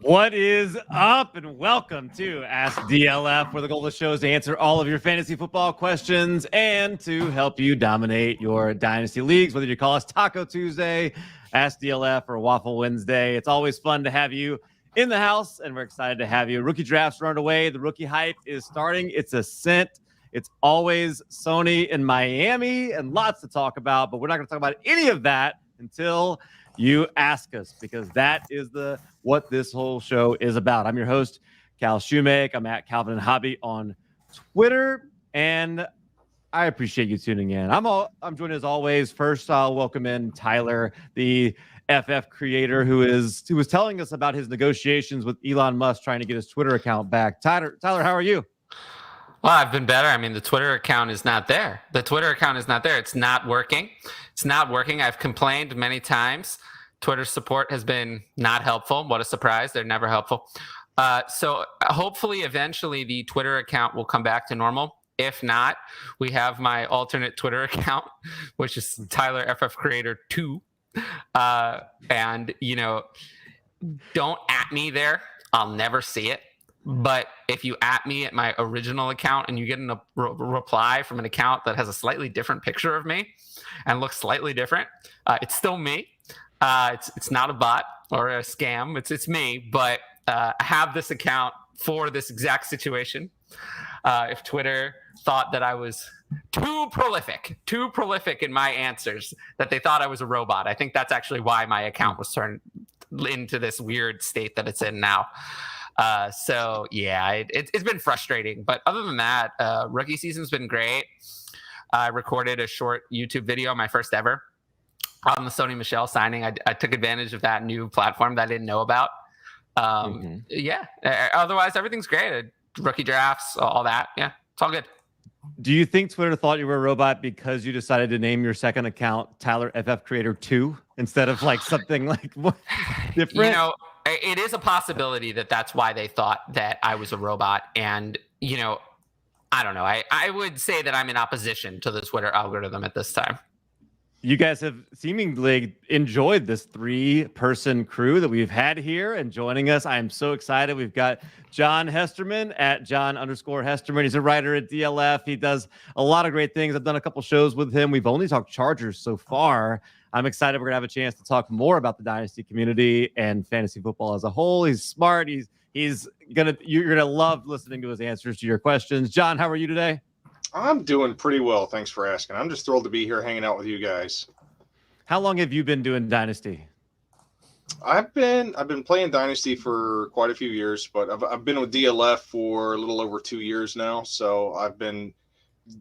What is up, and welcome to Ask DLF, where the goal of the show is to answer all of your fantasy football questions and to help you dominate your dynasty leagues, whether you call us Taco Tuesday, Ask DLF, or Waffle Wednesday. It's always fun to have you in the house, and we're excited to have you. Rookie drafts run away. The rookie hype is starting its ascent. It's always Sony in Miami and lots to talk about, but we're not going to talk about any of that until you ask us, because that is what this whole show is about. I'm your host, Cal Shoemake. I'm at Calvin and Hobby on Twitter, and I appreciate you tuning in. I'm joined as always. First, I'll welcome in Tyler, the FF creator, who was telling us about his negotiations with Elon Musk trying to get his Twitter account back. Tyler, how are you? Well, I've been better. I mean, the Twitter account is not there. It's not working. I've complained many times. Twitter support has been not helpful. What a surprise. They're never helpful. So hopefully, eventually, the Twitter account will come back to normal. If not, we have my alternate Twitter account, which is Tyler FF Creator 2. And, don't at me there. I'll never see it. But if you at me at my original account and you get a reply from an account that has a slightly different picture of me and looks slightly different, it's still me. It's not a bot or a scam. It's me. But I have this account for this exact situation. If Twitter thought that I was too prolific in my answers, that they thought I was a robot, I think that's actually why my account was turned into this weird state that it's in now. So yeah, it's been frustrating, but other than that, rookie season's been great. I recorded a short YouTube video, my first ever, on the Sony Michel signing. I took advantage of that new platform that I didn't know about. Yeah. Otherwise, everything's great. Rookie drafts, all that. Yeah, it's all good. Do you think Twitter thought you were a robot because you decided to name your second account Tyler FF Creator 2 instead of like something like different? It is a possibility that that's why they thought that I was a robot. And, I don't know. I would say that I'm in opposition to the Twitter algorithm at this time. You guys have seemingly enjoyed this 3-person crew that we've had here, and joining us, I'm so excited. We've got John Hesterman at John_Hesterman. He's a writer at DLF. He does a lot of great things. I've done a couple shows with him. We've only talked Chargers so far. I'm excited we're gonna have a chance to talk more about the Dynasty community and fantasy football as a whole. He's smart. You're gonna love listening to his answers to your questions. John, how are you today? I'm doing pretty well. Thanks for asking. I'm just thrilled to be here hanging out with you guys. How long have you been doing Dynasty? I've been playing Dynasty for quite a few years, but I've been with DLF for a little over 2 years now. So I've been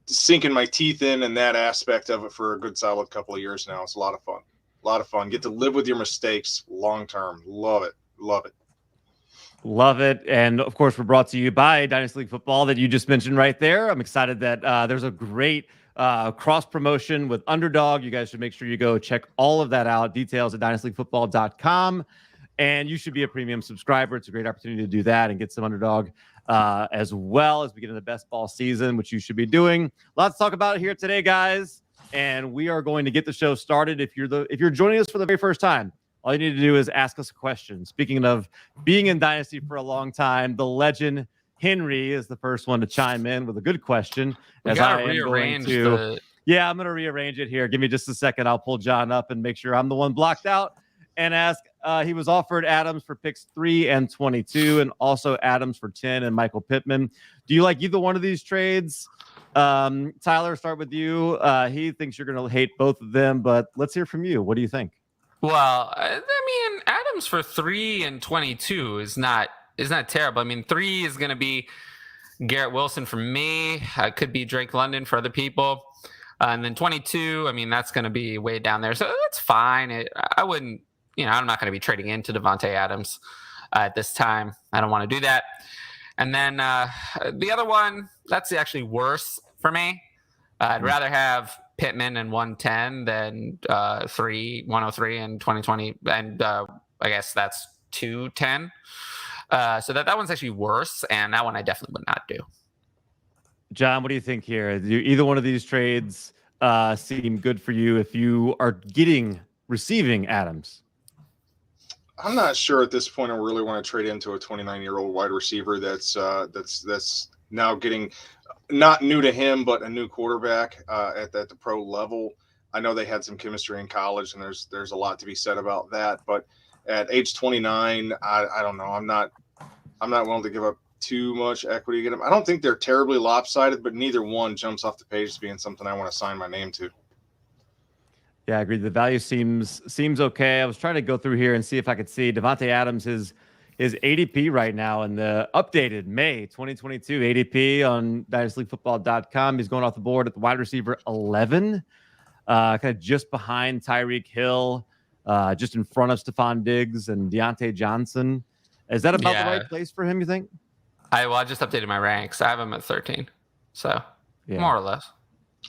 sinking my teeth in that aspect of it for a good solid couple of years now. It's a lot of fun. A lot of fun. Get to live with your mistakes long term. Love it. Love it. Love it. And of course, we're brought to you by Dynasty League Football that you just mentioned right there. I'm excited that there's a great cross promotion with Underdog. You guys should make sure you go check all of that out. Details at dynastyleaguefootball.com. And you should be a premium subscriber. It's a great opportunity to do that and get some Underdog as well as we get into the best ball season, which you should be doing. Lots to talk about here today, guys. And we are going to get the show started. If you're joining us for the very first time, all you need to do is ask us a question. Speaking of being in Dynasty for a long time, the legend Henry is the first one to chime in with a good question. Yeah, I'm going to rearrange it here. Give me just a second. I'll pull John up and make sure I'm the one blocked out and ask. He was offered Adams for picks 3 and 22, and also Adams for 10 and Michael Pittman. Do you like either one of these trades? Tyler, start with you. He thinks you're going to hate both of them, but let's hear from you. What do you think? Well, I mean, Adams for 3 and 22 is not terrible. I mean, 3 is going to be Garrett Wilson for me. It could be Drake London for other people. And then 22, I mean, that's going to be way down there. So that's fine. I wouldn't, I'm not going to be trading into Devontae Adams at this time. I don't want to do that. And then the other one, that's actually worse for me. I'd rather have Pittman and 110 than 103 and 2020, and I guess that's 210. So that one's actually worse, and that one I definitely would not do. John, what do you think here? Do either one of these trades seem good for you if you are receiving Adams? I'm not sure at this point I really want to trade into a 29-year-old wide receiver that's now getting not new to him, but a new quarterback at the pro level. I know they had some chemistry in college, and there's a lot to be said about that. But at age 29, I don't know. I'm not willing to give up too much equity to get him. I don't think they're terribly lopsided, but neither one jumps off the page as being something I want to sign my name to. Yeah, I agree. The value seems okay. I was trying to go through here and see if I could see Devontae Adams, his ADP right now in the updated May 2022 ADP on dynastyleaguefootball.com. He's going off the board at the wide receiver 11, kind of just behind Tyreek Hill, just in front of Stephon Diggs and Deontay Johnson. Is that about the right place for him, you think? I just updated my ranks. I have him at 13, so more or less.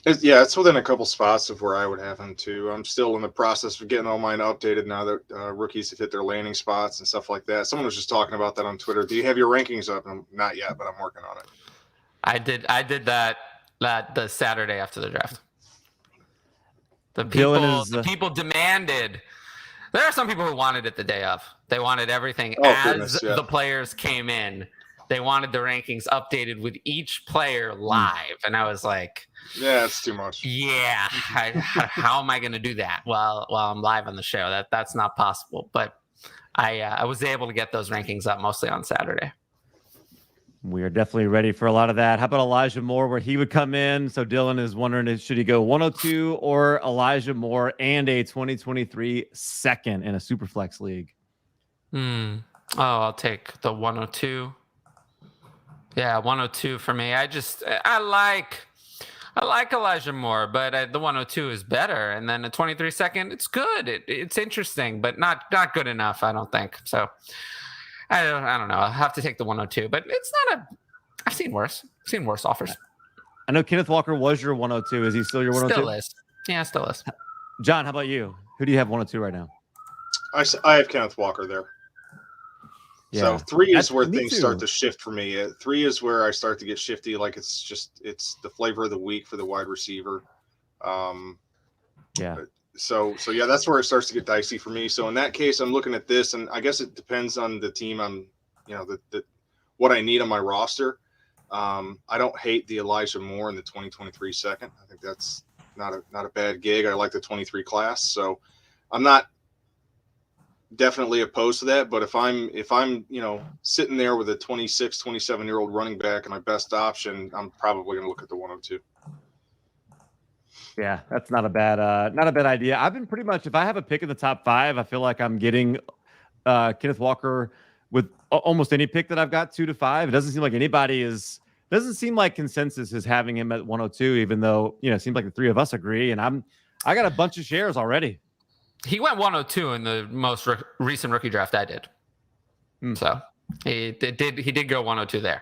It's within a couple spots of where I would have him too. I'm still in the process of getting all mine updated now that rookies have hit their landing spots and stuff like that. Someone was just talking about that on Twitter. Do you have your rankings up? Not yet, but I'm working on it. I did that the Saturday after the draft. The people demanded. There are some people who wanted it the day of. They wanted everything the players came in. They wanted the rankings updated with each player live, and I was like, "Yeah, it's too much." Yeah, how am I going to do that while I'm live on the show? That's not possible. But I was able to get those rankings up mostly on Saturday. We are definitely ready for a lot of that. How about Elijah Moore, where he would come in? So Dylan is wondering, should he go 102 or Elijah Moore and a 2023 second in a Superflex league? Oh, I'll take the 102. Yeah, 102 for me. I like Elijah Moore, but the 102 is better. And then the 23 second, it's good. It's interesting, but not good enough, I don't think. So I don't know. I'll have to take the 102, but it's not I've seen worse. I've seen worse offers. I know Kenneth Walker was your 102. Is he still your 102? Still is. Yeah, still is. John, how about you? Who do you have 102 right now? I have Kenneth Walker there. Yeah, so 3 is where things start to shift for me. 3 is where I start to get shifty. Like it's the flavor of the week for the wide receiver. Yeah. So yeah, that's where it starts to get dicey for me. So in that case, I'm looking at this, and I guess it depends on the team. What I need on my roster. I don't hate the Elijah Moore in the 2023 second. I think that's not a bad gig. I like the 23 class, so I'm not definitely opposed to that. But if I'm sitting there with a 26, 27-year-old running back and my best option, I'm probably going to look at the 102. Yeah, that's not a bad idea. I've been pretty much, if I have a pick in the top 5, I feel like I'm getting Kenneth Walker with almost any pick that I've got 2 to 5. It doesn't seem like doesn't seem like consensus is having him at 102, even though, it seems like the 3 of us agree. And I got a bunch of shares already. He went 102 in the most recent rookie draft I did. So he did go 102 there.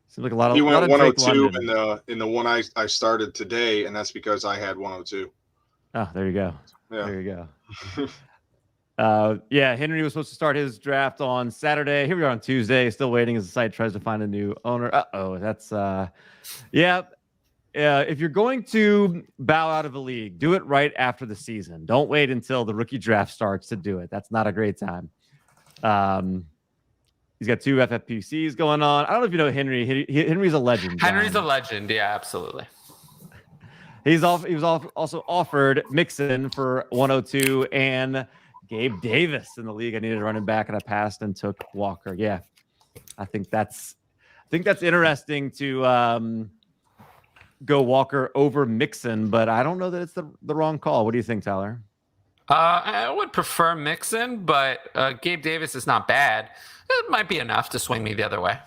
Seems like a lot of. He went 102 in the one I started today, and that's because I had 102. Oh, there you go. Yeah. There you go. Henry was supposed to start his draft on Saturday. Here we are on Tuesday, still waiting as the site tries to find a new owner. That's if you're going to bow out of a league, do it right after the season. Don't wait until the rookie draft starts to do it. That's not a great time. He's got 2 FFPCs going on. I don't know if you know Henry. Henry's a legend. Henry's a legend. Yeah, absolutely. He was also offered Mixon for 102 and Gabe Davis in the league. I needed a running back, and I passed and took Walker. Yeah, I think that's interesting to go Walker over Mixon, but I don't know that it's the wrong call. What do you think, Tyler? I would prefer Mixon, but Gabe Davis is not bad. It might be enough to swing me the other way.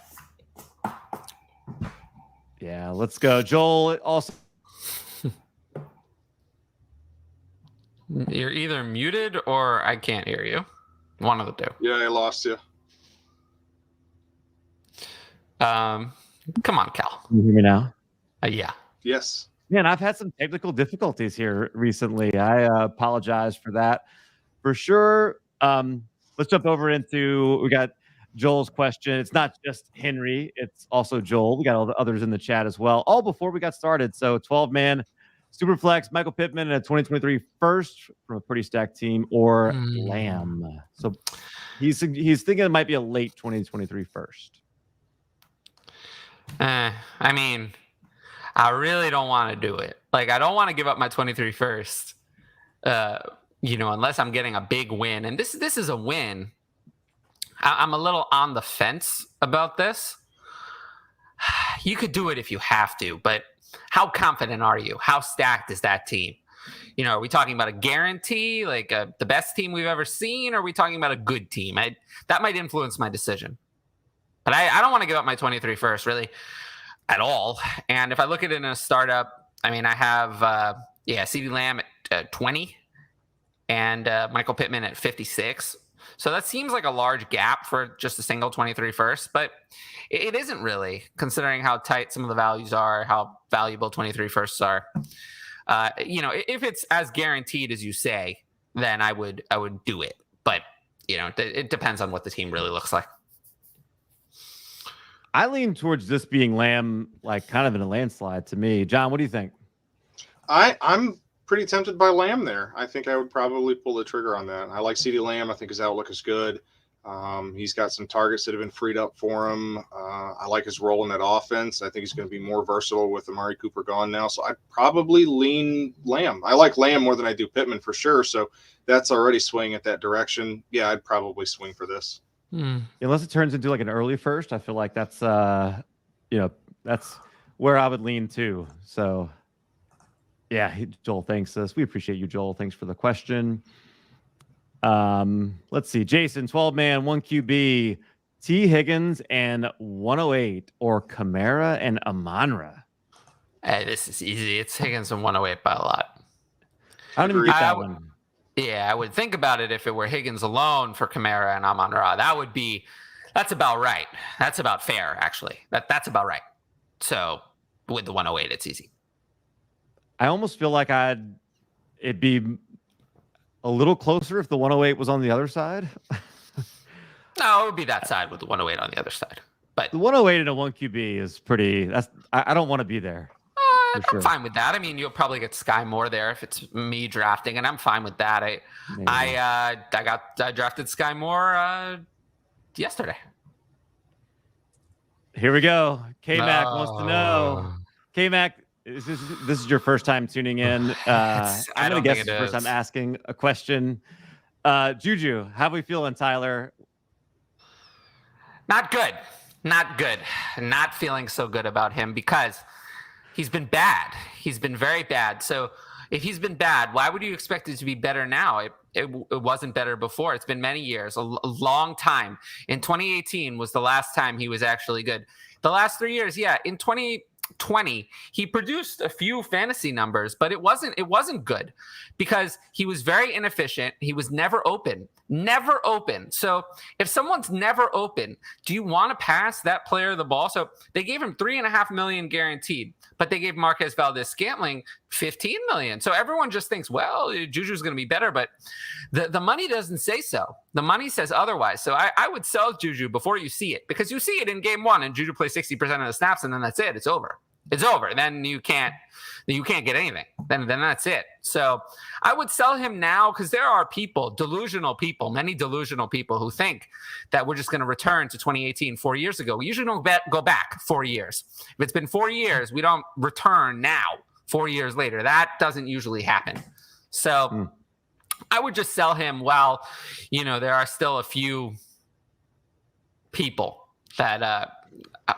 Yeah, let's go. Joel also. You're either muted or I can't hear you. One of the 2. Yeah, I lost you. Come on, Cal. Can you hear me now? Yeah. Yes. Man, I've had some technical difficulties here recently. I apologize for that. For sure. Let's jump over we got Joel's question. It's not just Henry. It's also Joel. We got all the others in the chat as well. All before we got started. So 12-man Superflex, Michael Pittman, and a 2023 first from a pretty stacked team, or Lamb. So he's thinking it might be a late 2023 first. I mean, I really don't want to do it. Like, I don't want to give up my 23 first, unless I'm getting a big win. And this is a win. I'm a little on the fence about this. You could do it if you have to, but how confident are you? How stacked is that team? Are we talking about a guarantee, like the best team we've ever seen? Or are we talking about a good team? That might influence my decision. But I don't want to give up my 23 first, really, at all. And if I look at it in a startup, I mean, I have, CeeDee Lamb at 20 and Michael Pittman at 56. So that seems like a large gap for just a single 23 first, but it isn't really, considering how tight some of the values are, how valuable 23 firsts are. If it's as guaranteed as you say, then I would do it. But, it depends on what the team really looks like. I lean towards this being Lamb, like kind of in a landslide to me. John, what do you think? I'm pretty tempted by Lamb there. I think I would probably pull the trigger on that. I like CeeDee Lamb. I think his outlook is good. He's got some targets that have been freed up for him. I like his role in that offense. I think he's going to be more versatile with Amari Cooper gone now. So I'd probably lean Lamb. I like Lamb more than I do Pittman for sure. So that's already swinging at that direction. Yeah, I'd probably swing for this. Unless it turns into like an early first, I feel like that's that's where I would lean to. So yeah, Joel, thanks us. We appreciate you, Joel. Thanks for the question. Let's see. Jason, 12-man, 1 QB, T. Higgins and 108, or Kamara and Amon-Ra. Hey, this is easy. It's Higgins and 108 by a lot. I don't even get that one. Yeah, I would think about it if it were Higgins alone for Kamara and Amon-Ra. That's about right. That's about fair, actually. That's about right. So with the 108, it's easy. I almost feel like it'd be a little closer if the 108 was on the other side. No, it would be that side with the 108 on the other side. But the 108 and a 1 QB is pretty. I don't want to be there. I'm fine with that. I mean, you'll probably get Sky Moore there if it's me drafting, and I'm fine with that. I drafted Sky Moore yesterday. Here we go. K-Mac wants to know. K-Mac, this is your first time tuning in. I'm going to guess it's the first time asking a question. Juju, how are we feeling, Tyler? Not good. Not feeling so good about him because he's been bad. He's been very bad. So if he's been bad, why would you expect it to be better now? It wasn't better before. It's been many years, a long time. In 2018 was the last time he was actually good. The last 3 years, yeah. In 2020, he produced a few fantasy numbers, but it wasn't good because he was very inefficient. He was never open. So if someone's never open, do you want to pass that player the ball? So they gave him $3.5 million guaranteed, but they gave Marquez Valdez-Scantling $15 million. So everyone just thinks, well, Juju's going to be better, but the money doesn't say so. The money says otherwise. So I would sell Juju before you see it, because you see it in game one and Juju plays 60% of the snaps and then that's it. It's over. Then you can't get anything. Then that's it. So I would sell him now because there are many delusional people who think that we're just going to return to 2018 4 years ago. We usually don't go back 4 years. If it's been 4 years, we don't return now 4 years later. That doesn't usually happen. So I would just sell him while, there are still a few people that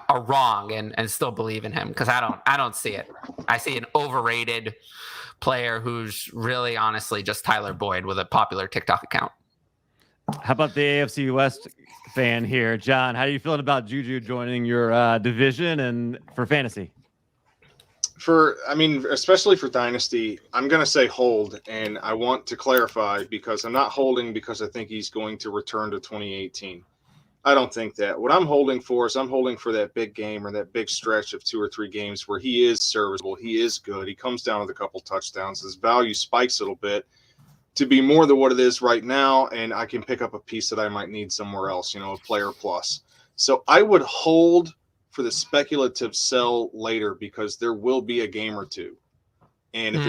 are wrong and still believe in him, because I don't see it. I see an overrated player who's really honestly just Tyler Boyd with a popular TikTok account. How about the AFC West fan here? John, how are you feeling about Juju joining your division and for fantasy? Especially for Dynasty, I'm going to say hold, and I want to clarify because I'm not holding because I think he's going to return to 2018. I don't think that. What I'm holding for is that big game or that big stretch of 2 or 3 games where he is serviceable, he is good, he comes down with a couple touchdowns, his value spikes a little bit to be more than what it is right now, and I can pick up a piece that I might need somewhere else, a player plus. So I would hold for the speculative sell later because there will be a game or two. And if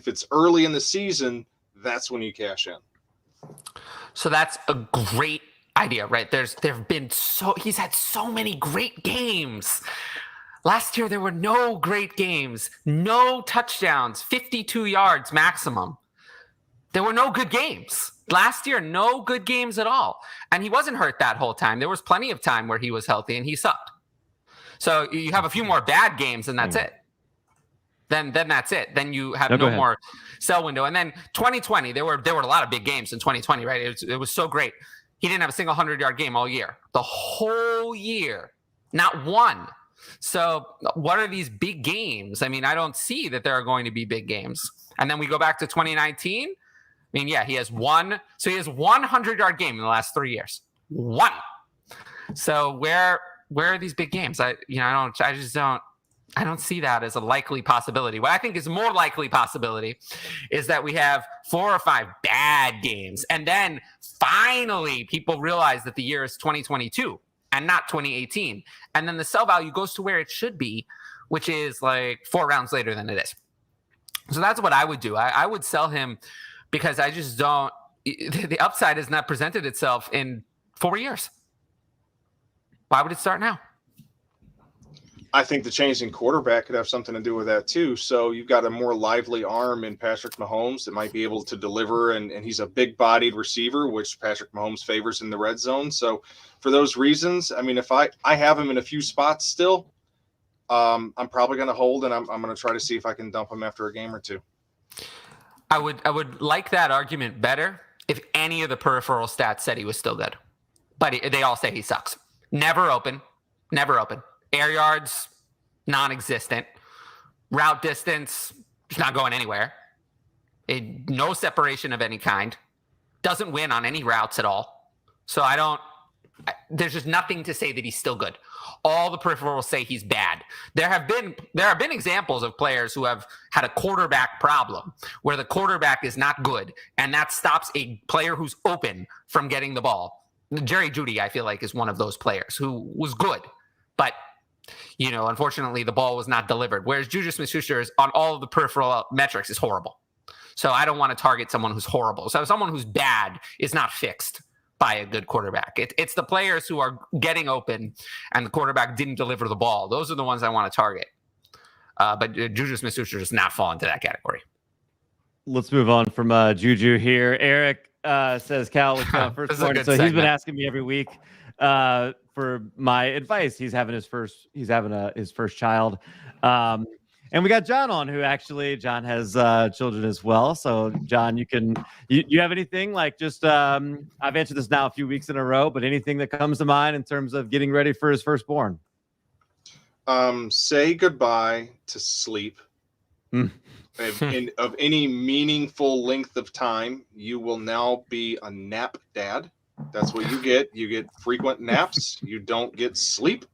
it's early in the season, that's when you cash in. So that's a he's had so many great games. Last year, there were no great games, no touchdowns, 52 yards maximum. There were no good games. Last year, no good games at all. And he wasn't hurt that whole time. There was plenty of time where he was healthy and he sucked. So you have a few more bad games and that's it. Then that's it. Then you have no more sell window. And then 2020, there were a lot of big games in 2020, right? It was so great. He didn't have a single 100-yard game all year. The whole year, not one. So what are these big games? I mean, I don't see that there are going to be big games. And then we go back to 2019. I mean, yeah, he has one 100-yard game in the last 3 years. One. So where are these big games? I don't see that as a likely possibility. What I think is more likely possibility is that we have 4 or 5 bad games. And then finally people realize that the year is 2022 and not 2018. And then the sell value goes to where it should be, which is like 4 rounds later than it is. So that's what I would do. I would sell him because I just don't – the upside has not presented itself in 4 years. Why would it start now? I think the change in quarterback could have something to do with that too. So you've got a more lively arm in Patrick Mahomes that might be able to deliver, and he's a big-bodied receiver, which Patrick Mahomes favors in the red zone. So for those reasons, I mean, if I have him in a few spots still, I'm probably going to hold, and I'm going to try to see if I can dump him after a game or two. I would like that argument better if any of the peripheral stats said he was still good, but they all say he sucks. Never open. Air yards, non-existent. Route distance, just not going anywhere. No separation of any kind. Doesn't win on any routes at all. So there's just nothing to say that he's still good. All the peripherals say he's bad. There have been examples of players who have had a quarterback problem where the quarterback is not good, and that stops a player who's open from getting the ball. Jerry Jeudy, I feel like, is one of those players who was good, but unfortunately, the ball was not delivered. Whereas Juju Smith-Schuster is on all of the peripheral metrics is horrible. So I don't want to target someone who's horrible. So someone who's bad is not fixed by a good quarterback. It's the players who are getting open and the quarterback didn't deliver the ball. Those are the ones I want to target. But Juju Smith-Schuster does not fall into that category. Let's move on from Juju here. Eric says, Cal, first morning. So he's been asking me every week for my advice. He's having his first child. And we got John on, John has children as well. So John, you have anything like just, I've answered this now a few weeks in a row, but anything that comes to mind in terms of getting ready for his firstborn? Say goodbye to sleep. Of any meaningful length of time. You will now be a nap dad. That's what you get. You get frequent naps. You don't get sleep.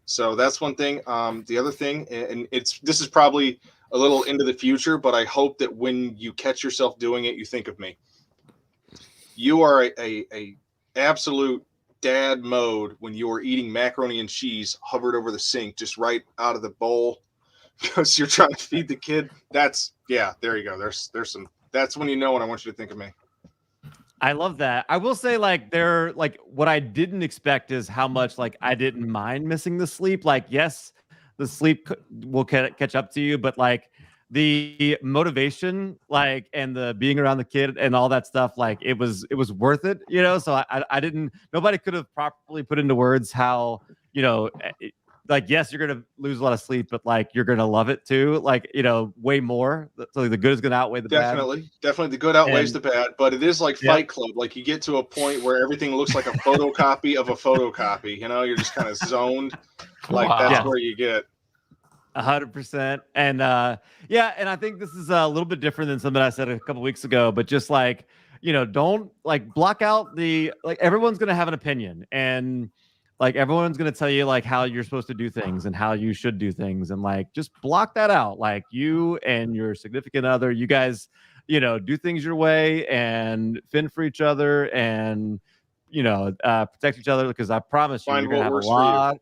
So that's one thing. The other thing, and this is probably a little into the future, but I hope that when you catch yourself doing it, you think of me. You are a absolute dad mode when you are eating macaroni and cheese hovered over the sink, just right out of the bowl, because you're trying to feed the kid. There you go. There's some. That's when you know, and I want you to think of me. I love that. I will say, what I didn't expect is how much, I didn't mind missing the sleep. Yes, the sleep will catch up to you, but, the motivation, and the being around the kid and all that stuff, it was worth it, So nobody could have properly put into words how, yes, you're going to lose a lot of sleep, but you're going to love it too. Way more. So the good is going to outweigh the bad. Definitely the good outweighs the bad, but it is like Fight Club. You get to a point where everything looks like a photocopy of a photocopy, you're just kind of zoned. That's where you get 100%. And and I think this is a little bit different than something I said a couple weeks ago, but just don't block out everyone's going to have an opinion, and everyone's going to tell you how you're supposed to do things and how you should do things. And just block that out. You and your significant other, you guys, do things your way and fend for each other and, protect each other. Because I promise you, you're going to have a lot.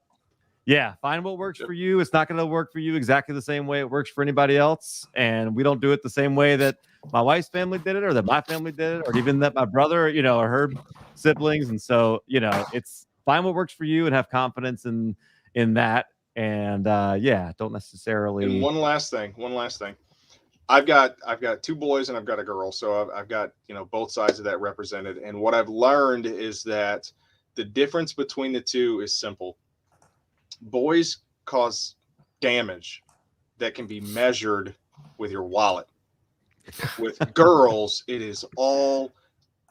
Yeah, find what works for you. It's not going to work for you exactly the same way it works for anybody else. And we don't do it the same way that my wife's family did it, or that my family did it, or even that my brother, or her siblings. And so, it's find what works for you and have confidence in that. And don't necessarily. And one last thing. I've got 2 boys and I've got a girl, so I've got both sides of that represented. And what I've learned is that the difference between the two is simple. Boys cause damage that can be measured with your wallet. With girls, it is all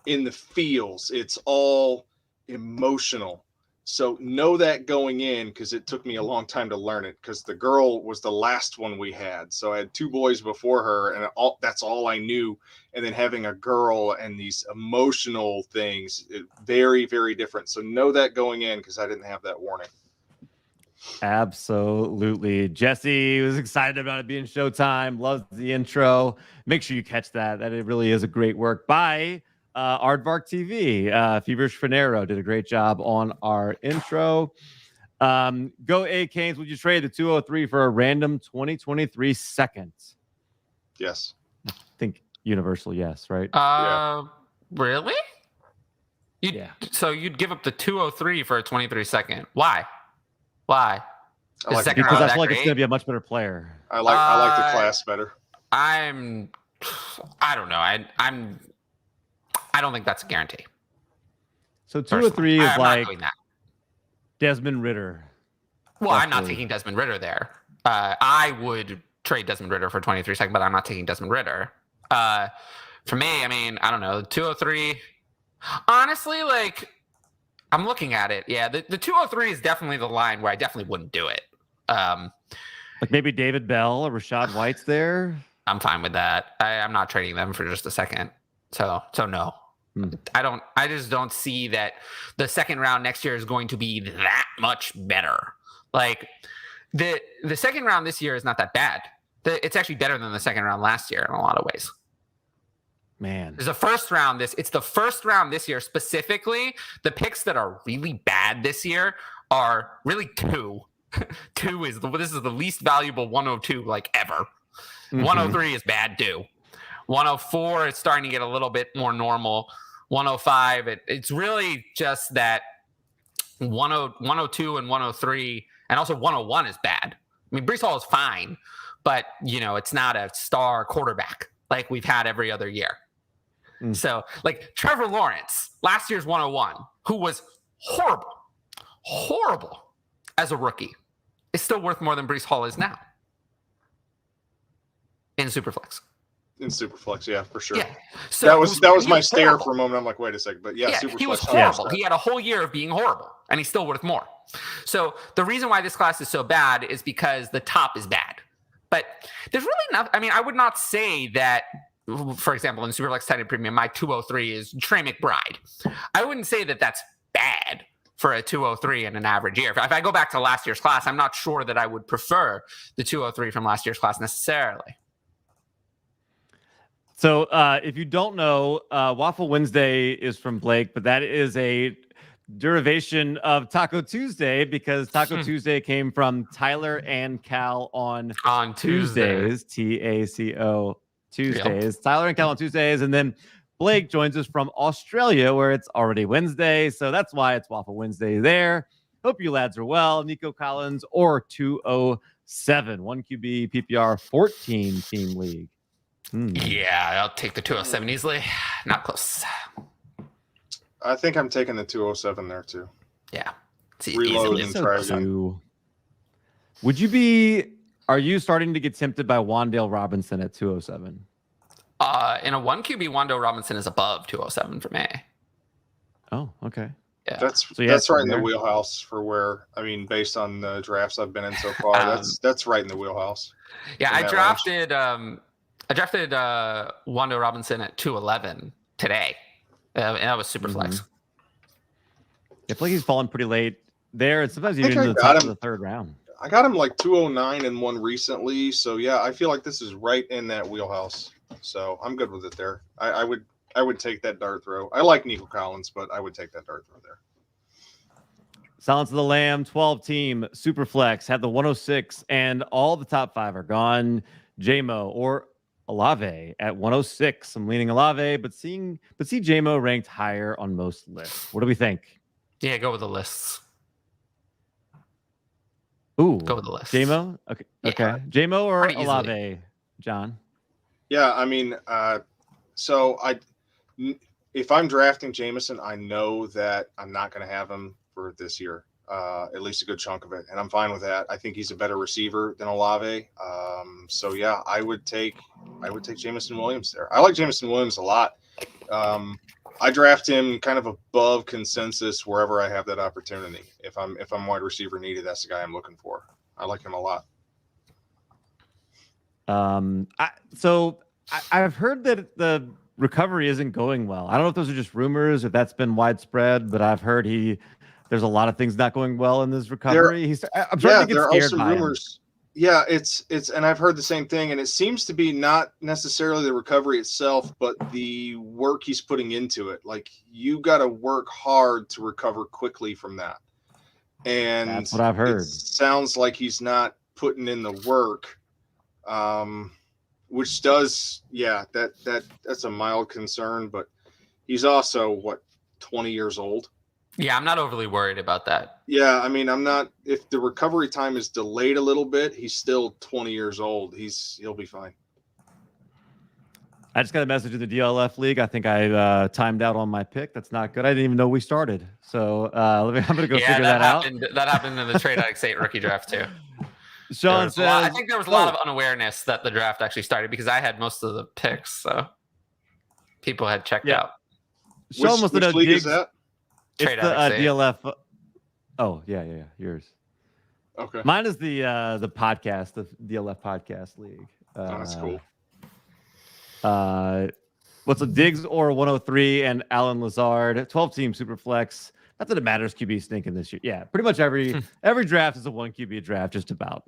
in the feels. It's all emotional. So know that going in, because it took me a long time to learn it, because the girl was the last one we had. So I had 2 boys before her, and that's all I knew. And then having a girl and these emotional things, very, very different. So know that going in, because I didn't have that warning. Absolutely. Jesse was excited about it being Showtime. Loves the intro. Make sure you catch that. That it really is a great work by Aardvark TV. Feverish Finero did a great job on our intro. Go A Canes. Would you trade the 203 for a random 2023 second? Yes. I think universal yes, right? Yeah. Really? Yeah. So you'd give up the 203 for a 23 second. Why? Because I feel like it's going to be a much better player. I like the class better. I don't know. I don't think that's a guarantee. So 203 is like Desmond Ritter. Well, I'm not taking Desmond Ritter there. I would trade Desmond Ritter for 23 second, but I'm not taking Desmond Ritter. For me, I don't know. 203. Honestly, I'm looking at it. Yeah, the 203 is definitely the line where I definitely wouldn't do it. Like maybe David Bell or Rashad White's there. I'm fine with that. I'm not trading them for just a second. So no. I just don't see that the second round next year is going to be that much better. Like the second round this year is not that bad. It's actually better than the second round last year in a lot of ways. Man, there's a first round. It's the first round this year specifically. The picks that are really bad this year are really 2. 2 is this is the least valuable 102 ever. 103 is bad too. 104 is starting to get a little bit more normal. 105, it's really just that 102 and 103, and also 101 is bad. Breece Hall is fine, but it's not a star quarterback like we've had every other year. So Trevor Lawrence, last year's 101, who was horrible as a rookie, is still worth more than Breece Hall is now in Superflex. In Superflex, yeah, for sure. Yeah. So that was my stare for a moment. I'm like, wait a second, but Superflex. He was horrible. He had a whole year of being horrible, and he's still worth more. So the reason why this class is so bad is because the top is bad. But there's really not. I would not say that. For example, in Superflex Tight End Premium, my 203 is Trey McBride. I wouldn't say that that's bad for a 203 in an average year. If I go back to last year's class, I'm not sure that I would prefer the 203 from last year's class necessarily. So if you don't know, Waffle Wednesday is from Blake, but that is a derivation of Taco Tuesday because Taco Tuesday came from Tyler and Cal on Tuesdays. TACO Tuesdays. Yep. Tyler and Cal on Tuesdays. And then Blake joins us from Australia where it's already Wednesday. So that's why it's Waffle Wednesday there. Hope you lads are well. Nico Collins or 207. 1QB PPR 14 team league. Yeah, I'll take the 207 easily. Not close. I think I'm taking the 207 there too. Yeah. Reload and try again. Are you starting to get tempted by Wan'Dale Robinson at 207? In a 1QB, Wan'Dale Robinson is above 207 for me. Oh, okay. Yeah. That's right in the wheelhouse for where, based on the drafts I've been in so far, that's right in the wheelhouse. Yeah, I drafted Wan'Dale Robinson at 211 today. And that was super flex. I feel like he's fallen pretty late there. And sometimes even into the top of the third round. I got him 209 in one recently. So yeah, I feel like this is right in that wheelhouse. So I'm good with it there. I would take that dart throw. I like Nico Collins, but I would take that dart throw there. Silence of the Lamb, 12-team Superflex had the 106, and all the top 5 are gone. JMO or Olave at 106. I'm leaning Olave, but see JMO ranked higher on most lists. What do we think? Yeah, go with the lists. Ooh, go with the lists. JMO? Okay. Yeah. Okay. JMO or Pretty easily. Olave, John? Yeah, I mean, if I'm drafting Jameson, I know that I'm not going to have him for this year, at least a good chunk of it, and I'm fine with that. I think he's a better receiver than Olave. So yeah, I would take Jameson Williams there. I like Jameson Williams a lot. I draft him kind of above consensus wherever I have that opportunity. If I'm wide receiver needed, that's the guy I'm looking for. I like him a lot. I've heard that the recovery isn't going well. I don't know if those are just rumors, if that's been widespread, but I've heard there's a lot of things not going well in this recovery. I'm starting to get scared also by rumors. Him. Yeah, it's and I've heard the same thing, and it seems to be not necessarily the recovery itself, but the work he's putting into it. Like, you got to work hard to recover quickly from that. And that's what I've heard. It sounds like he's not putting in the work, which does, that's a mild concern. But he's also 20 years old. Yeah, I'm not overly worried about that. Yeah, I mean, I'm not. If the recovery time is delayed a little bit, he's still 20 years old. He'll be fine. I just got a message in the DLF league. I think I timed out on my pick. That's not good. I didn't even know we started. So I'm going to go figure that out. That happened in the Trade Addict 8 rookie draft too. Sean says, I think there was a lot of unawareness that the draft actually started because I had most of the picks. So people had checked out. Sean wants to know, which league Diggs, is that? It's the DLF. Oh, yeah. Yours. Okay. Mine is the podcast, the DLF podcast league. That's cool. What's a Diggs or 103 and Alan Lazard, 12-team Superflex. Not that it matters QB stinking this year. Yeah, pretty much every draft is a 1 QB draft, just about.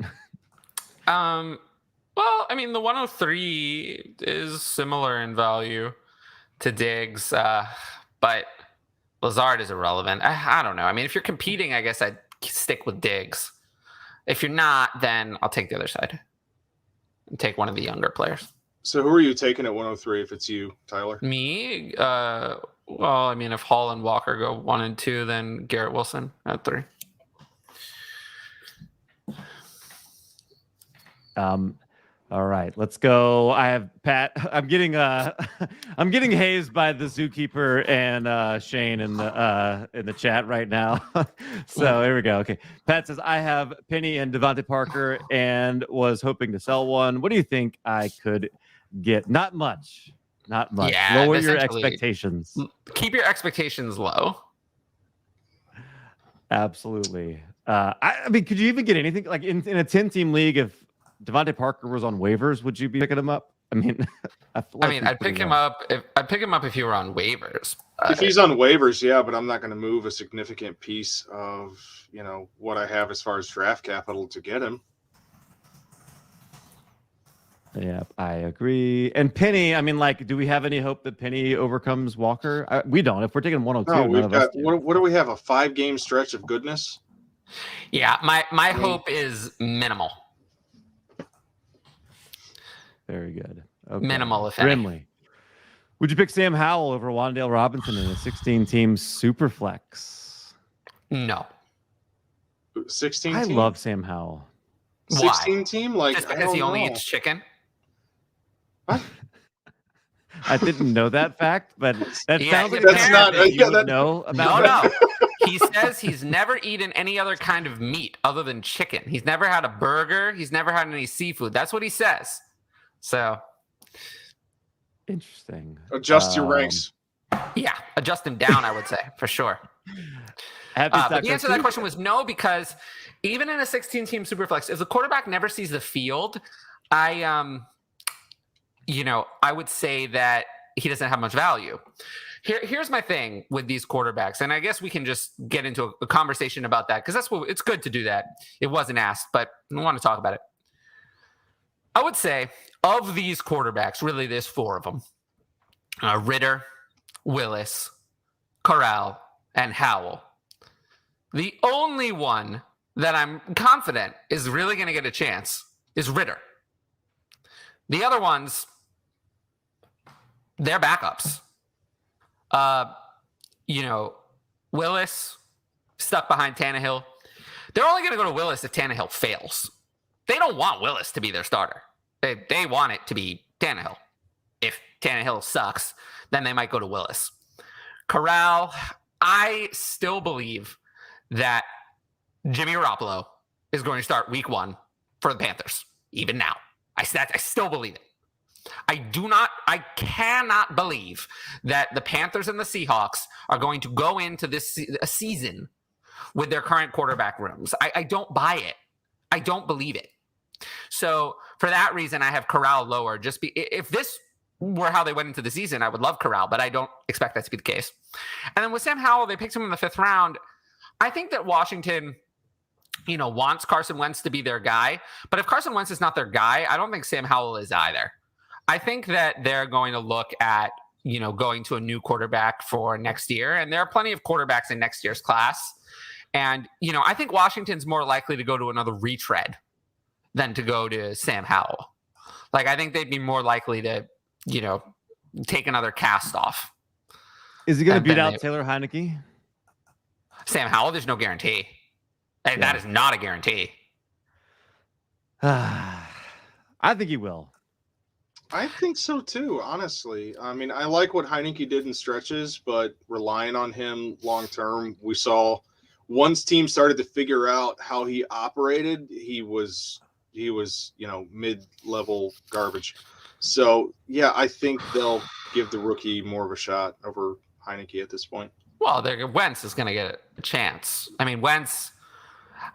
Well, I mean, the 103 is similar in value to Diggs, but Lazard is irrelevant. I don't know. I mean, if you're competing, I guess I'd stick with Diggs. If you're not, then I'll take the other side and take one of the younger players. So who are you taking at 103 if it's you, Tyler? Me? Well, I mean, if Hall and Walker go 1 and 2, then Garrett Wilson at 3. All right, let's go. I have Pat. I'm getting hazed by the Zookeeper and Shane in the chat right now. So here we go. Okay, Pat says I have Penny and Devontae Parker and was hoping to sell one. What do you think I could get? Not much. Yeah, lower your expectations. Keep your expectations low. Absolutely. I mean, could you even get anything like in a 10-team league if Devontae Parker was on waivers? Would you be picking him up? I mean, I'd pick him up if he were on waivers. If he's on waivers, yeah, but I'm not going to move a significant piece of what I have as far as draft capital to get him. Yeah, I agree. And Penny, I mean, like, do we have any hope that Penny overcomes Walker? We don't. If we're taking 102, we've got what do we have? A 5-game stretch of goodness? Yeah, my hope is minimal. Very good. Okay. Minimal, if any. Grimly. Would you pick Sam Howell over Wan'Dale Robinson in a 16-team Superflex? No. 16 I team? love Sam Howell. 16 team? Like, just because he only eats chicken? What? I didn't know that fact, but that sounds like that's not you would know about. No. He says he's never eaten any other kind of meat other than chicken. He's never had a burger. He's never had any seafood. That's what he says. So interesting. Adjust your ranks. Yeah, adjust him down, I would say, for sure. But the answer to that question was no, because even in a 16-team Superflex, if the quarterback never sees the field, I would say that he doesn't have much value. Here's my thing with these quarterbacks, and I guess we can just get into a conversation about that because it's good to do that. It wasn't asked, but I want to talk about it. I would say of these quarterbacks, really there's 4 of them. Ritter, Willis, Corral, and Howell. The only one that I'm confident is really going to get a chance is Ritter. The other ones, they're backups. Willis stuck behind Tannehill. They're only going to go to Willis if Tannehill fails. They don't want Willis to be their starter. They want it to be Tannehill. If Tannehill sucks, then they might go to Willis. Corral, I still believe that Jimmy Garoppolo is going to start week 1 for the Panthers, even now. I still believe it. I cannot believe that the Panthers and the Seahawks are going to go into this season with their current quarterback rooms. I don't buy it. I don't believe it. So for that reason, I have Corral lower. If this were how they went into the season, I would love Corral, but I don't expect that to be the case. And then with Sam Howell, they picked him in the 5th round. I think that Washington, wants Carson Wentz to be their guy. But if Carson Wentz is not their guy, I don't think Sam Howell is either. I think that they're going to look at, going to a new quarterback for next year. And there are plenty of quarterbacks in next year's class. And, I think Washington's more likely to go to another retread than to go to Sam Howell. Like, I think they'd be more likely to, take another cast off. Is he going to beat out Taylor Heineke? Sam Howell, there's no guarantee. That is not a guarantee. I think he will. I think so too, honestly. I mean, I like what Heineke did in stretches, but relying on him long term, we saw once teams started to figure out how he operated, he was mid-level garbage. So yeah, I think they'll give the rookie more of a shot over Heineke at this point. Well, Wentz is going to get a chance. I mean, Wentz,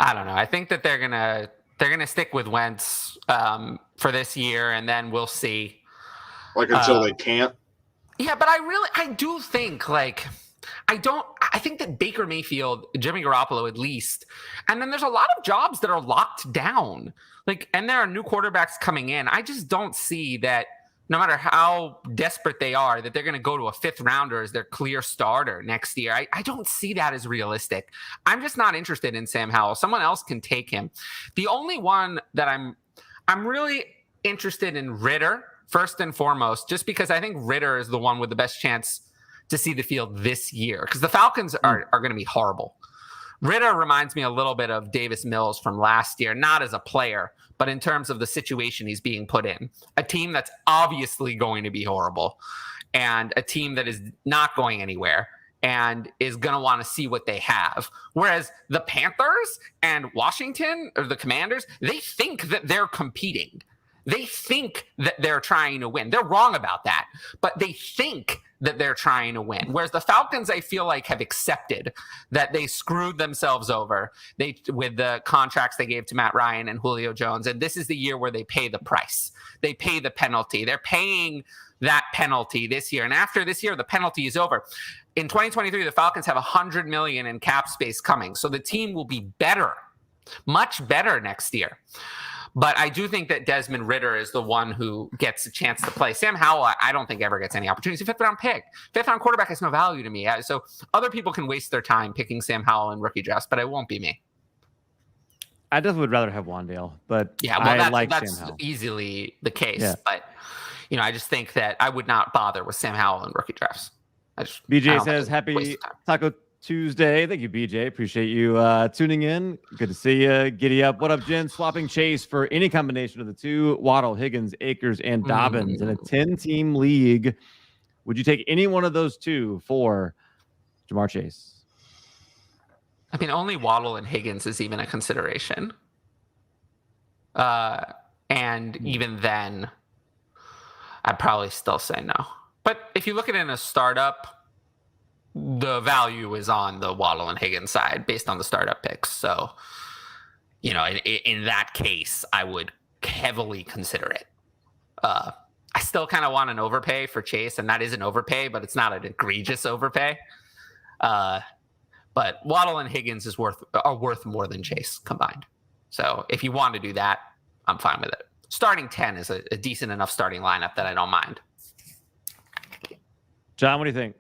I don't know. I think that they're gonna stick with Wentz for this year, and then we'll see. Like until they can't. Yeah, but I do think I think that Baker Mayfield, Jimmy Garoppolo at least, and then there's a lot of jobs that are locked down. And there are new quarterbacks coming in. I just don't see that no matter how desperate they are, that they're going to go to a 5th rounder as their clear starter next year. I don't see that as realistic. I'm just not interested in Sam Howell. Someone else can take him. The only one that I'm really interested in Ritter, first and foremost, just because I think Ritter is the one with the best chance to see the field this year, because the Falcons are going to be horrible. Ritter reminds me a little bit of Davis Mills from last year, not as a player, but in terms of the situation he's being put in. A team that's obviously going to be horrible, and a team that is not going anywhere and is going to want to see what they have. Whereas the Panthers and Washington, or the Commanders, they think that they're competing. They think that they're trying to win. They're wrong about that, but they think that they're trying to win. Whereas the Falcons, I feel like, have accepted that they screwed themselves over with the contracts they gave to Matt Ryan and Julio Jones. And this is the year where they pay the price. They pay the penalty. They're paying that penalty this year. And after this year, the penalty is over. In 2023, the Falcons have $100 million in cap space coming. So the team will be better, much better next year. But I do think that Desmond Ritter is the one who gets a chance to play. Sam Howell, I don't think ever gets any opportunities. A 5th round pick. 5th round quarterback has no value to me. So other people can waste their time picking Sam Howell in rookie drafts, but it won't be me. I definitely would rather have Wandale, but yeah, well, that's Sam Howell. Easily the case. Yeah. But I just think that I would not bother with Sam Howell in rookie drafts. BJ says, happy Taco Tuesday. Thank you, BJ. Appreciate you tuning in. Good to see you. Giddy up. What up, Jen? Swapping Chase for any combination of the two, Waddle, Higgins, Akers, and Dobbins in a 10-team league. Would you take any one of those two for Jamar Chase? I mean, only Waddle and Higgins is even a consideration. And even then, I'd probably still say no. But if you look at it in a startup, the value is on the Waddle and Higgins side based on the startup picks. So, in that case, I would heavily consider it. I still kind of want an overpay for Chase, and that is an overpay, but it's not an egregious overpay. But Waddle and Higgins are worth more than Chase combined. So if you want to do that, I'm fine with it. Starting 10 is a decent enough starting lineup that I don't mind. John, what do you think?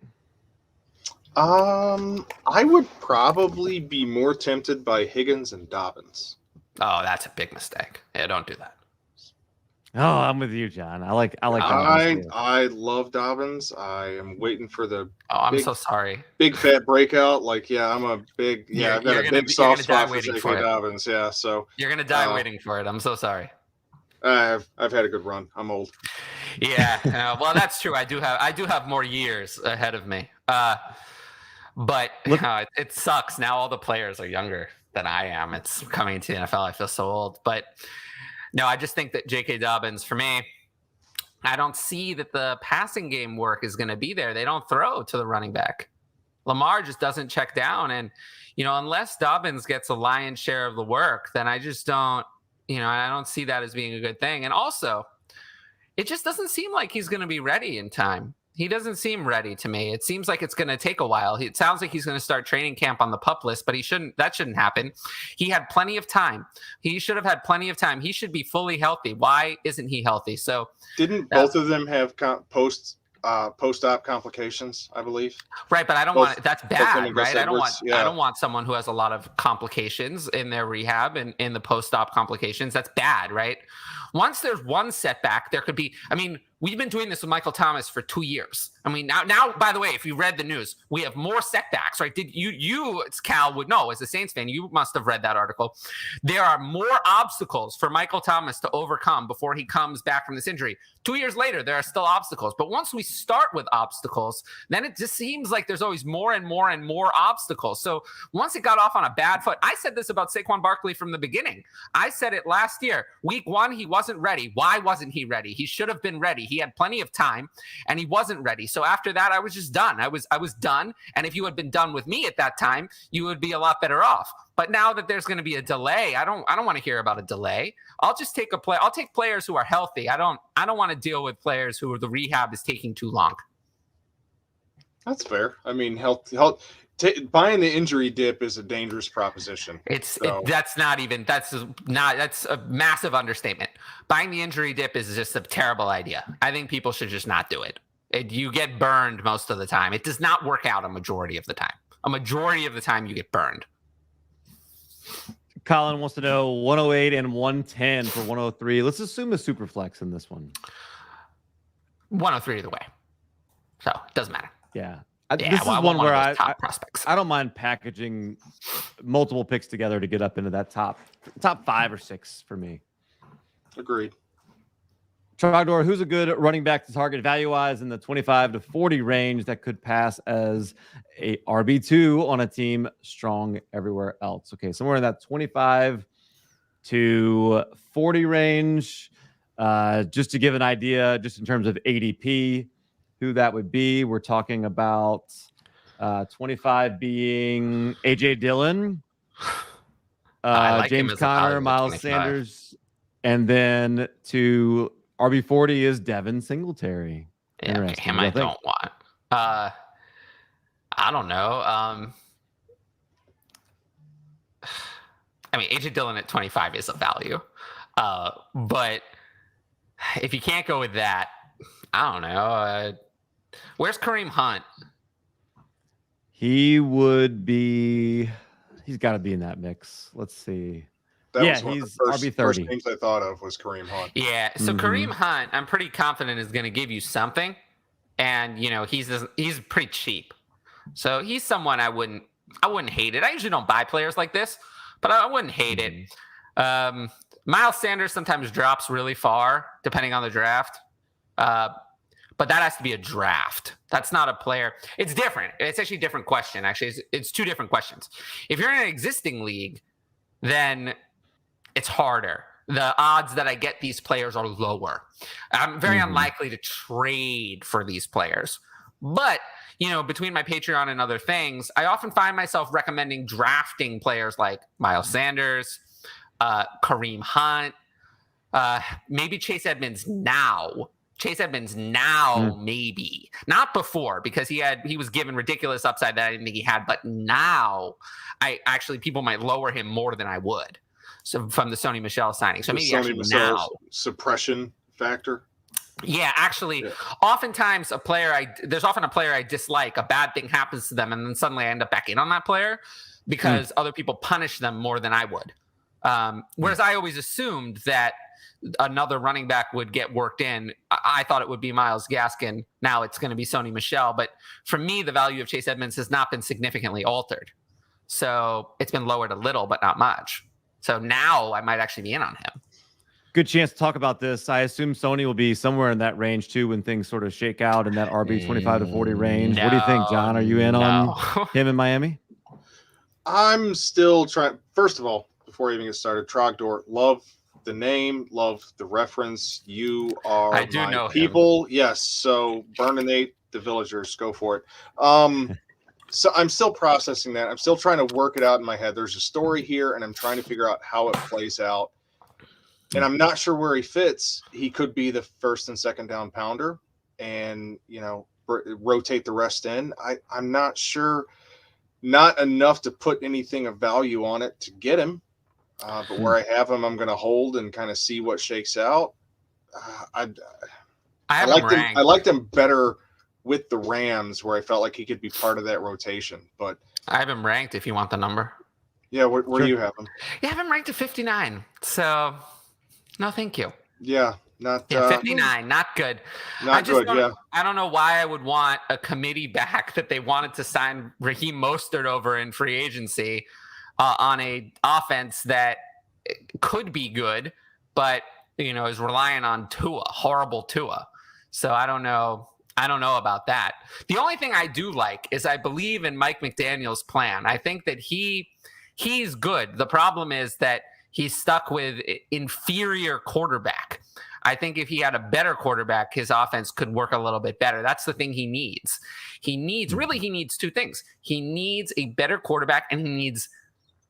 I would probably be more tempted by Higgins and Dobbins. Oh, that's a big mistake. Yeah, don't do that. Oh, I'm with you, John. I like Dobbins too. I love Dobbins. I am waiting for the I'm so sorry. Big fat breakout. Like, yeah, I'm a big I've got a big soft spot for J.K. Dobbins. Yeah, so you're gonna die waiting for it. I'm so sorry. I've had a good run. I'm old. Yeah, well, that's true. I do have more years ahead of me. But it sucks. Now all the players are younger than I am. It's coming to the NFL. I feel so old. But no, I just think that J.K. Dobbins, for me, I don't see that the passing game work is going to be there. They don't throw to the running back. Lamar just doesn't check down. And, unless Dobbins gets a lion's share of the work, then I just don't, I don't see that as being a good thing. And also, it just doesn't seem like he's going to be ready in time. He doesn't seem ready to me. It seems like it's going to take a while. It sounds like he's going to start training camp on the PUP list, but that shouldn't happen. He had plenty of time. He should have had plenty of time. He should be fully healthy. Why isn't he healthy? So didn't both of them have post-op complications, I believe? Right, but I don't want that's bad, right? I don't want someone who has a lot of complications in their rehab and in the post-op complications. That's bad, right? Once there's one setback, there could be, we've been doing this with Michael Thomas for 2 years. Now, by the way, if you read the news, we have more setbacks, right? Did you, Cal, would know as a Saints fan, you must have read that article. There are more obstacles for Michael Thomas to overcome before he comes back from this injury. 2 years later, there are still obstacles. But once we start with obstacles, then it just seems like there's always more and more and more obstacles. So once it got off on a bad foot, I said this about Saquon Barkley from the beginning. I said it last year. Week 1, he wasn't ready. Why wasn't he ready? He should have been ready. He had plenty of time, and he wasn't ready. So after that, I was just done. I was done. And if you had been done with me at that time, you would be a lot better off. But now that there's going to be a delay, I don't want to hear about a delay. I'll just take I'll take players who are healthy. I don't want to deal with players who the rehab is taking too long. That's fair. Buying the injury dip is a dangerous proposition. That's a massive understatement. Buying the injury dip is just a terrible idea. I think people should just not do it. You get burned most of the time. It does not work out a majority of the time. A majority of the time you get burned. Colin wants to know 108 and 110 for 103. Let's assume a super flex in this one. 103 either way. So it doesn't matter. Yeah. This is one where prospects. I don't mind packaging multiple picks together to get up into that top 5 or 6 for me. Agreed. Trogdor, who's a good running back to target value-wise in the 25 to 40 range that could pass as a RB2 on a team strong everywhere else? Okay, somewhere in that 25 to 40 range. Just to give an idea, just in terms of ADP, who that would be, we're talking about 25 being A.J. Dillon, James Conner, Miles Sanders, and then to RB40 is Devin Singletary. Yeah, him I don't want. I don't know. AJ Dillon at 25 is a value. But if you can't go with that, I don't know. Where's Kareem Hunt? He's got to be in that mix. Let's see. He's RB30. First names I thought of was Kareem Hunt. Yeah, so Kareem Hunt, I'm pretty confident is going to give you something, and he's pretty cheap, so he's someone I wouldn't hate it. I usually don't buy players like this, but I wouldn't hate it. Miles Sanders sometimes drops really far depending on the draft, but that has to be a draft. That's not a player. It's different. It's actually a different question. Actually, it's two different questions. If you're in an existing league, then it's harder. The odds that I get these players are lower. I'm very unlikely to trade for these players. But, between my Patreon and other things, I often find myself recommending drafting players like Miles Sanders, Kareem Hunt, maybe Chase Edmonds now. Maybe. Not before, because he was given ridiculous upside that I didn't think he had. But now, people might lower him more than I would. So from the Sony Michel signing. So maybe Sony actually now. Suppression factor. Yeah, actually, Yeah. oftentimes there's often a player I dislike, a bad thing happens to them, and then suddenly I end up back in on that player because other people punish them more than I would. Whereas I always assumed that another running back would get worked in. I thought it would be Myles Gaskin. Now it's going to be Sony Michel. But for me, the value of Chase Edmonds has not been significantly altered. So it's been lowered a little, but not much. So now I might actually be in on him. Good chance to talk about this. I assume Sony will be somewhere in that range too when things sort of shake out in that RB 25 to 40 range. What do you think, John? Are you in on him in Miami? I'm still trying. First of all, before I even get started, Trogdor, love the name, love the reference. You are I do my know people. Him. Yes. So Burnonate, the villagers, go for it. So I'm still processing that. I'm still trying to work it out in my head. There's a story here, and I'm trying to figure out how it plays out. And I'm not sure where he fits. He could be the first and second down pounder and, rotate the rest in. I'm not sure. Not enough to put anything of value on it to get him. But where I have him, I'm going to hold and kind of see what shakes out. I liked him better with the Rams, where I felt like he could be part of that rotation. But I have him ranked if you want the number. Yeah, where do you have him? Yeah, I have him ranked at 59. So, no, thank you. Yeah, not 59, not good. Not good, yeah. I don't know why I would want a committee back that they wanted to sign Raheem Mostert over in free agency on a offense that could be good, but is relying on horrible Tua. So I don't know about that. The only thing I do like is I believe in Mike McDaniel's plan. I think that he's good. The problem is that he's stuck with inferior quarterback. I think if he had a better quarterback, his offense could work a little bit better. That's the thing he needs. He needs two things. He needs a better quarterback, and he needs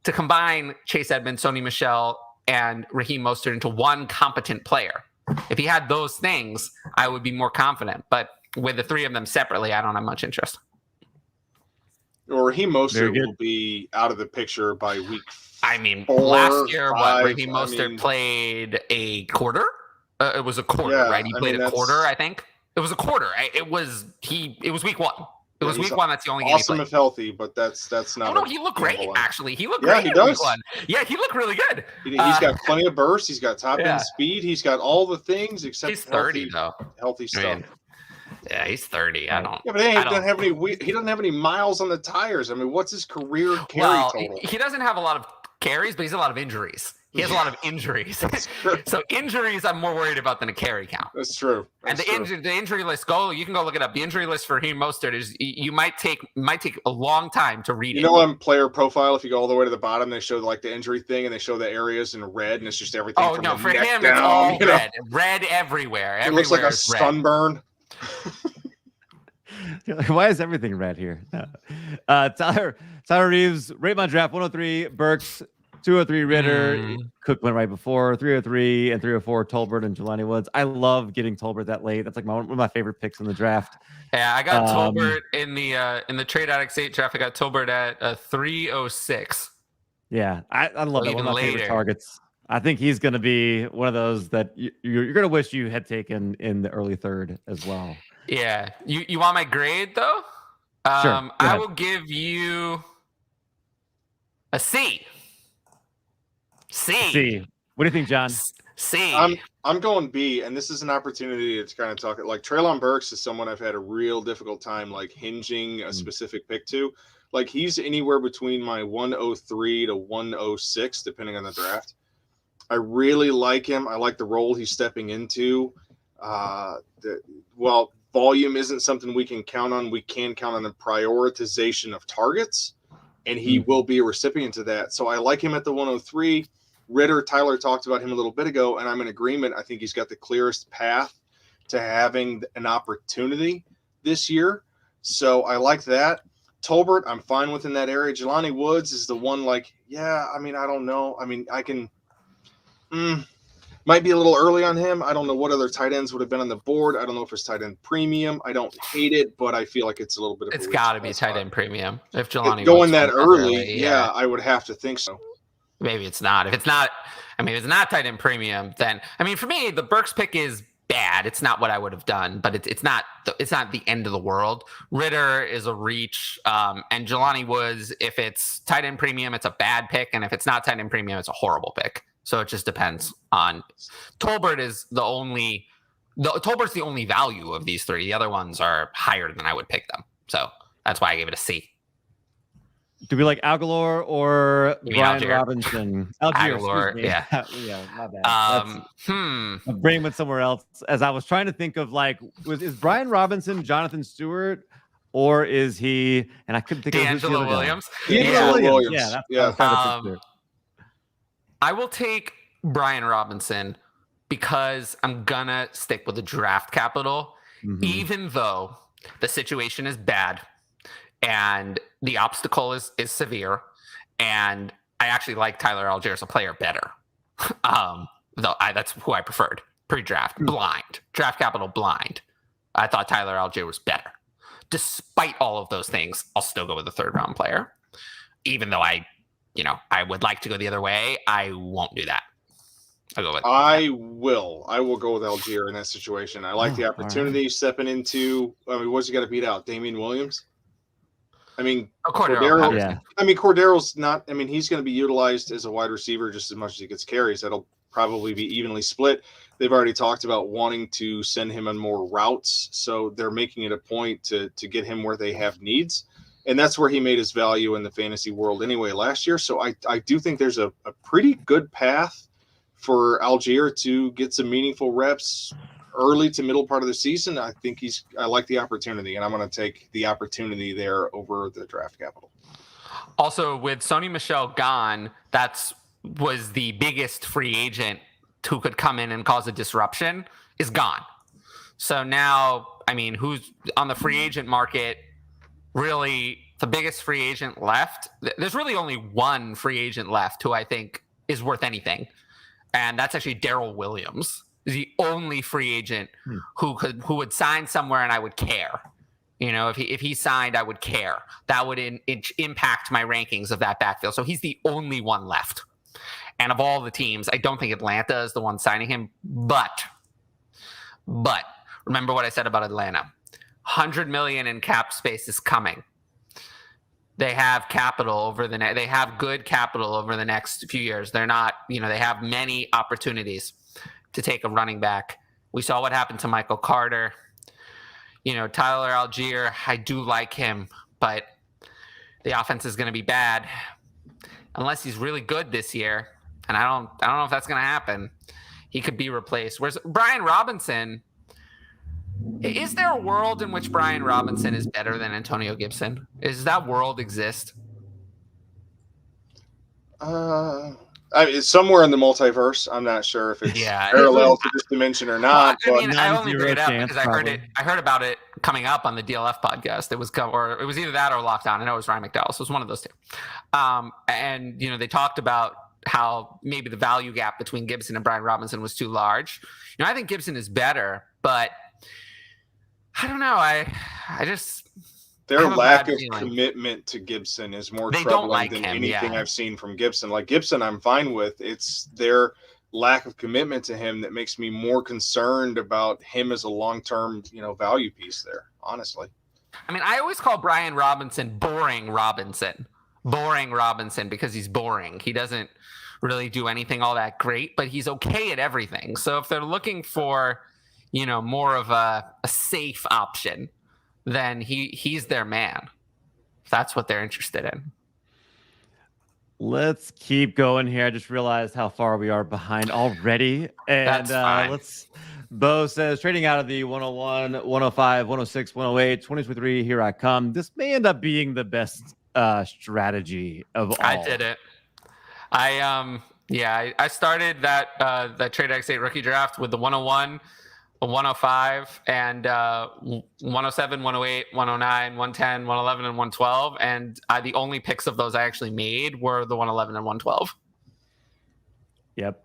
to combine Chase Edmonds, Sony Michel, and Raheem Mostert into one competent player. If he had those things, I would be more confident. But with the three of them separately, I don't have much interest. Or Raheem Mostert will be out of the picture by week 4, last year, 5, Raheem Mostert played a quarter? It was a quarter, right? He played a quarter, I think. It was a quarter. It was week 1. It was week 1. That's the only game he played. Awesome if healthy, but that's not. Oh, no, he looked great, actually. He looked great. Yeah, he does. Week 1. Yeah, he looked really good. He's got plenty of burst. He's got top end speed. He's got all the things except he's 30 though. Healthy stuff. Yeah, he's 30. I don't. Yeah, but he doesn't have any miles on the tires. I mean, what's his career carry total? He doesn't have a lot of carries, but he's a lot of injuries. He has a lot of injuries. So injuries, I'm more worried about than a carry count. That's true. And the injury list, you can go look it up. The injury list for Raheem Mostert is you might take a long time to read it. On player profile, if you go all the way to the bottom, they show like the injury thing and they show the areas in red, and it's just everything. Oh, from no, the for neck him, down, it's all red. Red everywhere. It looks like a sunburn. Why is everything red here? Tyler Reeves, rate my draft 103, Burks 203, Ritter. Cook went right before 303 and 304, Tolbert and Jelani Woods. I love getting Tolbert that late. That's like one of my favorite picks in the draft. Yeah, I got Tolbert in the Trade Addicts 8 draft. I got Tolbert at 306. Yeah, I love that. One of my favorite targets. I think he's going to be one of those that you're going to wish you had taken in the early third as well. Yeah. You want my grade, though? Sure. I will give you a C. C. What do you think, John? C. I'm going B, and this is an opportunity to kind of talk. Like Treylon Burks is someone I've had a real difficult time like hinging a specific pick to. Like he's anywhere between my 103 to 106, depending on the draft. I really like him. I like the role he's stepping into. While volume isn't something we can count on, we can count on the prioritization of targets, and he will be a recipient of that. So I like him at the 103. Ritter, Tyler talked about him a little bit ago, and I'm in agreement. I think he's got the clearest path to having an opportunity this year. So I like that. Tolbert, I'm fine within that area. Jelani Woods is the one I don't know. I can might be a little early on him. I don't know what other tight ends would have been on the board. I don't know if it's tight end premium. I don't hate it, but I feel like it's a little bit of it's got to be tight end premium. If Jelani going that early, yeah, I would have to think so. Maybe it's not. If it's not tight end premium, then for me, the Burks pick is bad. It's not what I would have done, but it's not the end of the world. Ritter is a reach, and Jelani Woods, if it's tight end premium, it's a bad pick, and if it's not tight end premium, it's a horrible pick. So it just depends on. Tolbert is Tolbert's the only value of these three. The other ones are higher than I would pick them. So that's why I gave it a C. Do we like Aguilar or Brian Algier? Robinson? Algier, Aguilar, yeah. Yeah, my bad. My brain went somewhere else as I was trying to think of is Brian Robinson Jonathan Stewart, or is he? And I couldn't think of D'Angelo Williams. D'Angelo Williams. Yeah, that's yeah. what I was trying to picture. I will take Brian Robinson because I'm gonna stick with the draft capital, even though the situation is bad and the obstacle is severe, and I actually like Tyler Algier as a player better. That's who I preferred pre-draft. Blind draft capital blind. I thought Tyler Algier was better. Despite all of those things, I'll still go with the 3rd round player, even though I would like to go the other way. I won't do that. I will go with Algier in that situation. I like the opportunity stepping into. I mean, what's he got to beat out? Damian Williams. I mean, Cordero. Yeah. I mean, Cordero's not. I mean, he's going to be utilized as a wide receiver just as much as he gets carries. That'll probably be evenly split. They've already talked about wanting to send him on more routes, so they're making it a point to get him where they have needs. And that's where he made his value in the fantasy world anyway last year. So I do think there's a pretty good path for Algier to get some meaningful reps early to middle part of the season. I think I like the opportunity, and I'm going to take the opportunity there over the draft capital. Also, with Sony Michel gone, was the biggest free agent who could come in and cause a disruption is gone. So now, I mean, who's on the free agent market? Really, the biggest free agent left. There's really only one free agent left who I think is worth anything, and that's actually Darrell Williams. Is the only free agent who would sign somewhere and I would care. If he signed, I would care. That would impact my rankings of that backfield. So he's the only one left. And of all the teams, I don't think Atlanta is the one signing him. But remember what I said about Atlanta. $100 million in cap space is coming. They have capital they have good capital over the next few years. They're not, they have many opportunities to take a running back. We saw what happened to Michael Carter. Tyler Algier, I do like him, but the offense is going to be bad unless he's really good this year. And I don't know if that's going to happen. He could be replaced. Whereas Brian Robinson, is there a world in which Brian Robinson is better than Antonio Gibson? Does that world exist? It's somewhere in the multiverse. I'm not sure if it's parallel to this dimension or not. Well, I only bring it up because I heard about it coming up on the DLF podcast. It was either that or Locked On. I know it was Ryan McDowell, so it was one of those two. And they talked about how maybe the value gap between Gibson and Brian Robinson was too large. I think Gibson is better, but I don't know. I just their lack of commitment to Gibson is more troubling than anything I've seen from Gibson. Like Gibson, I'm fine with. It's their lack of commitment to him that makes me more concerned about him as a long-term, value piece there, honestly. I mean, I always call Brian Robinson Boring Robinson because he's boring. He doesn't really do anything all that great, but he's okay at everything. So if they're looking for, more of a safe option, then he's their man. If that's what they're interested in. Let's keep going here. I just realized how far we are behind already. And Bo says, trading out of the 101, 105, 106, 108, 2023, here I come. This may end up being the best strategy of all. I did it. I started that Trade X8 rookie draft with the 101, 105, and 107, 108, 109, 110, 111, and 112. And the only picks of those I actually made were the 111 and 112. Yep.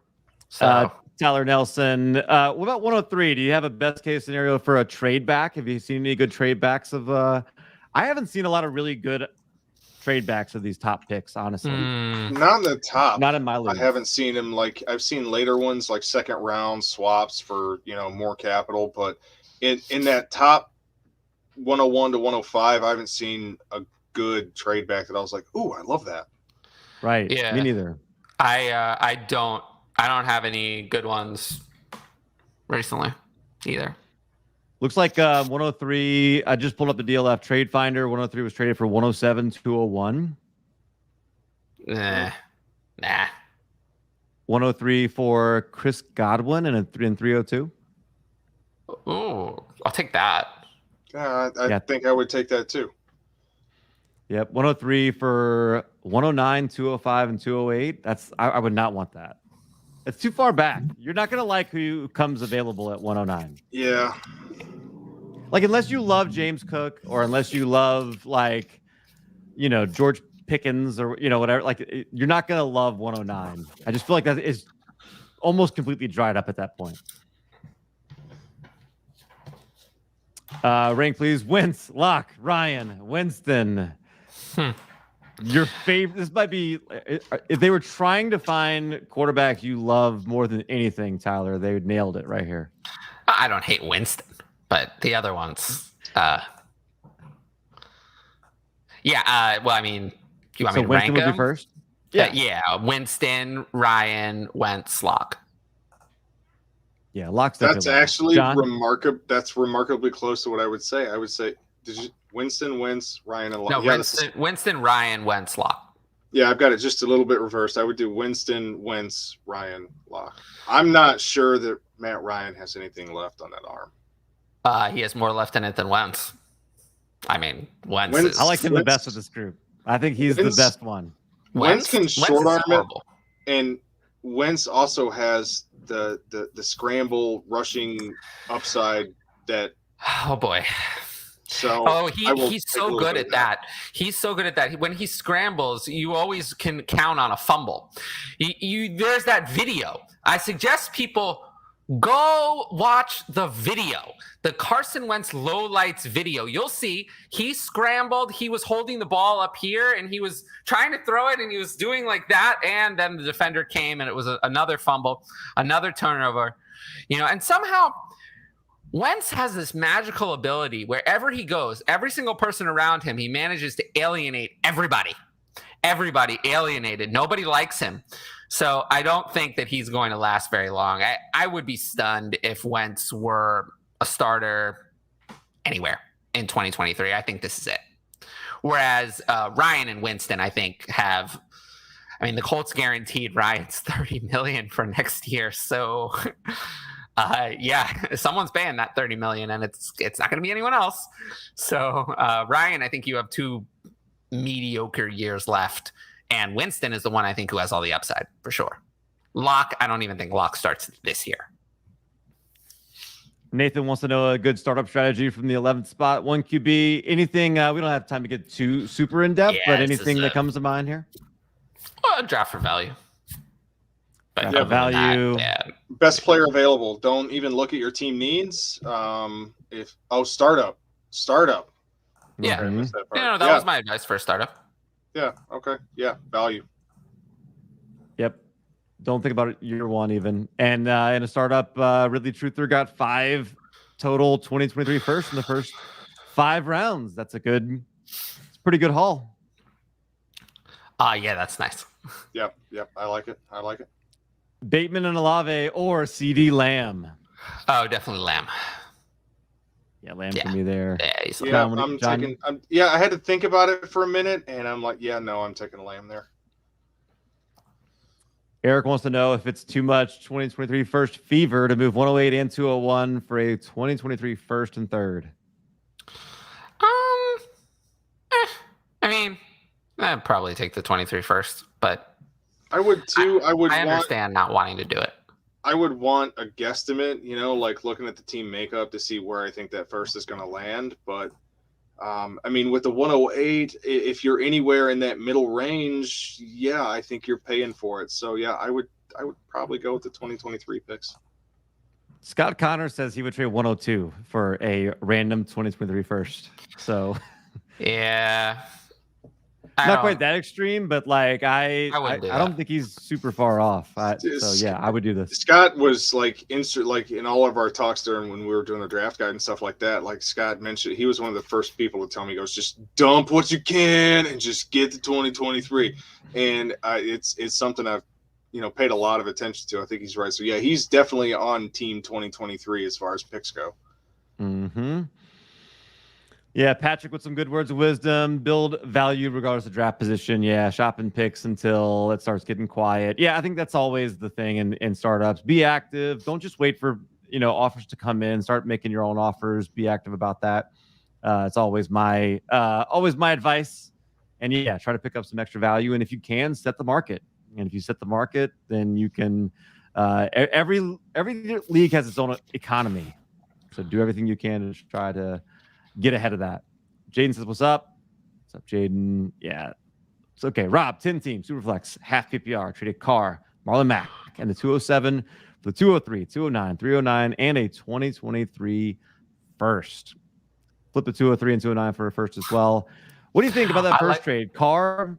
So Tyler Nelson, what about 103? Do you have a best case scenario for a trade back? Have you seen any good trade backs of I haven't seen a lot of really good trade backs of these top picks, honestly. Not in the top. Not in my league. I haven't seen him like I've seen later ones like second round swaps for more capital, but in that top 101 to 105, I haven't seen a good trade back that I was like, ooh, I love that. Right. Yeah. Me neither. I don't have any good ones recently either. Looks like 103. I just pulled up the DLF Trade Finder. 103 was traded for 107, 201. Nah. 103 for Chris Godwin and 302. Ooh, I'll take that. I think I would take that too. Yep. 103 for 109, 205, and 208. I would not want that. It's too far back. You're not gonna like who comes available at 109. Yeah. Like unless you love James Cook or unless you love George Pickens or whatever, like you're not gonna love 109. I just feel like that is almost completely dried up at that point. Rank, please. Wentz, Locke, Ryan, Winston. Your favorite. This might be if they were trying to find quarterbacks you love more than anything, Tyler. They nailed it right here. I don't hate Winston, but the other ones. Well, I mean, do you want me to Winston rank would them? be first? Yeah. Winston, Ryan, Wentz, Locke. Yeah, Locke's That's definitely actually John? remarkable. That's remarkably close to what I would say. I would say, Winston, Wentz, Ryan, and Locke? No, Yeah, Winston, Ryan, Wentz, Locke. Yeah, I've got it just a little bit reversed. I would do Winston, Wentz, Ryan, Locke. I'm not sure that Matt Ryan has anything left on that arm. He has more left in it than Wentz. I mean, Wentz. I like him the best of this group. I think he's the best one. Wentz can short arm it, horrible. and Wentz also has the scramble rushing upside that. Oh boy. So he's so good at that. He's so good at that. When he scrambles, you always can count on a fumble. There's that video. I suggest people go watch the video, the Carson Wentz low lights video. You'll see he scrambled. He was holding the ball up here and he was trying to throw it and he was doing like that. And then the defender came and it was another fumble, another turnover, and somehow Wentz has this magical ability wherever he goes, every single person around him, he manages to alienate everybody. Everybody alienated. Nobody likes him. So I don't think that he's going to last very long. I would be stunned if Wentz were a starter anywhere in 2023. I think this is it. Whereas Ryan and Winston, I think, the Colts guaranteed Ryan's $30 million for next year. So someone's paying that $30 million, and it's not going to be anyone else. So Ryan, I think you have 2 mediocre years left, and Winston is the one I think who has all the upside for sure. Locke, I don't even think Locke starts this year. Nathan wants to know a good startup strategy from the 11th spot. 1 QB. Anything? We don't have time to get too super in depth, but anything that comes to mind here? Well, draft for value. But value. Best player available. Don't even look at your team needs. Startup. Yeah. Okay, I missed that part. That was my advice for a startup. Yeah. Okay. Yeah. Value. Yep. Don't think about it year one even. And in a startup, Ridley Truther got 5 total 2023 first in the first 5 rounds. It's a pretty good haul. Yeah, that's nice. Yep. I like it. Bateman and Olave or CD Lamb. Oh, definitely Lamb. Yeah, Lamb for me there. Yeah, I had to think about it for a minute, and I'm like, I'm taking a Lamb there. Eric wants to know if it's too much 2023 first fever to move 108 and 201 for a 2023 first and third. I'd probably take the 23 first, but I would too. I understand not wanting to do it. I would want a guesstimate, like looking at the team makeup to see where I think that first is going to land. But with the 108, if you're anywhere in that middle range, I think you're paying for it. So I would probably go with the 2023 picks. Scott Connor says he would trade 102 for a random 2023 first. So yeah. Not quite that extreme, but like I don't think he's super far off. So yeah, I would do this. Scott was like in all of our talks during when we were doing the draft guide and stuff like that. Like Scott mentioned, he was one of the first people to tell me, he goes, just dump what you can and just get to 2023. And it's something I've paid a lot of attention to. I think he's right. So yeah, he's definitely on team 2023 as far as picks go. Mm-hmm. Yeah, Patrick with some good words of wisdom. Build value regardless of draft position. Yeah, shopping picks until it starts getting quiet. Yeah, I think that's always the thing in startups. Be active. Don't just wait for offers to come in. Start making your own offers. Be active about that. It's always my advice. And yeah, try to pick up some extra value. And if you can, set the market. And if you set the market, then you can. Every league has its own economy, so do everything you can to try to get ahead of that. Jaden says, what's up? What's up, Jaden? Yeah. It's okay. Rob, 10 team, Superflex, half PPR, traded Carr, Marlon Mack, and the 207 for the 203, 209, 309, and a 2023 first. Flip the 203 and 209 for a first as well. What do you think about that first trade? Carr?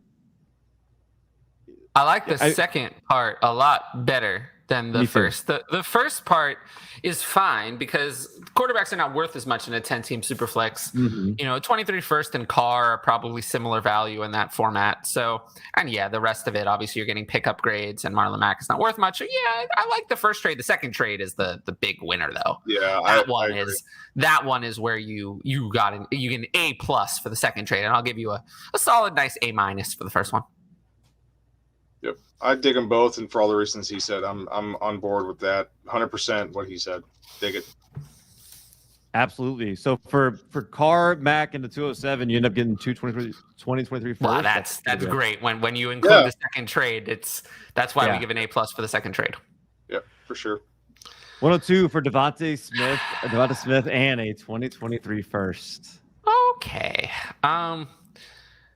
I like the second part a lot better than the first. The first part is fine because quarterbacks are not worth as much in a 10-team Superflex. Mm-hmm. 23 first and Carr are probably similar value in that format. So, and yeah, the rest of it, obviously you're getting pickup grades and Marlon Mack is not worth much. So yeah, I like the first trade. The second trade is the big winner though. Yeah, that one is where you get an A+ for the second trade, and I'll give you a solid, nice A- for the first one. Yep, I dig them both, and for all the reasons he said, I'm on board with that. 100% what he said. Dig it. Absolutely. So for Carr, Mack, and the 207, you end up getting 2023 first. Wow, that's great. When you include the second trade, that's why we give an A+ for the second trade. Yep, for sure. 102 for Devonta Smith, and a 2023 first. Okay.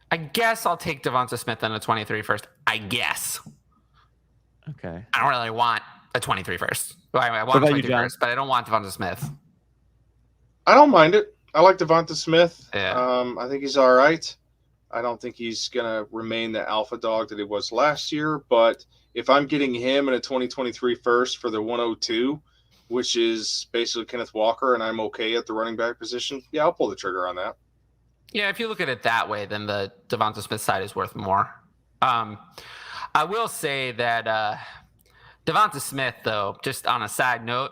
I guess I'll take Devonta Smith and a 23 first. I guess. Okay. I don't really want a 23 first. I want a 23 first, but I don't want Devonta Smith. I don't mind it. I like Devonta Smith. Yeah. I think he's all right. I don't think he's going to remain the alpha dog that he was last year, but if I'm getting him in a 2023 first for the 102, which is basically Kenneth Walker, and I'm okay at the running back position, yeah, I'll pull the trigger on that. Yeah, if you look at it that way, then the Devonta Smith side is worth more. I will say that Devonta Smith, though, just on a side note,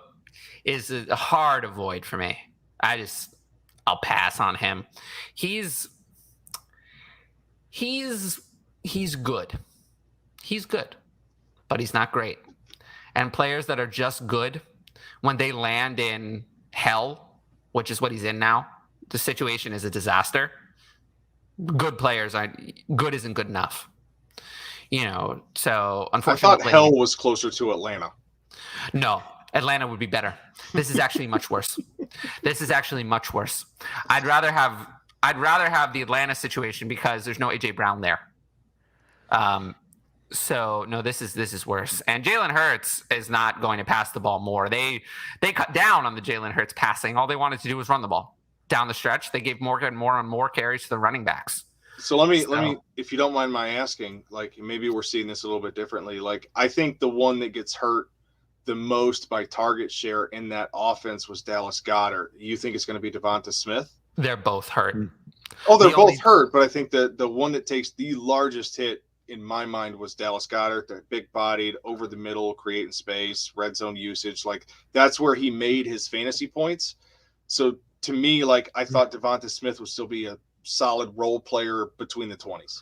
is a hard avoid for me. I'll pass on him. He's good. He's good, but he's not great. And players that are just good, when they land in hell, which is what he's in now, the situation is a disaster. Good players good isn't good enough. So unfortunately, I thought hell was closer to Atlanta. No, Atlanta would be better. This is actually much worse. I'd rather have the Atlanta situation because there's no AJ Brown there. So no, this is worse. And Jalen Hurts is not going to pass the ball more. They cut down on the Jalen Hurts passing. All they wanted to do was run the ball down the stretch. They gave more and more carries to the running backs. So let me, if you don't mind my asking, like maybe we're seeing this a little bit differently. Like I think the one that gets hurt the most by target share in that offense was Dallas Goedert. You think it's going to be Devonta Smith? They're both hurt. Oh, they're both hurt, but I think that the one that takes the largest hit in my mind was Dallas Goedert, that big-bodied, over the middle, creating space, red zone usage. Like that's where he made his fantasy points. So to me, like I thought Devonta Smith would still be a solid role player between the 20s.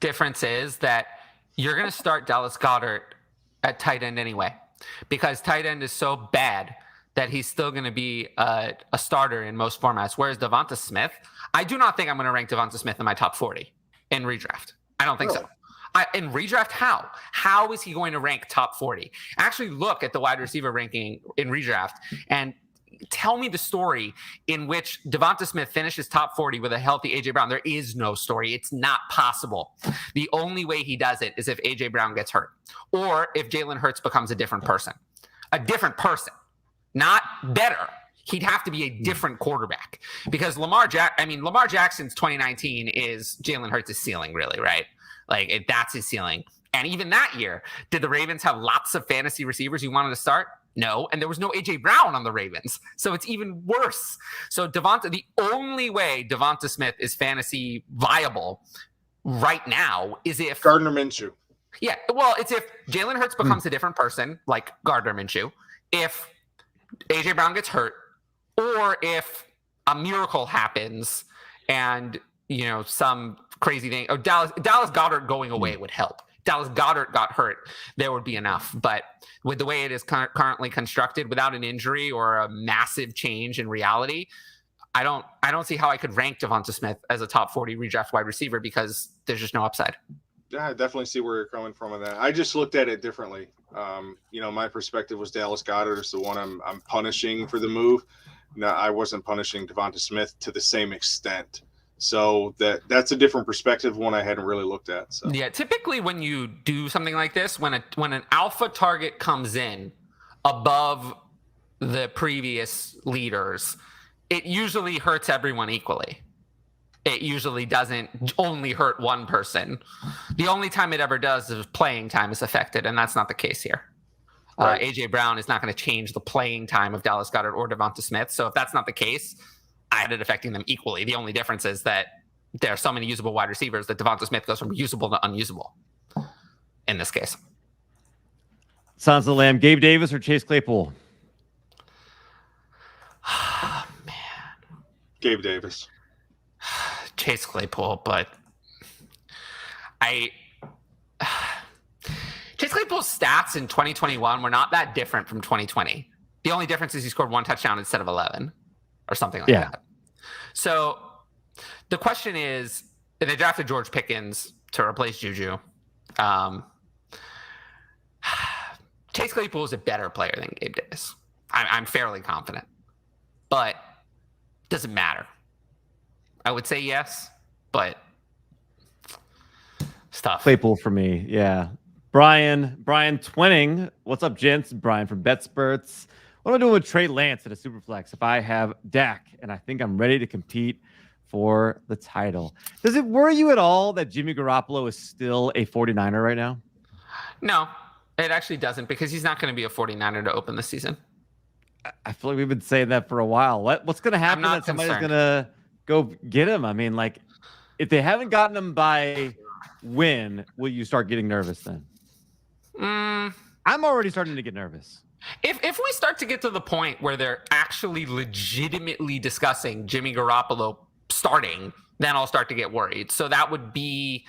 Difference is that you're going to start Dallas Goedert at tight end anyway, because tight end is so bad that he's still going to be a starter in most formats. Whereas Devonta Smith, I do not think I'm going to rank Devonta Smith in my top 40 in redraft. I don't think so. In redraft, how? How is he going to rank top 40? Actually look at the wide receiver ranking in redraft and tell me the story in which Devonta Smith finishes top 40 with a healthy AJ Brown. There is no story. It's not possible. The only way he does it is if AJ Brown gets hurt or if Jalen Hurts becomes a different person, not better. he'd have to be a different quarterback because Lamar Jackson's 2019 is Jalen Hurts' ceiling, really, right? Like that's his ceiling. And even that year, did the Ravens have lots of fantasy receivers you wanted to start? No. And there was no AJ Brown on the Ravens. So it's even worse. So the only way Devonta Smith is fantasy viable right now is if Gardner Minshew. Yeah. Well, it's if Jalen Hurts becomes a different person, like Gardner Minshew, if AJ Brown gets hurt, or if a miracle happens and, some crazy thing, or Dallas Goedert going away would help. Dallas Goedert got hurt, there would be enough. But with the way it is currently constructed, without an injury or a massive change in reality, I don't see how I could rank Devonta Smith as a top 40 redraft wide receiver because there's just no upside. Yeah, I definitely see where you're coming from on that. I just looked at it differently. My perspective was Dallas Goedert is the one I'm punishing for the move. No, I wasn't punishing Devonta Smith to the same extent. So that's a different perspective, one I hadn't really looked at. So yeah, typically when you do something like this, when an alpha target comes in above the previous leaders, it usually hurts everyone equally. It usually doesn't only hurt one person. The only time it ever does is playing time is affected, and that's not the case here. Right. AJ Brown is not going to change the playing time of Dallas Goedert or Devonta Smith. So if that's not the case, I had it affecting them equally. The only difference is that there are so many usable wide receivers that Devonta Smith goes from usable to unusable in this case. Sons of the Lamb, Gabe Davis or Chase Claypool? Man. Gabe Davis. Chase Claypool, but Chase Claypool's stats in 2021 were not that different from 2020. The only difference is he scored 1 touchdown instead of 11 or something like that. So the question is, they drafted George Pickens to replace Juju. Chase Claypool is a better player than Gabe Davis. I'm fairly confident, but it doesn't matter. I would say yes, but stuff. Claypool for me, yeah. Brian Twinning, what's up, gents? Brian from Betsperts. What am I doing with Trey Lance at a Superflex if I have Dak and I think I'm ready to compete for the title? Does it worry you at all that Jimmy Garoppolo is still a 49er right now? No, it actually doesn't, because he's not going to be a 49er to open the season. I feel like we've been saying that for a while. What's going to happen that somebody's going to go get him? I mean, like, if they haven't gotten him by when, will you start getting nervous then? I'm already starting to get nervous. If we start to get to the point where they're actually legitimately discussing Jimmy Garoppolo starting, then I'll start to get worried. So that would be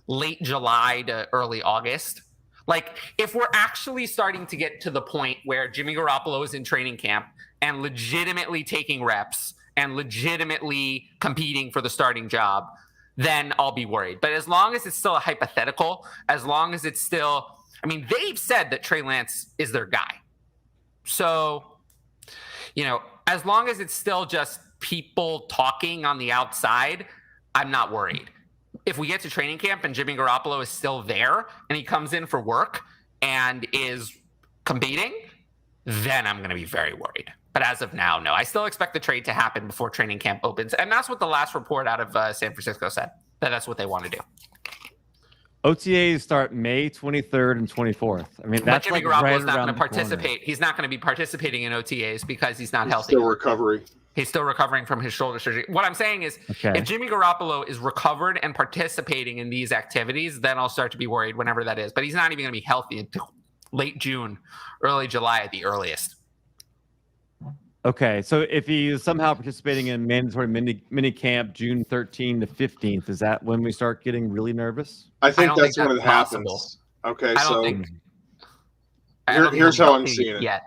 late July to early August. Like, if we're actually starting to get to the point where Jimmy Garoppolo is in training camp and legitimately taking reps and legitimately competing for the starting job, then I'll be worried. But as long as it's still a hypothetical, as long as it's still, I mean, they've said that Trey Lance is their guy. So, as long as it's still just people talking on the outside, I'm not worried. If we get to training camp and Jimmy Garoppolo is still there and he comes in for work and is competing, then I'm going to be very worried. But as of now, no. I still expect the trade to happen before training camp opens. And that's what the last report out of San Francisco said, that's what they want to do. OTAs start May 23rd and 24th. I mean, that's Jimmy like Garoppolo right is not around going to the participate. corner. He's not going to be participating in OTAs because he's not healthy. Still recovery. He's still recovering from his shoulder surgery. What I'm saying is, if Jimmy Garoppolo is recovered and participating in these activities, then I'll start to be worried whenever that is. But he's not even going to be healthy until late June, early July at the earliest. Okay, so if he is somehow participating in mandatory mini camp June 13 to 15th, is that when we start getting really nervous? I think that's when it happens. Okay, so here's how I'm seeing it. Yet.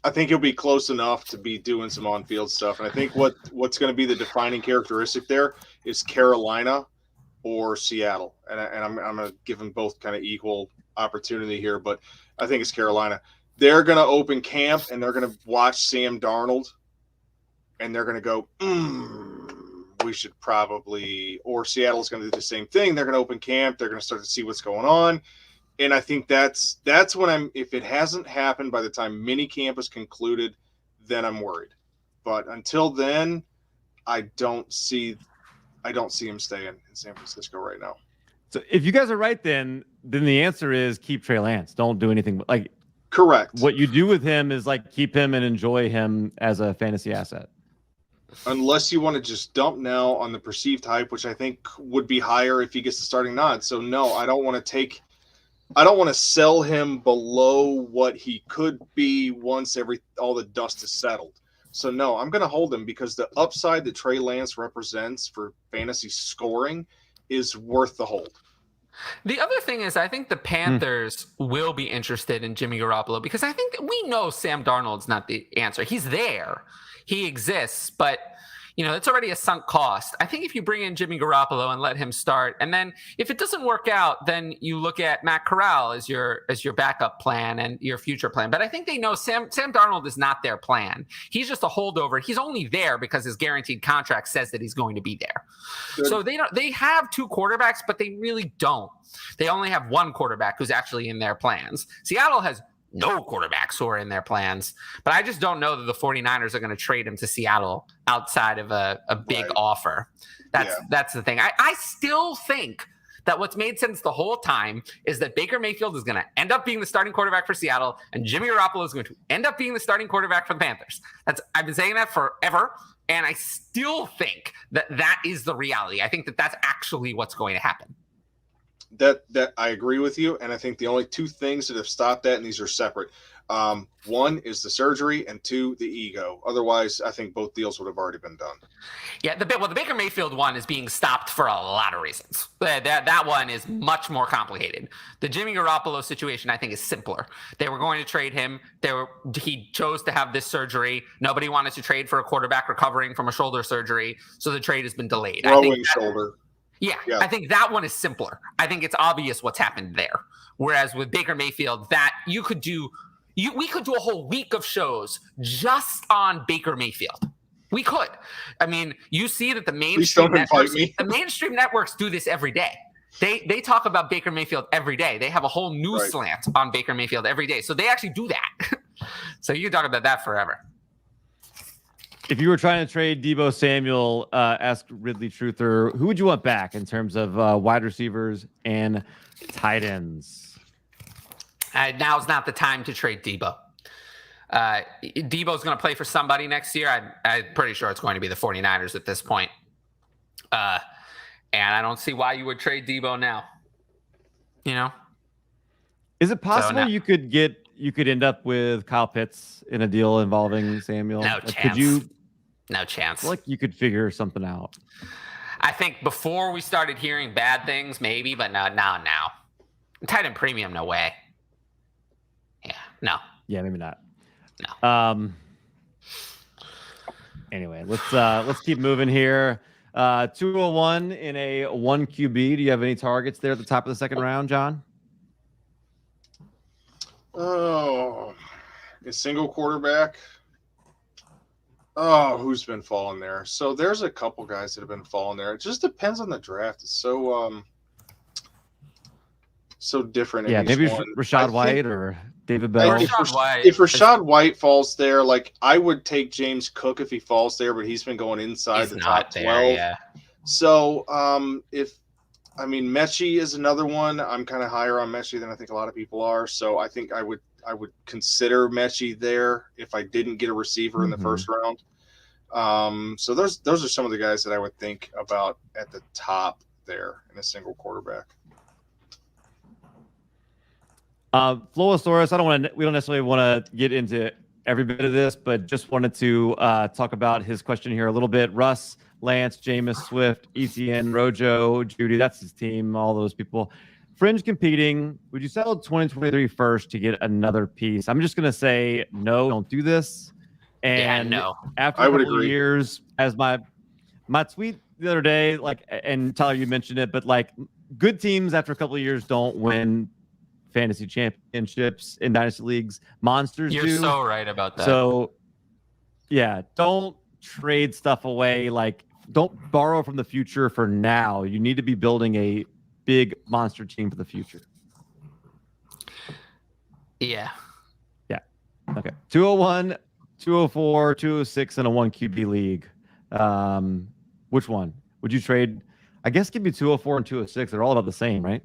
I think he'll be close enough to be doing some on-field stuff. And I think what's going to be the defining characteristic there is Carolina or Seattle. And I'm going to give them both kind of equal opportunity here, but I think it's Carolina. They're going to open camp and they're going to watch Sam Darnold and they're going to go, we should probably, or Seattle's going to do the same thing. They're going to open camp. They're going to start to see what's going on. And I think that's when if it hasn't happened by the time mini camp is concluded, then I'm worried. But until then, I don't see him staying in San Francisco right now. So if you guys are right, then the answer is keep Trey Lance. Don't do anything like. Correct. What you do with him is like keep him and enjoy him as a fantasy asset. Unless you want to just dump now on the perceived hype, which I think would be higher if he gets the starting nod. So no, I don't want to sell him below what he could be once all the dust is settled. So no, I'm going to hold him because the upside that Trey Lance represents for fantasy scoring is worth the hold. The other thing is, I think the Panthers will be interested in Jimmy Garoppolo because I think we know Sam Darnold's not the answer. He's there. He exists, but it's already a sunk cost. I think if you bring in Jimmy Garoppolo and let him start, and then if it doesn't work out, then you look at Matt Corral as your backup plan and your future plan. But I think they know Sam Darnold is not their plan. He's just a holdover. He's only there because his guaranteed contract says that he's going to be there. Good. So they have two quarterbacks, but they really don't. They only have one quarterback who's actually in their plans. Seattle has no quarterbacks who are in their plans, but I just don't know that the 49ers are going to trade him to Seattle outside of a big offer. That's the thing. I still think that what's made sense the whole time is that Baker Mayfield is going to end up being the starting quarterback for Seattle and Jimmy Garoppolo is going to end up being the starting quarterback for the Panthers. I've been saying that forever, and I still think that is the reality. I think that that's actually what's going to happen. That I agree with you, and I think the only two things that have stopped that, and these are separate. One is the surgery, and two, the ego. Otherwise, I think both deals would have already been done. Yeah, the Baker Mayfield one is being stopped for a lot of reasons. That one is much more complicated. The Jimmy Garoppolo situation, I think, is simpler. They were going to trade him. He chose to have this surgery. Nobody wanted to trade for a quarterback recovering from a shoulder surgery, so the trade has been delayed. Throwing shoulder. Yeah, I think that one is simpler. I think it's obvious what's happened there. Whereas with Baker Mayfield, that we could do a whole week of shows just on Baker Mayfield. We could. I mean, you see that the mainstream networks do this every day. They talk about Baker Mayfield every day. They have a whole news slant on Baker Mayfield every day. So they actually do that. So you can talk about that forever. If you were trying to trade Deebo Samuel, ask Ridley Truther, who would you want back in terms of wide receivers and tight ends? Now's not the time to trade Deebo. Deebo's going to play for somebody next year. I'm pretty sure it's going to be the 49ers at this point. And I don't see why you would trade Deebo now. Is it possible you could end up with Kyle Pitts in a deal involving Samuel? No chance. No chance. Like you could figure something out. I think before we started hearing bad things, maybe, but no, now. Tight end premium, no way. Yeah, no. Yeah, maybe not. No. Anyway, let's keep moving here. 201 in a 1 QB. Do you have any targets there at the top of the second round, John? Oh, a single quarterback. Oh, who's been falling there? So there's a couple guys that have been falling there. It just depends on the draft. It's so different. Yeah, maybe Rashad White or David Bell. If Rashad White falls there, like I would take James Cook if he falls there, but he's been going inside the top 12. Yeah. So Mechie is another one. I'm kind of higher on Mechie than I think a lot of people are. So I think I would consider Mechie there if I didn't get a receiver in the first round. So those are some of the guys that I would think about at the top there in a single quarterback. Flowosaurus, we don't necessarily want to get into every bit of this, but just wanted to talk about his question here a little bit. Russ, Lance, Jameis, Swift, ETN, Rojo, Judy, that's his team, all those people. Fringe competing, would you sell 2023 first to get another piece? I'm just going to say, no, don't do this. And no. After a couple of years, as my tweet the other day, and Tyler, you mentioned it, but good teams after a couple of years don't win fantasy championships in dynasty leagues. Monsters do. You're so right about that. So, yeah, don't trade stuff away. Don't borrow from the future for now. You need to be building a big monster team for the future. Yeah. Okay. 201 204, 206 in a 1 QB league. Which one would you trade? I guess give me 204 and 206. They're all about the same, right?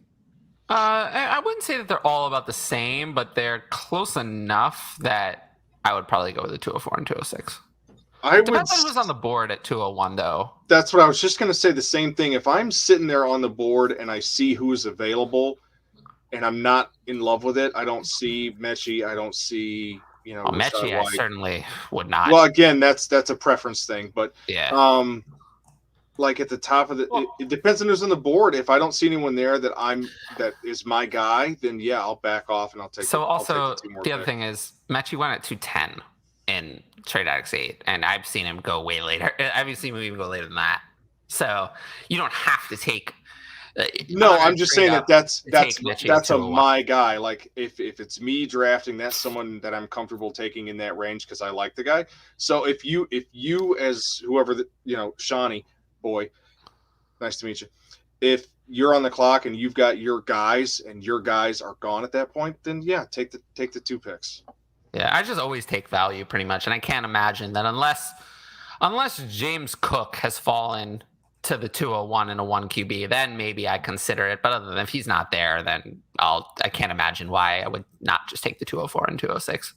I wouldn't say that they're all about the same, but they're close enough that I would probably go with the 204 and 206. Depends on who's on the board at 201, though. That's what I was just going to say. The same thing. If I'm sitting there on the board and I see who's available, and I'm not in love with it, I don't see Mechie. I don't see Mechie. I certainly would not. Well, again, that's a preference thing, but yeah. Like at the top of it depends on who's on the board. If I don't see anyone there that is my guy, then yeah, I'll back off and I'll take. So also the other thing is Mechie went at 210 in Trade Addicts 8, and I've seen him go way later. I've seen him even go later than that. So you don't have to take. No, I'm just saying that's my guy. Like if it's me drafting, that's someone that I'm comfortable taking in that range because I like the guy. So if you as whoever Shawnee boy, nice to meet you. If you're on the clock and you've got your guys and your guys are gone at that point, then yeah, take the 2 picks. Yeah, I just always take value pretty much, and I can't imagine that unless James Cook has fallen to the 201 in a 1 QB, then maybe I consider it. But other than if he's not there, then I can't imagine why I would not just take the 204 and 206.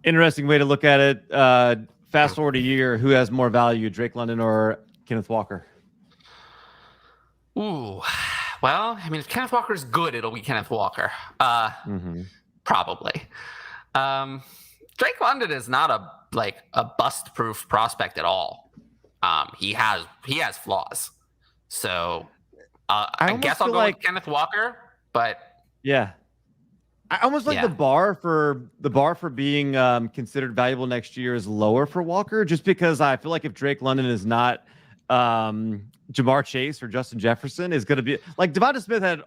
Interesting way to look at it. Fast forward a year, who has more value, Drake London or Kenneth Walker? Ooh, well, I mean, if Kenneth Walker is good, it'll be Kenneth Walker. Probably. Drake London is not a bust-proof prospect at all. He has flaws. So I guess I'll go with Kenneth Walker, but yeah. I almost like the bar for being considered valuable next year is lower for Walker, just because I feel like if Drake London is not Jamar Chase or Justin Jefferson, is going to be like Devonta Smith had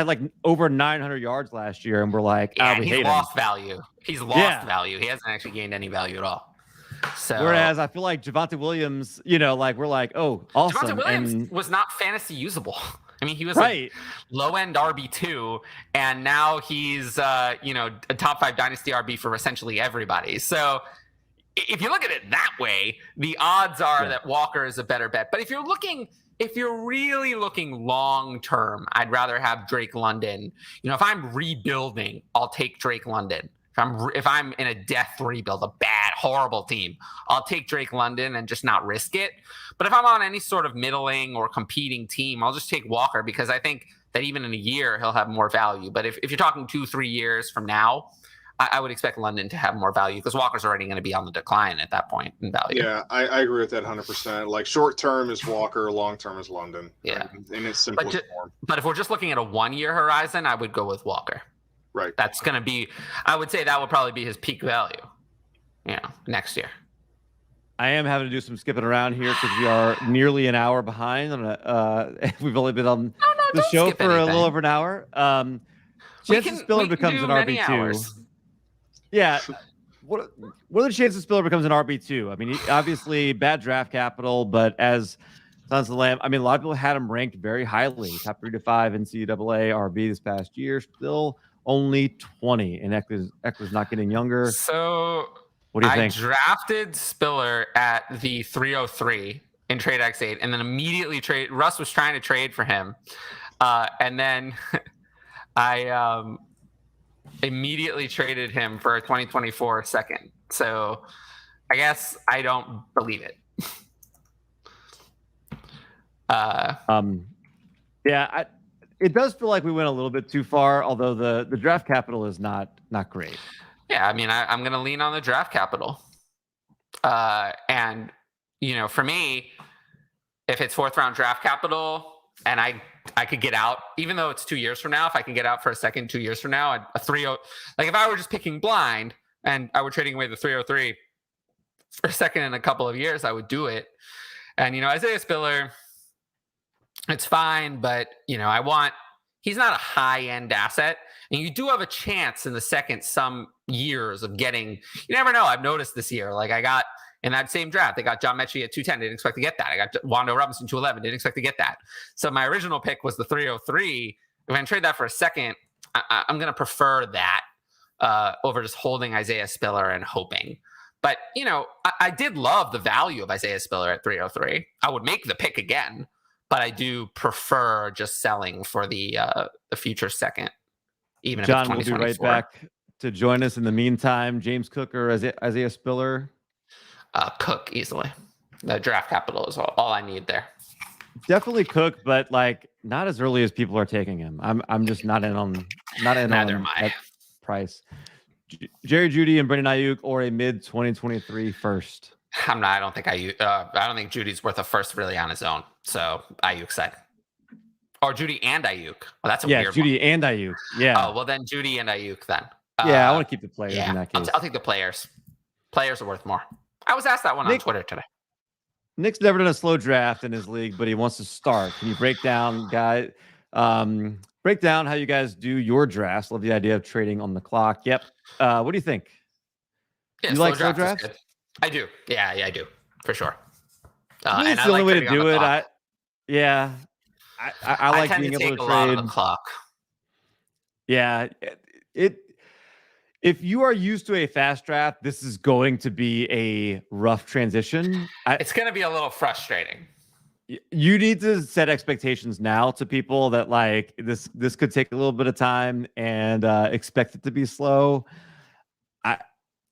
like over 900 yards last year, and we're like, he's lost value. He's lost value. He hasn't actually gained any value at all. So whereas I feel like Javonte Williams, we're like, oh, awesome. Javonte Williams was not fantasy usable. I mean, he was low-end RB2, and now he's, a top 5 Dynasty RB for essentially everybody. So if you look at it that way, the odds are that Walker is a better bet. But if you're really looking long-term, I'd rather have Drake London. If I'm rebuilding, I'll take Drake London. If I'm in a death rebuild, a bad, horrible team, I'll take Drake London and just not risk it. But if I'm on any sort of middling or competing team, I'll just take Walker because I think that even in a year, he'll have more value. But if you're talking 2-3 years from now, I would expect London to have more value because Walker's already going to be on the decline at that point in value. Yeah, I agree with that 100%. Like short term is Walker, long term is London. Yeah. In its simplest form. But if we're just looking at a 1-year horizon, I would go with Walker. Right. That's going to be, I would say that would probably be his peak value, next year. I am having to do some skipping around here because we are nearly an hour behind. We've only been on the show for a little over an hour. Chances Spiller becomes an RB2. Yeah. What are the chances Spiller becomes an RB2? I mean, obviously bad draft capital, but as Sons of the Lamb, I mean, a lot of people had him ranked very highly, top 3 to 5 NCAA RB this past year. Still only 20, and Eckler's not getting younger. So what do you think? I drafted Spiller at the 303 in Trade X8, and then immediately Russ was trying to trade for him, and then I immediately traded him for a 2024 second. So I guess I don't believe it. It does feel like we went a little bit too far, although the draft capital is not great. Yeah, I mean, I'm going to lean on the draft capital. And, for me, if it's 4th round draft capital and I could get out, even though it's 2 years from now, if I can get out for a second 2 years from now, a 3-0, like if I were just picking blind and I were trading away the 303 for a second in a couple of years, I would do it. And, Isaiah Spiller, it's fine, but he's not a high-end asset, and you do have a chance in the second some years of getting. You never know. I've noticed this year, like I got in that same draft, they got John Mechie at 210. Didn't expect to get that. I got Wando Robinson 211. Didn't expect to get that. So my original pick was the 303. If I can trade that for a second, I'm going to prefer that over just holding Isaiah Spiller and hoping. But, I did love the value of Isaiah Spiller at 303. I would make the pick again, but I do prefer just selling for the future second, even John if it's 2024. will be right back to join us. In the meantime, James Cook or Isaiah Spiller? Cook easily. The draft capital is all I need there. Definitely Cook, but like not as early as people are taking him. I'm just not in on that price. Jerry Jeudy and Brandon Ayuk or a mid 2023 first. I don't think Ayuk. I don't think Judy's worth a first really on his own. So Ayuk side. Or Jeudy and Ayuk. Well, that's a weird Jeudy one. and Ayuk. Yeah. Oh, well then Jeudy and Ayuk then. I want to keep the players in that case. I'll take the players. Players are worth more. I was asked that one on Twitter today. Nick's never done a slow draft in his league, but he wants to start. Can you break down how you guys do your drafts? Love the idea of trading on the clock. Yep. What do you think? Yeah, you like slow drafts? I do. Yeah, I do for sure. And it's the only way to do it. I like being able to trade on the clock. Yeah, if you are used to a fast draft, this is going to be a rough transition. It's going to be a little frustrating. You need to set expectations now to people that like this could take a little bit of time and expect it to be slow.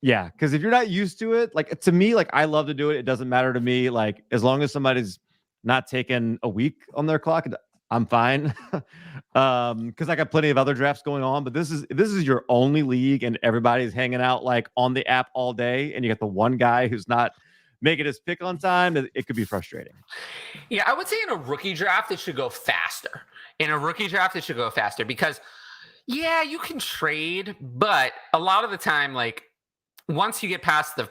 Because if you're not used to it, like to me, like I love to do it. It doesn't matter to me. Like as long as somebody's not taking a week on their clock, I'm fine. Because I got plenty of other drafts going on. But this is your only league, and everybody's hanging out like on the app all day, and you got the one guy who's not making his pick on time. It could be frustrating. Yeah, I would say in a rookie draft, it should go faster. Because, you can trade, but a lot of the time, like once you get past the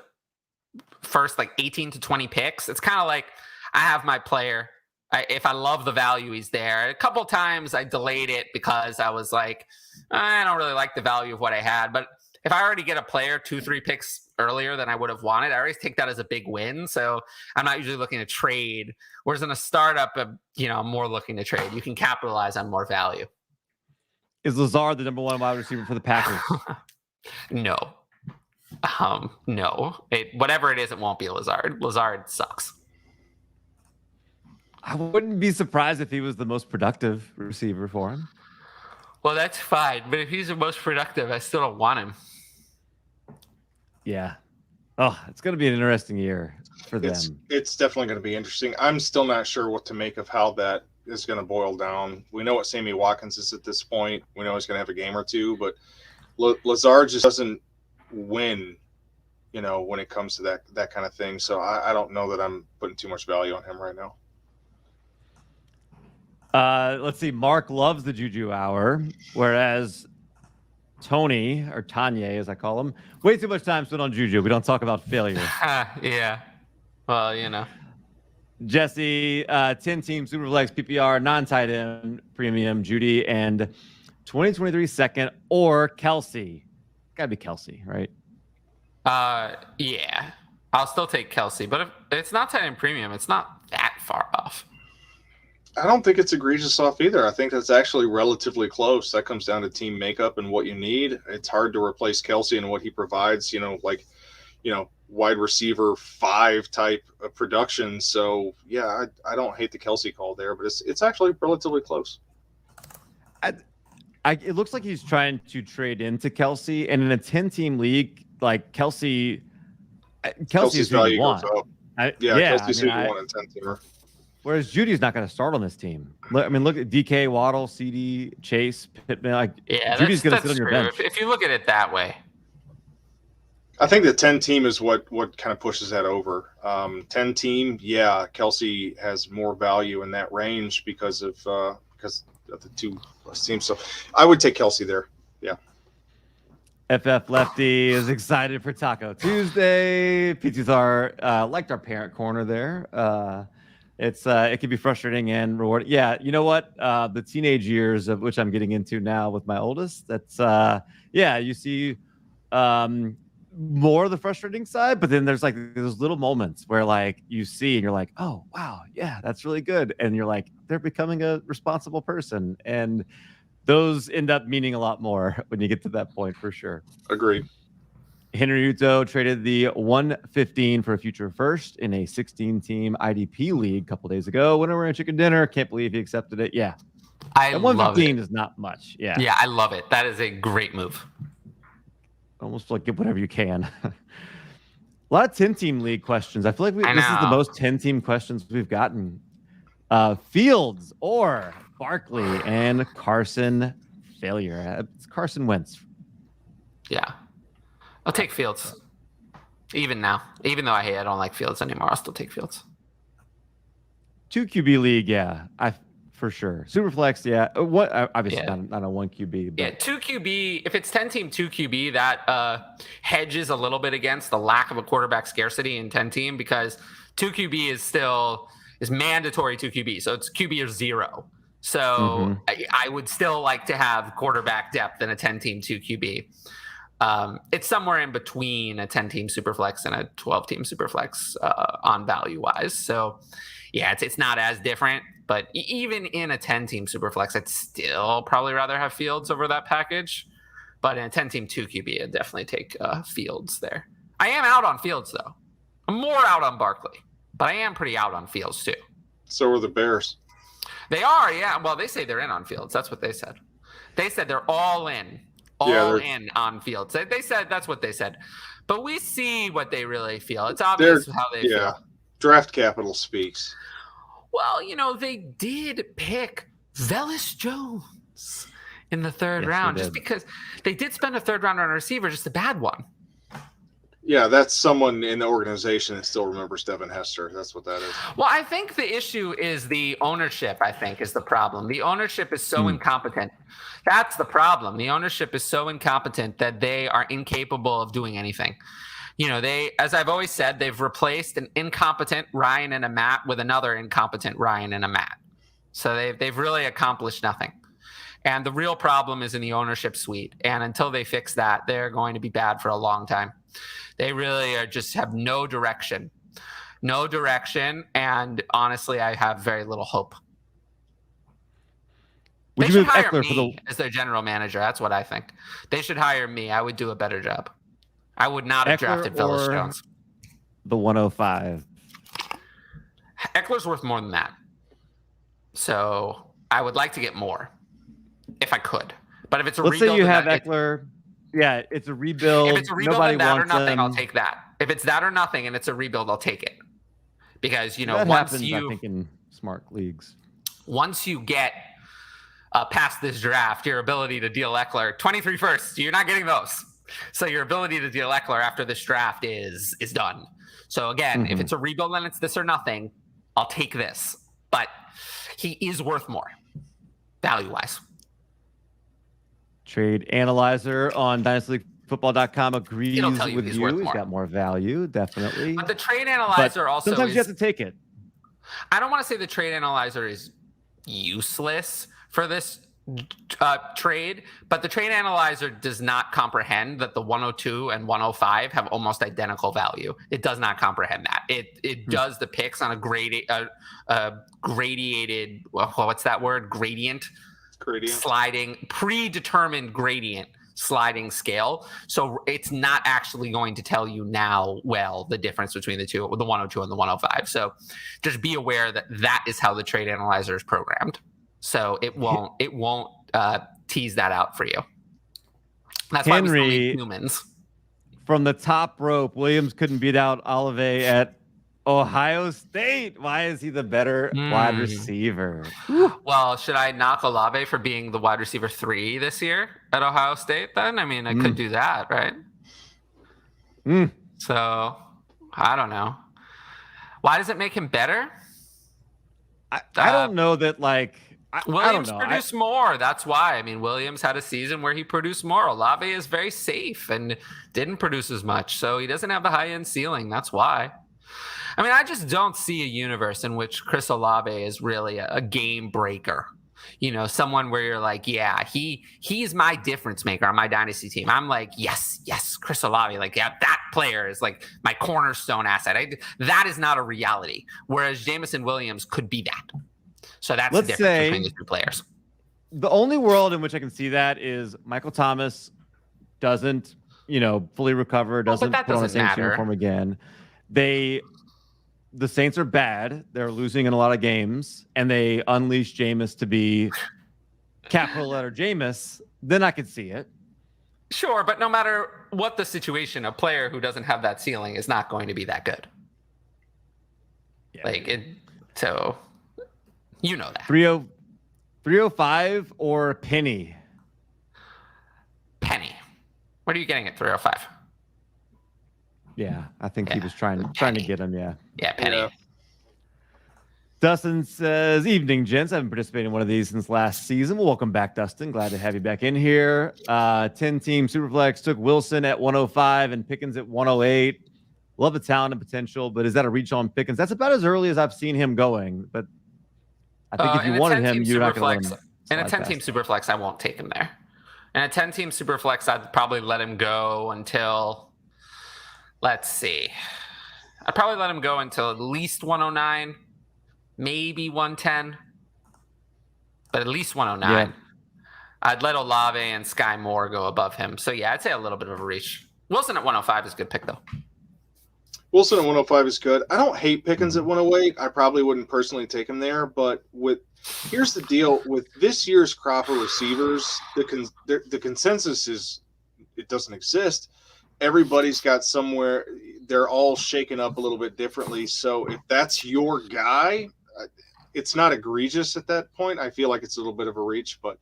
first like 18 to 20 picks, it's kind of like I have my player. If I love the value, he's there. A couple of times I delayed it because I was like, I don't really like the value of what I had. But if I already get a player 2-3 picks earlier than I would have wanted, I always take that as a big win. So I'm not usually looking to trade. Whereas in a startup, I'm more looking to trade. You can capitalize on more value. Is Lazard the number one wide receiver for the Packers? No. No. Whatever it is, it won't be Lazard. Lazard sucks. I wouldn't be surprised if he was the most productive receiver for him. Well, that's fine. But if he's the most productive, I still don't want him. Yeah. Oh, it's going to be an interesting year for them. It's definitely going to be interesting. I'm still not sure what to make of how that is going to boil down. We know what Sammy Watkins is at this point. We know he's going to have a game or two, but Lazard just doesn't win, when it comes to that kind of thing. So I don't know that I'm putting too much value on him right now. Let's see. Mark loves the Juju hour, whereas Tony, or Tanya as I call him, way too much time spent on Juju. We don't talk about failure. Yeah. Well, Jesse, 10-team Superflex PPR, non-tight end premium, Judy, and 2023 second or Kelsey. Gotta be Kelsey, right? Yeah. I'll still take Kelsey, but if it's not tight end premium, it's not that far off. I don't think it's egregious off either. I think that's actually relatively close. That comes down to team makeup and what you need. It's hard to replace Kelsey and what he provides, wide receiver 5 type of production. So, yeah, I don't hate the Kelsey call there, but it's actually relatively close. It looks like he's trying to trade into Kelsey, and in a 10-team league, like Kelsey's is who you want. Kelsey's who you want in 10-teamer. Whereas Judy's not going to start on this team. Look at DK, Waddle, CD, Chase, Pittman. Judy's going to sit on your bench. If you look at it that way. I think the 10-team is what kind of pushes that over. 10-team, Kelsey has more value in that range because of the two teams. So I would take Kelsey there. Yeah. FF Lefty is excited for Taco Tuesday. PTR liked our parent corner there. It can be frustrating and rewarding. Yeah, you know what? The teenage years of which I'm getting into now with my oldest. That's you see more of the frustrating side, but then there's like those little moments where like you see and you're like, oh wow, yeah, that's really good, and you're like, they're becoming a responsible person, and those end up meaning a lot more when you get to that point for sure. Agreed. Henry Uto traded the 115 for a future first in a 16-team IDP league a couple days ago. When we were in chicken dinner, can't believe he accepted it. Yeah, I and love 115 it. is not much. Yeah, Yeah, I love it. That is a great move. almost like get whatever you can. A lot of 10-team league questions. I feel like this is the know. most 10-team questions we've gotten. Fields or Barkley and Carson failure. It's Carson Wentz. Yeah. I'll take Fields. Even now. Even though I don't like Fields anymore, I'll still take Fields. 2 QB league, yeah. For sure. Superflex, yeah. What? Obviously Yeah. not a 1 QB. But... Yeah, 2 QB. If it's 10-team 2 QB, that hedges a little bit against the lack of a quarterback scarcity in 10-team because 2 QB is mandatory 2 QB. So it's QB or 0. So I would still like to have quarterback depth in a 10-team 2 QB. It's somewhere in between a 10-team superflex and a 12-team superflex on value-wise. So, yeah, it's not as different. But even in a 10-team superflex, I'd still probably rather have Fields over that package. But in a 10-team 2 QB, I'd definitely take Fields there. I am out on Fields, though. I'm more out on Barkley. But I am pretty out on Fields, too. So are the Bears. They are, yeah. Well, they say they're in on Fields. That's what they said. They said they're all in. In on Fields. They said that's what they said. But we see what they really feel. It's obvious how they feel. Draft capital speaks. Well, they did pick Velus Jones in the third round just because they did spend a third rounder on a receiver, just a bad one. Yeah, that's someone in the organization that still remembers Devin Hester. That's what that is. Well, I think the issue is the ownership, I think, is the problem. The ownership is so incompetent. That's the problem. The ownership is so incompetent that they are incapable of doing anything. As I've always said, they've replaced an incompetent Ryan and a Matt with another incompetent Ryan and a Matt. So they've really accomplished nothing. And the real problem is in the ownership suite. And until they fix that, they're going to be bad for a long time. They really just have no direction. And honestly, I have very little hope. They should hire me as their general manager. That's what I think. They should hire me. I would do a better job. I would not have drafted Velus Jones. The 105. Eckler's worth more than that. So I would like to get more if I could. But if it's a rebuild, let's say you have Eckler. Yeah, it's a rebuild. If it's a rebuild and that or nothing, I'll take that. If it's that or nothing and it's a rebuild, I'll take it. Because, that happens, I think, in smart leagues. Once you get past this draft, your ability to deal Eckler, 23 firsts, you're not getting those. So your ability to deal Eckler after this draft is done. So again, if it's a rebuild and it's this or nothing, I'll take this. But he is worth more, value-wise. Trade Analyzer on DynastyFootball.com agrees with you. He's got more value, definitely. But the Trade Analyzer also sometimes you have to take it. I don't want to say the Trade Analyzer is useless for this trade, but the Trade Analyzer does not comprehend that the 102 and 105 have almost identical value. It does not comprehend that. It does the picks on a gradiated, what's that word? Gradient. Sliding, predetermined gradient sliding scale. So it's not actually going to tell you now, the difference between the two, the 102 and the 105. So just be aware that is how the Trade Analyzer is programmed. So it won't tease that out for you. That's why we still need humans. From the top rope, Williams couldn't beat out Olave at Ohio State. Why is he the better wide receiver? Well, should I knock Olave for being the wide receiver 3 this year at Ohio State then? I mean, I could do that, right? So, I don't know. Why does it make him better? I don't know that, Williams produced more. That's why. I mean, Williams had a season where he produced more. Olave is very safe and didn't produce as much. So he doesn't have the high-end ceiling. That's why. I mean, I just don't see a universe in which Chris Olave is really a game breaker. Someone where you're like, yeah, he's my difference maker on my dynasty team. I'm like, yes, Chris Olave. That player is like my cornerstone asset. That is not a reality. Whereas Jameson Williams could be that. So that's the difference between the two players. the only world in which I can see that is Michael Thomas doesn't, fully recover, doesn't that put on a doesn't Saints matter. uniform again. The Saints are bad. They're losing in a lot of games, and they unleash Jameis to be capital letter Jameis. Then I could see it. Sure, but no matter what the situation, a player who doesn't have that ceiling is not going to be that good. Yeah. So you know that. 305 or Penny? Penny. What are you getting at 305? Yeah, I think he was trying to get him. Yeah. Yeah, Penny. Yeah. Dustin says, "Evening, gents. I haven't participated in one of these since last season. Well, welcome back, Dustin. Glad to have you back in here. 10-team Superflex took Wilson at 105 and Pickens at 108. Love the talent and potential, but is that a reach on Pickens? That's about as early as I've seen him going. But I think if you wanted him, you're not going to let him. In a 10-team Superflex, I won't take him there. In a 10-team Superflex, I'd probably let him go until, let's see. I'd probably let him go until at least 109, maybe 110, but at least 109. Yeah. I'd let Olave and Sky Moore go above him. So, yeah, I'd say a little bit of a reach. Wilson at 105 is a good pick, though. Wilson at 105 is good. I don't hate Pickens at 108. I probably wouldn't personally take him there, but here's the deal with this year's crop of receivers. The consensus is it doesn't exist. Everybody's got somewhere. They're all shaken up a little bit differently. So if that's your guy, it's not egregious at that point. I feel like it's a little bit of a reach, but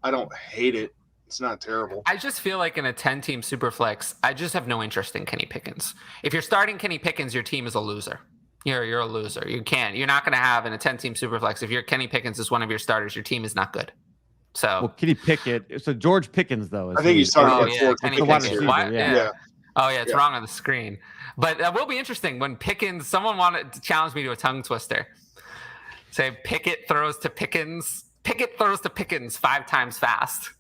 I don't hate it. It's not terrible. I just feel like in a 10-team Superflex, I just have no interest in Kenny Pickens. If you're starting Kenny Pickens, your team is a loser. You're a loser. You're not going to have in a 10-team Superflex. If your Kenny Pickens is one of your starters, your team is not good. So, well, Kenny Pickett. So George Pickens, though. I think he's talking about George Kenny Pickens. Pickens. Yeah. Oh yeah, it's wrong on the screen. But that will be interesting when Pickens. Someone wanted to challenge me to a tongue twister. Say Pickett throws to Pickens. Pickett throws to Pickens 5 times fast.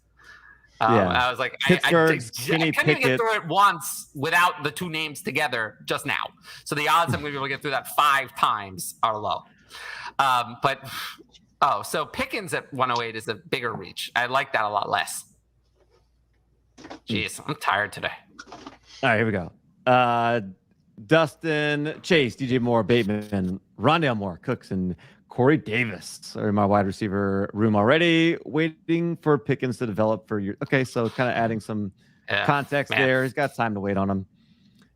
I was like, I couldn't even get through it once without the two names together just now. So the odds I'm going to be able to get through that 5 times are low. So Pickens at 108 is a bigger reach. I like that a lot less. Jeez, I'm tired today. All right, here we go. Dustin, Chase, DJ Moore, Bateman, Rondale Moore, Cooks, and Corey Davis are in my wide receiver room already, waiting for Pickens to develop for your. Okay, so kind of adding some context there. He's got time to wait on him.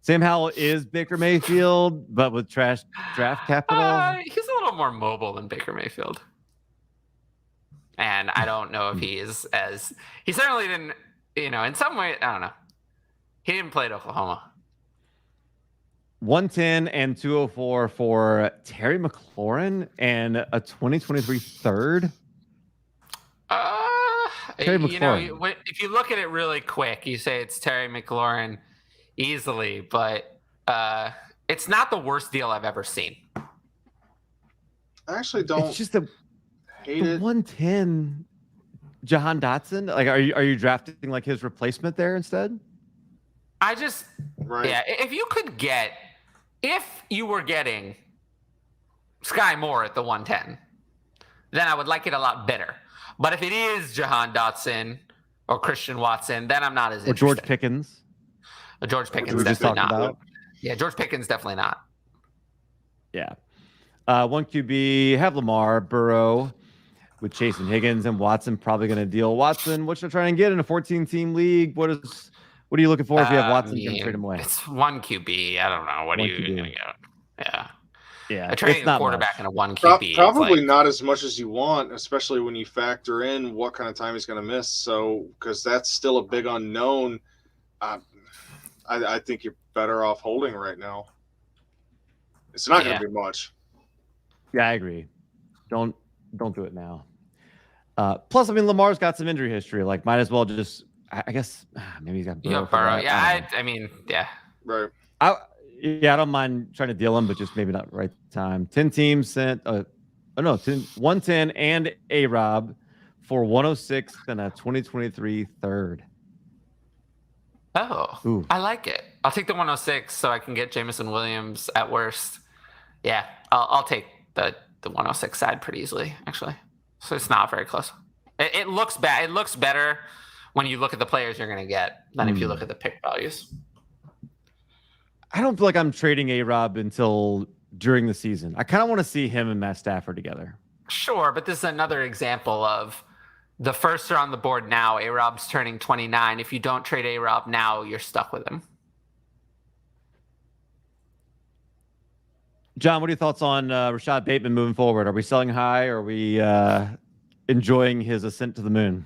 Sam Howell is Baker Mayfield, but with trash draft capital. He's a little more mobile than Baker Mayfield. And I don't know if he is as. He certainly didn't, in some way, I don't know. He didn't play at Oklahoma. 110 and 204 for Terry McLaurin and a 2023 third. Terry McLaurin. If you look at it really quick, you say it's Terry McLaurin easily, but it's not the worst deal I've ever seen. I actually don't. It's just the 110 Jahan Dotson. Like, are you drafting like his replacement there instead? Right. Yeah. If you were getting Sky Moore at the 110, then I would like it a lot better. But if it is Jahan Dotson or Christian Watson, then I'm not as interested. Or George Pickens. George Pickens definitely not. About. Yeah, George Pickens definitely not. Yeah. 1 QB, have Lamar, Burrow, with Chase and Higgins, and Watson probably going to deal. Watson, what should I try and get in a 14-team league? What are you looking for if you have Watson? You can trade him away. It's 1 QB. I don't know. What are you going to get? Yeah. Yeah. Trading a quarterback in a 1 QB. Probably not as much as you want, especially when you factor in what kind of time he's going to miss. So, because that's still a big unknown. I think you're better off holding right now. It's not going to be much. Yeah, I agree. Don't do it now. Plus, I mean, Lamar's got some injury history. Like, might as well just. I guess maybe he's got Burrow. Yeah, I mean, yeah. Right. I don't mind trying to deal him, but just maybe not right time. 10 teams sent 110 and A-Rob for 106 and a 2023 third. Oh, ooh. I like it. I'll take the 106 so I can get Jameson Williams at worst. Yeah, I'll take the 106 side pretty easily, actually. So it's not very close. It looks bad. It looks better when you look at the players you're going to get than if you look at the pick values. I don't feel like I'm trading A-Rob until during the season. I kind of want to see him and Matt Stafford together. Sure, but this is another example of the firsts are on the board now. A-Rob's turning 29. If you don't trade A-Rob now, you're stuck with him. John, what are your thoughts on Rashad Bateman moving forward? Are we selling high? Or are we enjoying his ascent to the moon?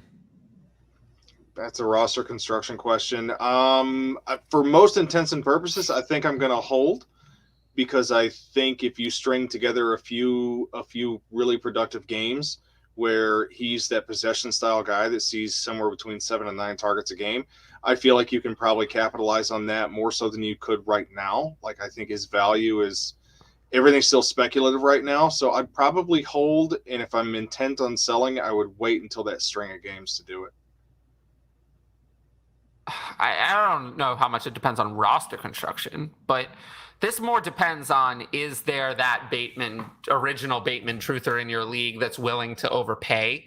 That's a roster construction question. For most intents and purposes, I think I'm going to hold, because I think if you string together a few really productive games where he's that possession style guy that sees somewhere between 7 and 9 targets a game, I feel like you can probably capitalize on that more so than you could right now. Like, I think his value is, everything's still speculative right now, so I'd probably hold, and if I'm intent on selling, I would wait until that string of games to do it. I don't know how much it depends on roster construction, but this more depends on, is there that original Bateman truther in your league that's willing to overpay?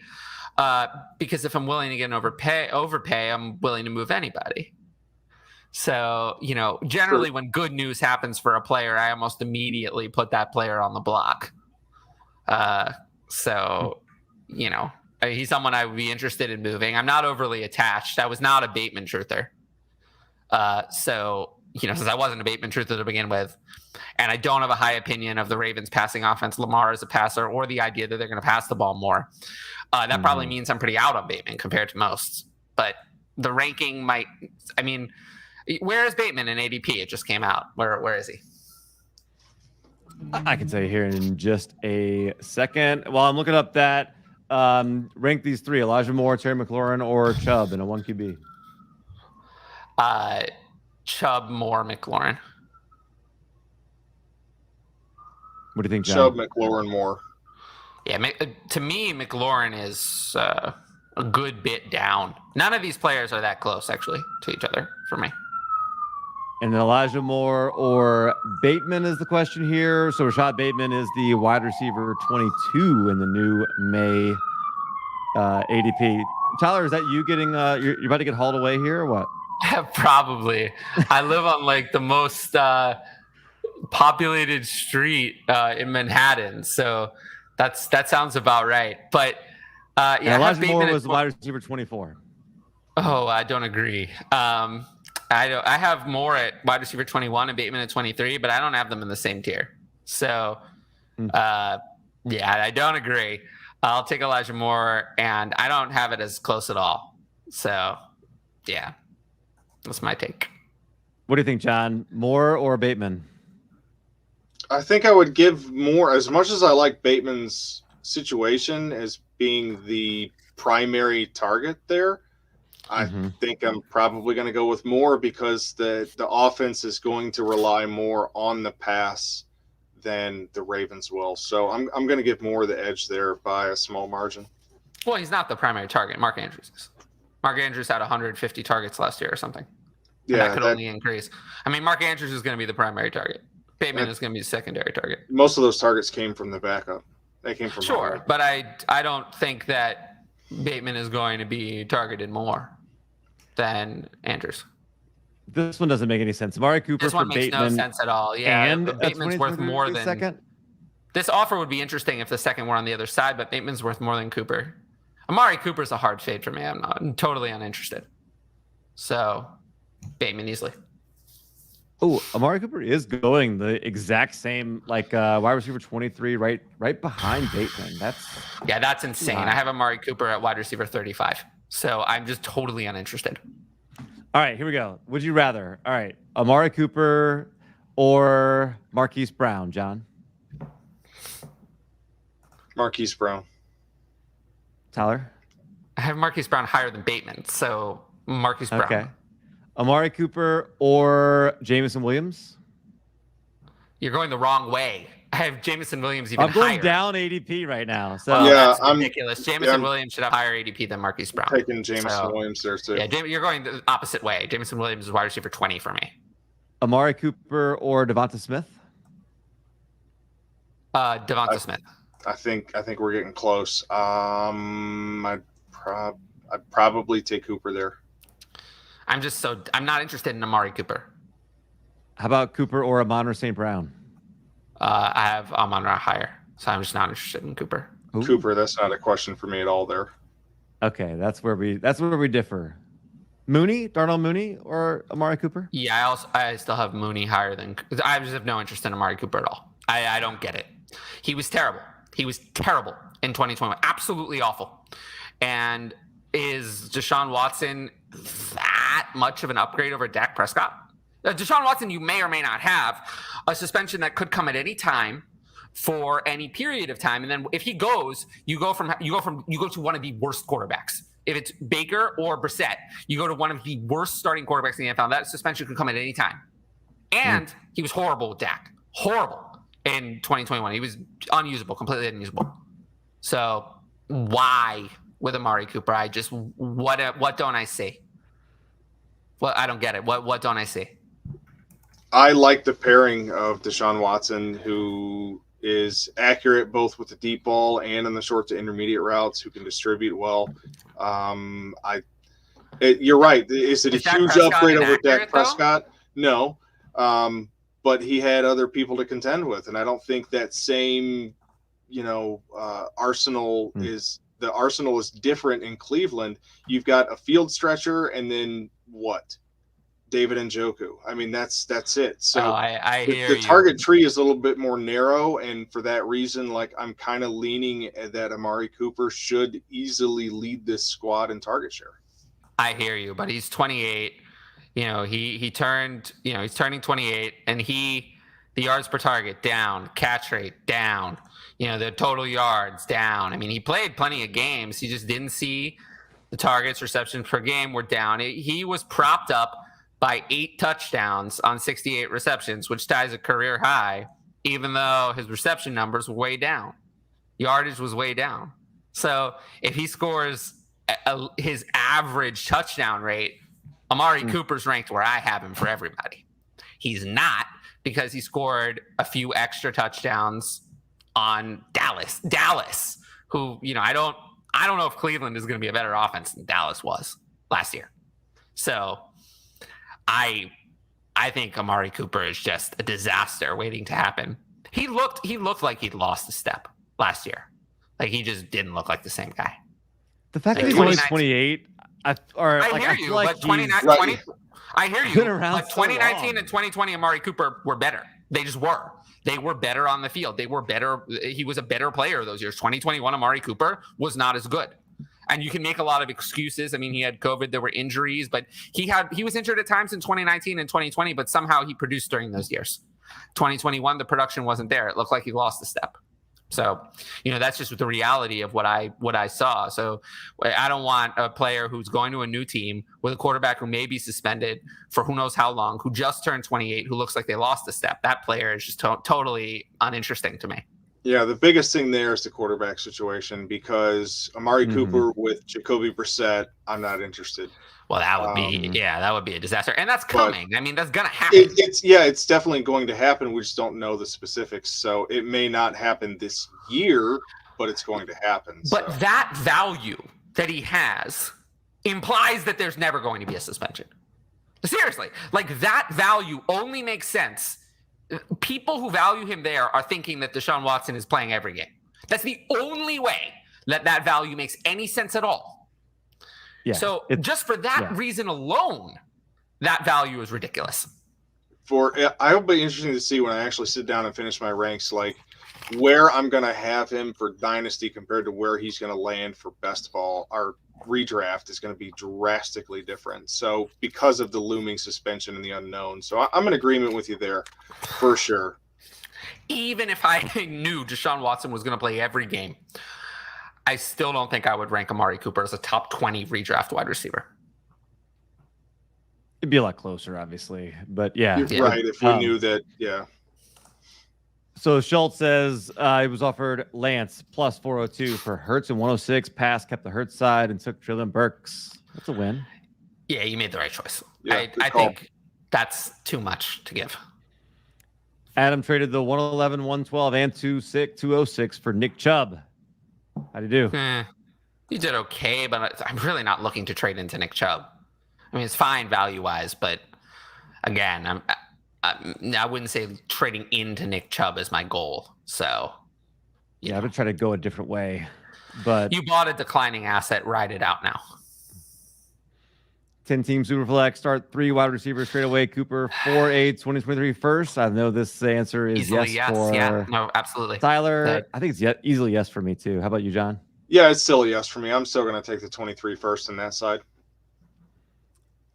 Because if I'm willing to get an overpay, I'm willing to move anybody. So, generally when good news happens for a player, I almost immediately put that player on the block. He's someone I would be interested in moving. I'm not overly attached. I was not a Bateman truther. Since I wasn't a Bateman truther to begin with, and I don't have a high opinion of the Ravens passing offense, Lamar as a passer, or the idea that they're going to pass the ball more, that probably means I'm pretty out on Bateman compared to most. But the ranking might, where is Bateman in ADP? It just came out. Where is he? I can tell you here in just a second. While I'm looking up that, rank these three: Elijah Moore, Terry McLaurin, or Chubb in a 1 QB. Chubb, Moore, McLaurin. What do you think, John? Chubb, McLaurin, Moore. Yeah, to me, McLaurin is a good bit down. None of these players are that close, actually, to each other for me. And Elijah Moore or Bateman is the question here. So Rashad Bateman is the wide receiver 22 in the new May ADP. Tyler, is that you getting you're about to get hauled away here or what? Probably. I live on like the most populated street in Manhattan, so that sounds about right. But Elijah Moore was wide receiver 24. Oh, I don't agree. I have Moore at wide receiver 21 and Bateman at 23, but I don't have them in the same tier. So, I don't agree. I'll take Elijah Moore, and I don't have it as close at all. So, yeah, that's my take. What do you think, John? Moore or Bateman? I think I would give Moore, as much as I like Bateman's situation as being the primary target there. I think I'm probably going to go with Moore because the offense is going to rely more on the pass than the Ravens will. So I'm going to give Moore the edge there by a small margin. Well, he's not the primary target. Mark Andrews is. Mark Andrews had 150 targets last year or something. Yeah, that could only increase. Mark Andrews is going to be the primary target. Bateman is going to be the secondary target. Most of those targets came from the backup. They came from but I don't think that Bateman is going to be targeted more than Andrews. This one doesn't make any sense. Amari Cooper this one for makes Bateman. No sense at all. Yeah, and Bateman's worth more than second. This offer would be interesting if the second were on the other side, but Bateman's worth more than Cooper. Amari Cooper's a hard fade for me. I'm totally uninterested. So Bateman easily. Oh, Amari Cooper is going the exact same, wide receiver 23, right behind Bateman. That's insane. Wow. I have Amari Cooper at wide receiver 35. So I'm just totally uninterested. All right, here we go. Would you rather? All right, Amari Cooper or Marquise Brown, John? Marquise Brown. Tyler? I have Marquise Brown higher than Bateman, so Marquise Brown. Okay. Amari Cooper or Jameson Williams? You're going the wrong way. I have Jameson Williams even higher. I'm going down ADP right now. So that's ridiculous. Jameson Williams should have higher ADP than Marquise Brown. Taking Jameson Williams there too. Yeah, you're going the opposite way. Jameson Williams is wide receiver 20 for me. Amari Cooper or Devonta Smith? Devonta Smith. I think we're getting close. I'd I'd probably take Cooper there. I'm not interested in Amari Cooper. How about Cooper or Amon-Ra St. Brown? I have Amon-Ra higher, so I'm just not interested in Cooper. Ooh. Cooper, that's not a question for me at all there. Okay, that's where we differ. Darnell Mooney, or Amari Cooper? Yeah, I still have Mooney higher than. I just have no interest in Amari Cooper at all. I don't get it. He was terrible. He was terrible in 2021. Absolutely awful. And is Deshaun Watson that much of an upgrade over Dak Prescott? Deshaun Watson, you may or may not have a suspension that could come at any time for any period of time, and then if he goes, you go to one of the worst quarterbacks. If it's Baker or Brissett, you go to one of the worst starting quarterbacks in the NFL. That suspension could come at any time. And he was horrible with Dak. Horrible in 2021. He was unusable, completely unusable. So why with Amari Cooper? What don't I see? Well, I don't get it. What don't I see? I like the pairing of Deshaun Watson, who is accurate both with the deep ball and in the short to intermediate routes, who can distribute well. You're right. Is it a huge upgrade over Dak Prescott? No. But he had other people to contend with, and I don't think that same, arsenal is the arsenal is different in Cleveland. You've got a field stretcher, and then what? David Njoku. I mean, that's it. So I hear you. The target tree is a little bit more narrow, and for that reason, I'm kind of leaning that Amari Cooper should easily lead this squad in target share. I hear you, but he's 28. He's turning 28, and the yards per target down, catch rate down, the total yards down. I mean, he played plenty of games. He just didn't see the targets, receptions per game were down. He was propped up by 8 touchdowns on 68 receptions, which ties a career high, even though his reception numbers were way down. Yardage was way down. So if he scores his average touchdown rate, Amari Cooper's ranked where I have him for everybody. He's not, because he scored a few extra touchdowns on Dallas, who, I don't know if Cleveland is going to be a better offense than Dallas was last year. So I think Amari Cooper is just a disaster waiting to happen. He looked like he'd lost a step last year. Like, he just didn't look like the same guy. The fact that he's only 28, I hear you. But 2019, I hear you. But 2019 and 2020, Amari Cooper were better. They just were. They were better on the field. They were better. He was a better player those years. 2021, Amari Cooper was not as good. And you can make a lot of excuses. I mean, he had COVID, there were injuries, but he was injured at times in 2019 and 2020, but somehow he produced during those years. 2021, the production wasn't there. It looked like he lost a step. So, that's just the reality of what I saw. So I don't want a player who's going to a new team with a quarterback who may be suspended for who knows how long, who just turned 28, who looks like they lost a step. That player is just totally uninteresting to me. Yeah, the biggest thing there is the quarterback situation, because Amari Cooper with Jacoby Brissett, I'm not interested. Well, that would be a disaster, and that's coming. I mean, that's gonna happen. It's definitely going to happen. We just don't know the specifics, so it may not happen this year, but it's going to happen. But that value that he has implies that there's never going to be a suspension. Seriously, that value only makes sense. People who value him there are thinking that Deshaun Watson is playing every game. That's the only way that value makes any sense at all. Yeah, so just for that reason alone, that value is ridiculous. It'll be interesting to see when I actually sit down and finish my ranks, where I'm going to have him for Dynasty compared to where he's going to land for best ball. Our redraft is going to be drastically different. So because of the looming suspension and the unknown. So I'm in agreement with you there for sure. Even if I knew Deshaun Watson was going to play every game, I still don't think I would rank Amari Cooper as a top 20 redraft wide receiver. It'd be a lot closer, obviously. But yeah. You're right. If we knew that, yeah. So Schultz says he was offered Lance plus 402 for Hurts and 106. Pass, kept the Hurts side, and took Treylon Burks. That's a win. Yeah, you made the right choice. Yeah, I think that's too much to give. Adam traded the 111, 112, and 206 for Nick Chubb. How'd he do? You did okay, but I'm really not looking to trade into Nick Chubb. I mean, it's fine value-wise, but again, I wouldn't say trading into Nick Chubb is my goal. So, Yeah, I'm going to try to go a different way. But you bought a declining asset, ride it out now. 10-team Superflex, start 3 wide receivers straight away. Cooper, 4-8, 2023 first. I know this answer is Easily, yes for yeah. No, absolutely. Tyler. I think it's easily yes for me too. How about you, John? Yeah, it's still a yes for me. I'm still going to take the 23 first on that side.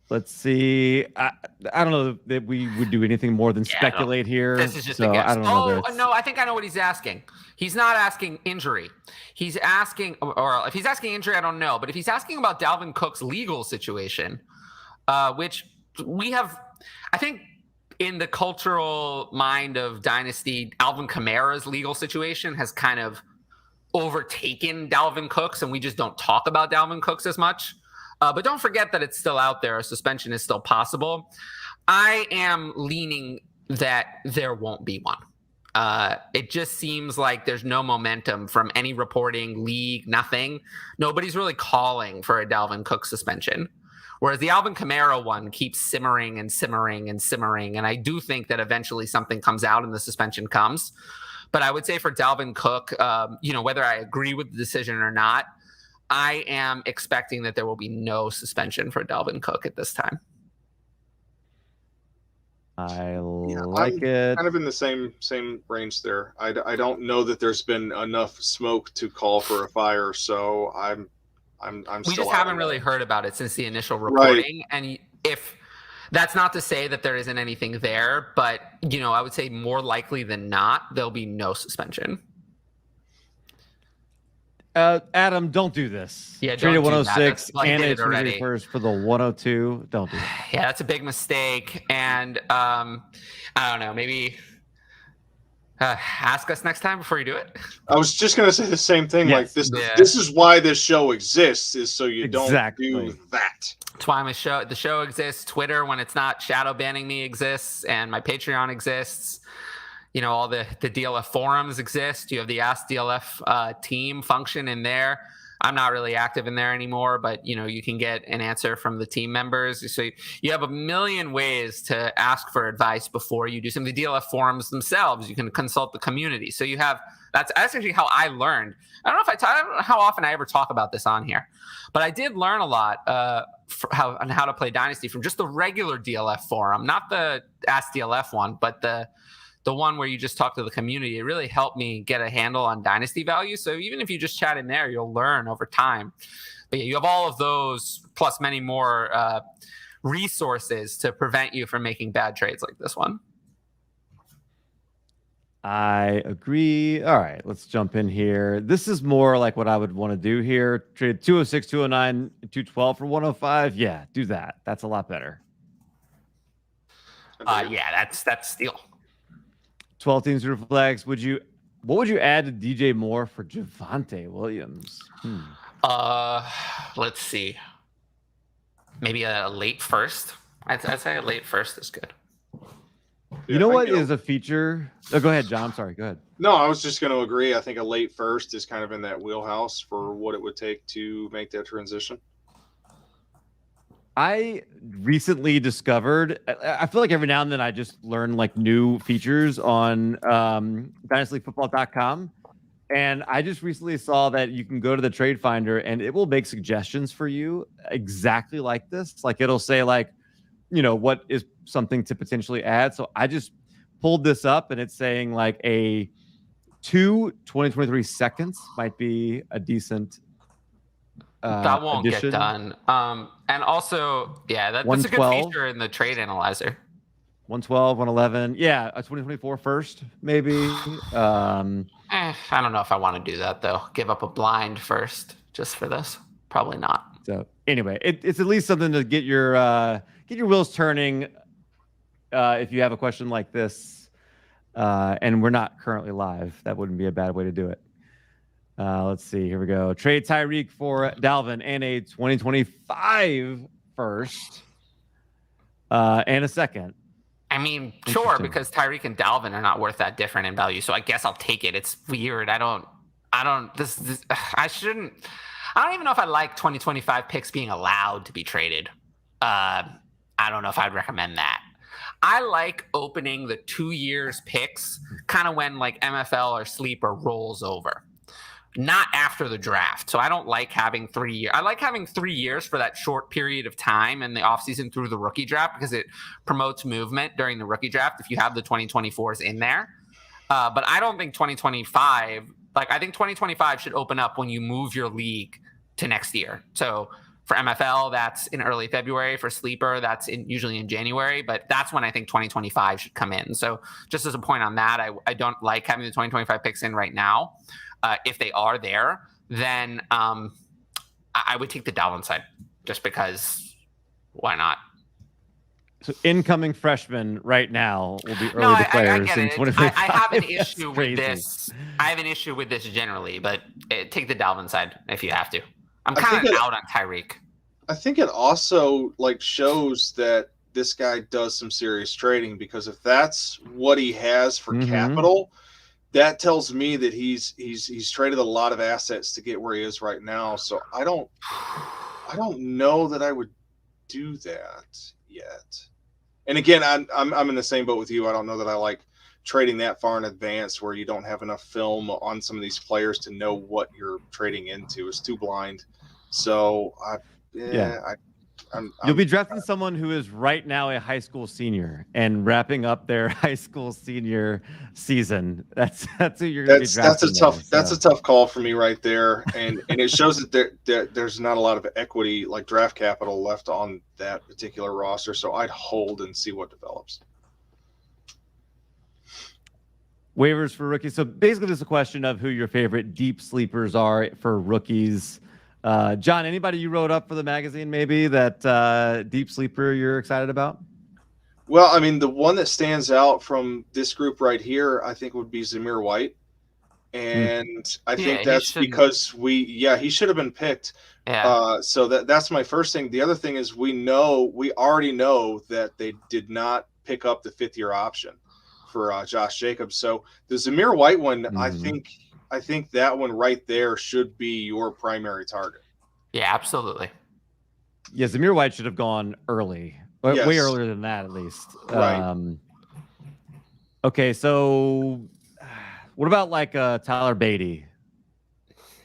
Let's see. I don't know that we would do anything more than speculate here. This is just a guess. I don't know. No, I think I know what he's asking. He's not asking injury. He's asking, or if he's asking injury, I don't know. But if he's asking about Dalvin Cook's legal situation, which we have, I think in the cultural mind of Dynasty, Alvin Kamara's legal situation has kind of overtaken Dalvin Cook's, and we just don't talk about Dalvin Cook's as much. But don't forget that it's still out there. A suspension is still possible. I am leaning that there won't be one. It just seems like there's no momentum from any reporting, league, nothing. Nobody's really calling for a Dalvin Cook suspension. Whereas the Alvin Kamara one keeps simmering and simmering and simmering. And I do think that eventually something comes out and the suspension comes. But I would say for Dalvin Cook, whether I agree with the decision or not, I am expecting that there will be no suspension for Dalvin Cook at this time. I'm it. Kind of in the same range there. I don't know that there's been enough smoke to call for a fire, so I'm we still just haven't really heard about it since the initial reporting. Right. And if that's not to say that there isn't anything there, but I would say more likely than not, there'll be no suspension. Adam, don't do this. Yeah, traded 106 and it's already first for the 102. Don't do that. Yeah, that's a big mistake. And I don't know, maybe ask us next time before you do it. I was just gonna say the same thing. Yes. Like this, this is why this show exists, is so you don't do that. That's why the show exists. Twitter, when it's not shadow banning me, exists, and my Patreon exists. All the DLF forums exist. You have the Ask DLF team function in there. I'm not really active in there anymore, but you can get an answer from the team members. So you have a million ways to ask for advice before you do something. The DLF forums themselves, you can consult the community. So that's actually how I learned. I don't know how often I ever talk about this on here, but I did learn a lot on how to play Dynasty from just the regular DLF forum, not the Ask DLF one, but the one where you just talk to the community. It really helped me get a handle on Dynasty value. So even if you just chat in there, you'll learn over time. But yeah, you have all of those plus many more resources to prevent you from making bad trades like this one. I agree. All right, let's jump in here. This is more like what I would want to do here. Trade 206, 209, 212 for 105. Yeah, do that. That's a lot better. Yeah, that's steal. 12 teams for flags. What would you add to DJ Moore for Javonte Williams? Let's see. Maybe a late first. I'd say a late first is good. You know what is a feature? Oh, go ahead, John. I'm sorry. Go ahead. No, I was just going to agree. I think a late first is kind of in that wheelhouse for what it would take to make that transition. I recently discovered, I feel like every now and then I just learn like new features on dynastyfootball.com. And I just recently saw that you can go to the trade finder and it will make suggestions for you exactly like this. Like it'll say like, what is something to potentially add. So I just pulled this up and it's saying like a 2023 seconds might be a decent that won't addition. Get done. And also, yeah, that's a good feature in the trade analyzer. 112, 111. Yeah, a 2024 first, maybe. I don't know if I want to do that, though. Give up a blind first just for this. Probably not. So anyway, it's at least something to get your wheels turning if you have a question like this. And we're not currently live. That wouldn't be a bad way to do it. Let's see. Here we go. Trade Tyreek for Dalvin and a 2025 first and a second. I mean, sure, because Tyreek and Dalvin are not worth that different in value. So I guess I'll take it. It's weird. I I don't even know if I like 2025 picks being allowed to be traded. I don't know if I'd recommend that. I like opening the 2 years picks kind of when like MFL or Sleeper rolls over, not after the draft. So I don't like having 3 years. I like having 3 years for that short period of time in the offseason through the rookie draft because it promotes movement during the rookie draft if you have the 2024s in there. But I don't think 2025, like I think 2025 should open up when you move your league to next year. So for MFL, that's in early February. For Sleeper, that's usually in January. But that's when I think 2025 should come in. So just as a point on that, I don't like having the 2025 picks in right now. If they are there, then I would take the Dalvin side just because why not? So incoming freshmen right now will be early players in 2025. I have an issue with this. I have an issue with this generally, but take the Dalvin side if you have to. I'm kind of out on Tyreek. I think it also like shows that this guy does some serious trading because if that's what he has for capital, that tells me that he's traded a lot of assets to get where he is right now. So I don't know that I would do that yet. And again, I'm in the same boat with you. I don't know that I like trading that far in advance where you don't have enough film on some of these players to know what you're trading into. It's too blind. So you'll be drafting someone who is right now a high school senior and wrapping up their high school senior season. That's who you're going to be drafting. That's a tough call for me right there, and it shows that there's not a lot of equity like draft capital left on that particular roster. So I'd hold and see what develops. Waivers for rookies. So basically, this is a question of who your favorite deep sleepers are for rookies. John, anybody you wrote up for the magazine maybe that deep sleeper you're excited about? Well, I mean, the one that stands out from this group right here, I think would be Zamir White. And I think that's because he should have been picked. Yeah. So that's my first thing. The other thing is we already know that they did not pick up the 5th-year option for Josh Jacobs. So the Zamir White one, I think that one right there should be your primary target. Yeah, absolutely. Yeah, Zamir White should have gone early. Yes. Way earlier than that, at least. Right. Okay, so what about like Tyler Beatty?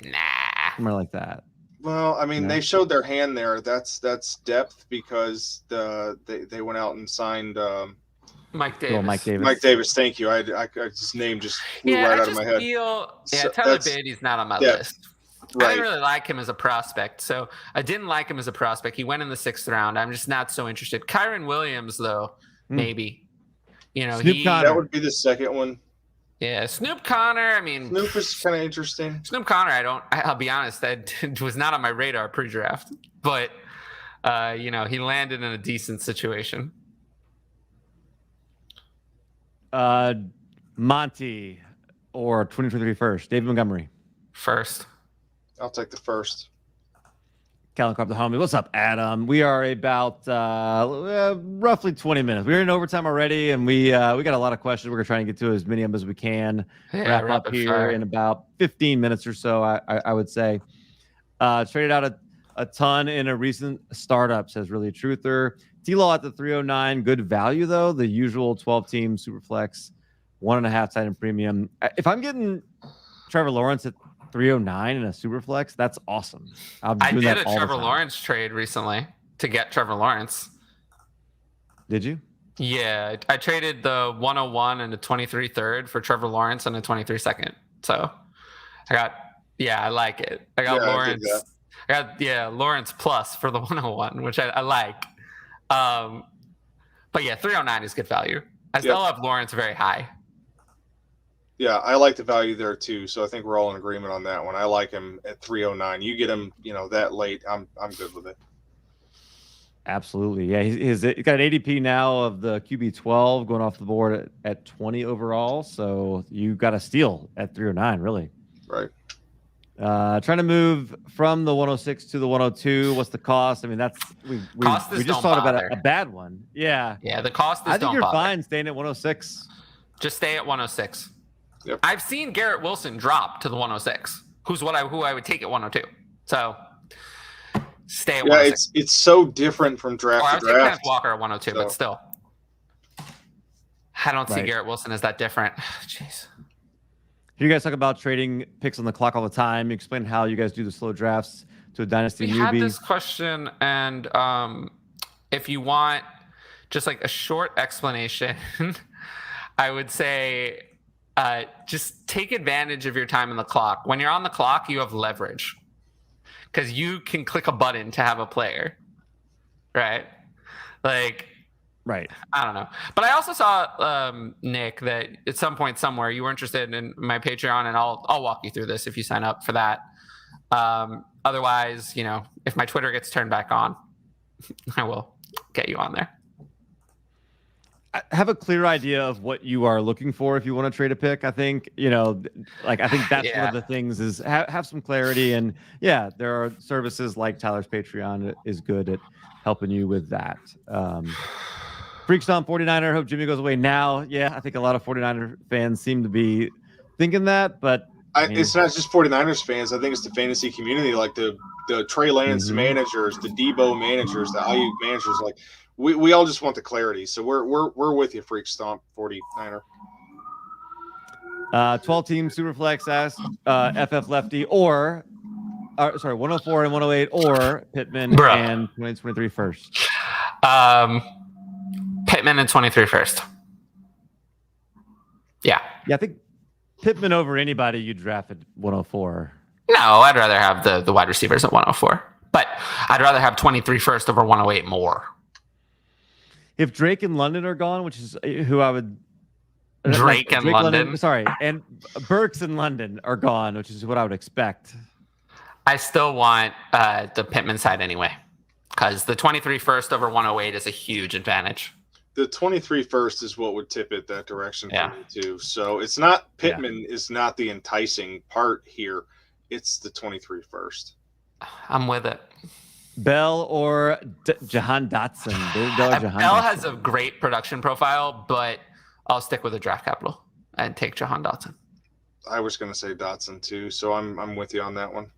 Nah. Somewhere like that. Well, I mean, they showed their hand there. That's depth because they went out and signed Mike Davis. Mike Davis, thank you. His name just flew right out of my head. Tyler Beatty's not on my list. Right. I didn't really like him as a prospect. So I didn't like him as a prospect. He went in the 6th round. I'm just not so interested. Kyron Williams, though, maybe. That would be the second one. Yeah, Snoop Connor. I mean, Snoop is kind of interesting. Snoop Connor, I'll be honest, that was not on my radar pre-draft. But, he landed in a decent situation. Monty or 2023 first. David Montgomery. First. I'll take the first. Callan Carp, the homie. What's up, Adam? We are about roughly 20 minutes. We're in overtime already, and we got a lot of questions. We're trying to get to as many of them as we can. Wrap up here in about 15 minutes or so, I would say. Traded out a ton in a recent startup, says Really Truther. T-Law at the 309, good value, though. The usual 12-team Superflex, 1.5 tight end premium. If I'm getting Trevor Lawrence at 309 in a Superflex, that's awesome. I did a Trevor Lawrence trade recently to get Trevor Lawrence. Did you? Yeah, I traded the 101 and a 23 third for Trevor Lawrence and a 23 second. So I like it. I got Lawrence. I got Lawrence plus for the 101, which I like. But yeah, 309 is good value. I still have Lawrence very high. Yeah, I like the value there too. So I think we're all in agreement on that one. I like him at 309. You get him, that late, I'm good with it. Absolutely. Yeah, he's got an ADP now of the QB 12 going off the board at 20 overall. So you got a steal at 309, really. Right. Trying to move from the 106 to the 102. What's the cost? I mean, we just thought about a bad one. Yeah. Yeah, the cost is I think you're fine staying at 106. Just stay at 106. Yep. I've seen Garrett Wilson drop to the 106, who I would take at 102. So stay at Yeah, 106. it's so different from I draft would to say Kenneth draft. Walker at 102, So- but still. I don't see Right. Garrett Wilson as that different. Jeez. You guys talk about trading picks on the clock all the time. You explain how you guys do the slow drafts to a dynasty We newbie. had this question, and if you want just like a short explanation, I would say just take advantage of your time on the clock. When you're on the clock, you have leverage because you can click a button to have a player, right? Like, Right. I don't know. But I also saw, Nick, that at some point somewhere you were interested in my Patreon, and I'll walk you through this if you sign up for that. Otherwise, if my Twitter gets turned back on, I will get you on there. I have a clear idea of what you are looking for if you want to trade a pick. I think, I think that's one of the things is have some clarity. And yeah, there are services like Tyler's Patreon is good at helping you with that. Freaks on 49er. Hope Jimmy goes away now. Yeah, I think a lot of 49er fans seem to be thinking that, but it's not just 49ers fans. I think it's the fantasy community, like the Trey Lance managers, the Debo managers, the Ayuk managers. Like we all just want the clarity. So we're with you, Freak Stomp 49er. 12-team Superflex asked FF Lefty or 104 and 108 or Pittman and 2023 first. Pittman and 23 first. Yeah, I think Pittman over anybody you drafted 104. No, I'd rather have the wide receivers at 104, but I'd rather have 23 first over 108 more. If Drake and London are gone, which is who I would. Drake and London. Sorry, and Burks and London are gone, which is what I would expect. I still want the Pittman side anyway, because the 23 first over 108 is a huge advantage. The 23 first is what would tip it that direction for me too. So it's not Pittman is not the enticing part here. It's the 23 first. I'm with it. Bell or Jahan Dotson. Bell has a great production profile, but I'll stick with the draft capital and take Jahan Dotson. I was going to say Dotson too, so I'm with you on that one.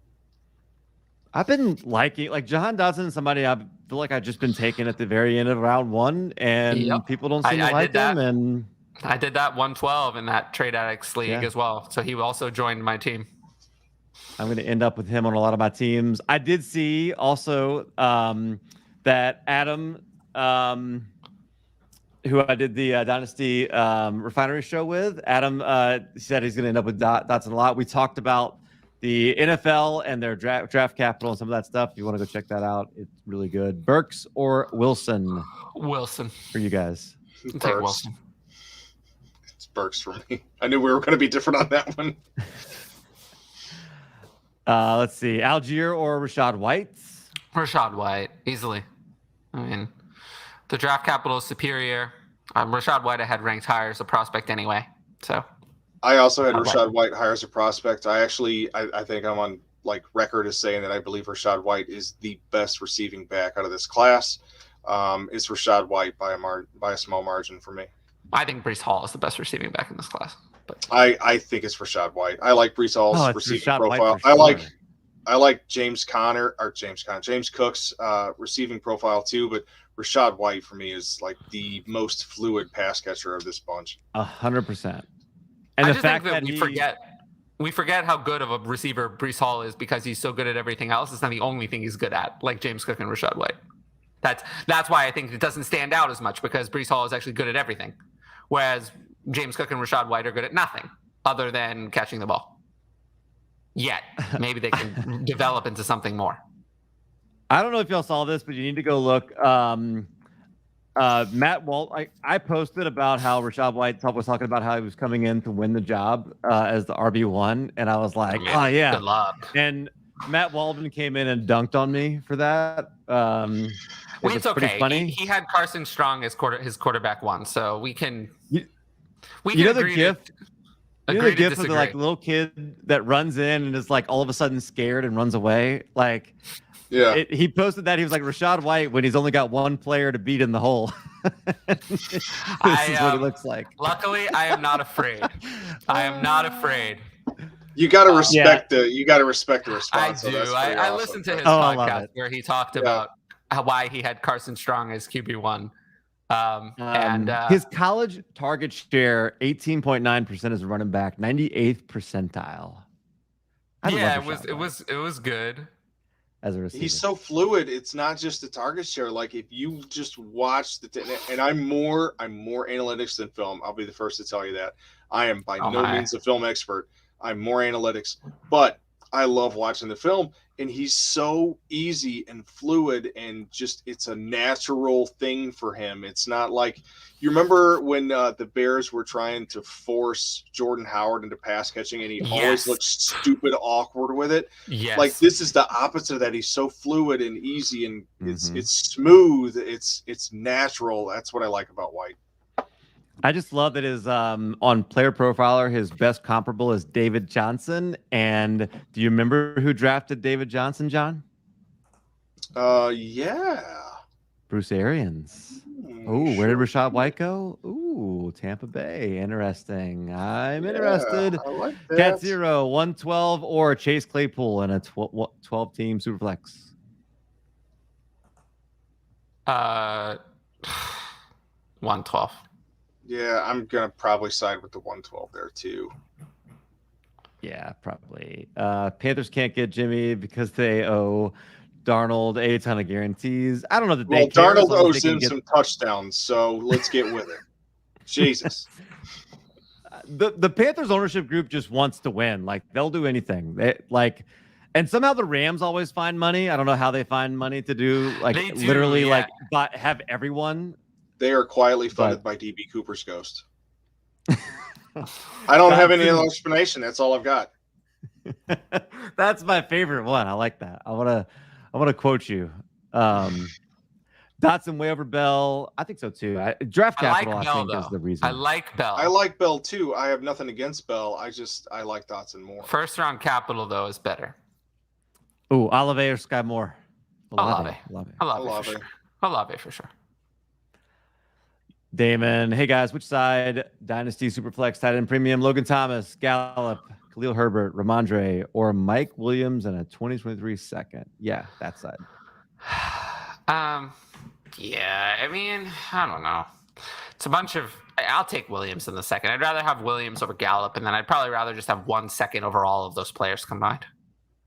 I've been liking Jahan Dotson, somebody I feel like I've just been taking at the very end of round one, and people don't seem to like him. And I did that 112 in that Trade Addicts League as well. So he also joined my team. I'm going to end up with him on a lot of my teams. I did see also that Adam, who I did the Dynasty Refinery show with, Adam said he's going to end up with Dotson a lot. We talked about the NFL and their draft capital and some of that stuff. If you want to go check that out, it's really good. Burks or Wilson? Wilson. For you guys. Take Wilson. It's Burks for me. I knew we were going to be different on that one. Let's see. Algier or Rashad White? Rashad White, easily. I mean, the draft capital is superior. Rashad White I had ranked higher as a prospect anyway. So I also had Rashad White higher as a prospect. I think I'm on record as saying that I believe Rashad White is the best receiving back out of this class. It's Rashad White by a small margin for me. I think Breece Hall is the best receiving back in this class. But I think it's Rashad White. I like Breece Hall's receiving profile. Sure. I like James Cook's receiving profile too, but Rashad White for me is the most fluid pass catcher of this bunch. 100%. And I the fact that we forget how good of a receiver Breece Hall is because he's so good at everything else. It's not the only thing he's good at, like James Cook and Rashad White. That's why I think it doesn't stand out as much, because Breece Hall is actually good at everything, whereas James Cook and Rashad White are good at nothing other than catching the ball. Yet maybe they can develop into something more. I don't know if y'all saw this, but you need to go look. Matt Walt, I posted about how Rashad White was talking about how he was coming in to win the job as the RB1, and I was like, oh yeah, good luck. And Matt Waldman came in and dunked on me for that. It's okay. Funny. He had Carson Strong as his quarterback one, so we can. The gift of the little kid that runs in and is all of a sudden scared and runs away. He posted that. He was like, Rashad White when he's only got one player to beat in the hole. This is what it looks like. Luckily, I am not afraid. I am not afraid. You got to respect the response. I So do. that's I awesome. listened to his I love podcast it. where he talked about why he had Carson Strong as QB1. His college target share 18.9% as a running back, 98th percentile. Yeah, it was good. As a receiver. He's so fluid. It's not just the target share. Like if you just watch and I'm more analytics than film. I'll be the first to tell you that. I am by no means a film expert. I'm more analytics, but I love watching the film, and he's so easy and fluid, and just it's a natural thing for him. It's not like you remember when the Bears were trying to force Jordan Howard into pass catching, and he always looked stupid awkward with it. Yes. Like this is the opposite of that. He's so fluid and easy, and it's smooth. It's natural. That's what I like about White. I just love that his on Player Profiler, his best comparable is David Johnson. And do you remember who drafted David Johnson, John? Yeah. Bruce Arians. Oh, where did Rashad White go? Ooh, Tampa Bay. Interesting. I'm interested. I like that. Cat 0, 112, or Chase Claypool in a 12-team Superflex. 112. Yeah, I'm gonna probably side with the 112 there too. Yeah, probably. Panthers can't get Jimmy because they owe Darnold a ton of guarantees. I don't know that they care. Darnold owes him some touchdowns, so let's get with it. Jesus. The Panthers ownership group just wants to win. Like they'll do anything. And somehow the Rams always find money. I don't know how they find money to do have everyone. They are quietly funded by DB Cooper's ghost. I don't have any other explanation. That's all I've got. That's my favorite one. I like that. I want to quote you. Dotson way over Bell. I think so too. Draft capital, I think, is the reason. I like Bell. I like Bell too. I have nothing against Bell. I like Dotson more. First round capital though is better. Ooh, Olave or Sky Moore? Olave for sure. Damon, hey guys, which side? Dynasty, Superflex, Tight End Premium, Logan Thomas, Gallup, Khalil Herbert, Ramondre, or Mike Williams in a 2023 second? Yeah, that side. Yeah, I mean, I don't know. It's a bunch of. I'll take Williams in the second. I'd rather have Williams over Gallup, and then I'd probably rather just have 1 second over all of those players combined.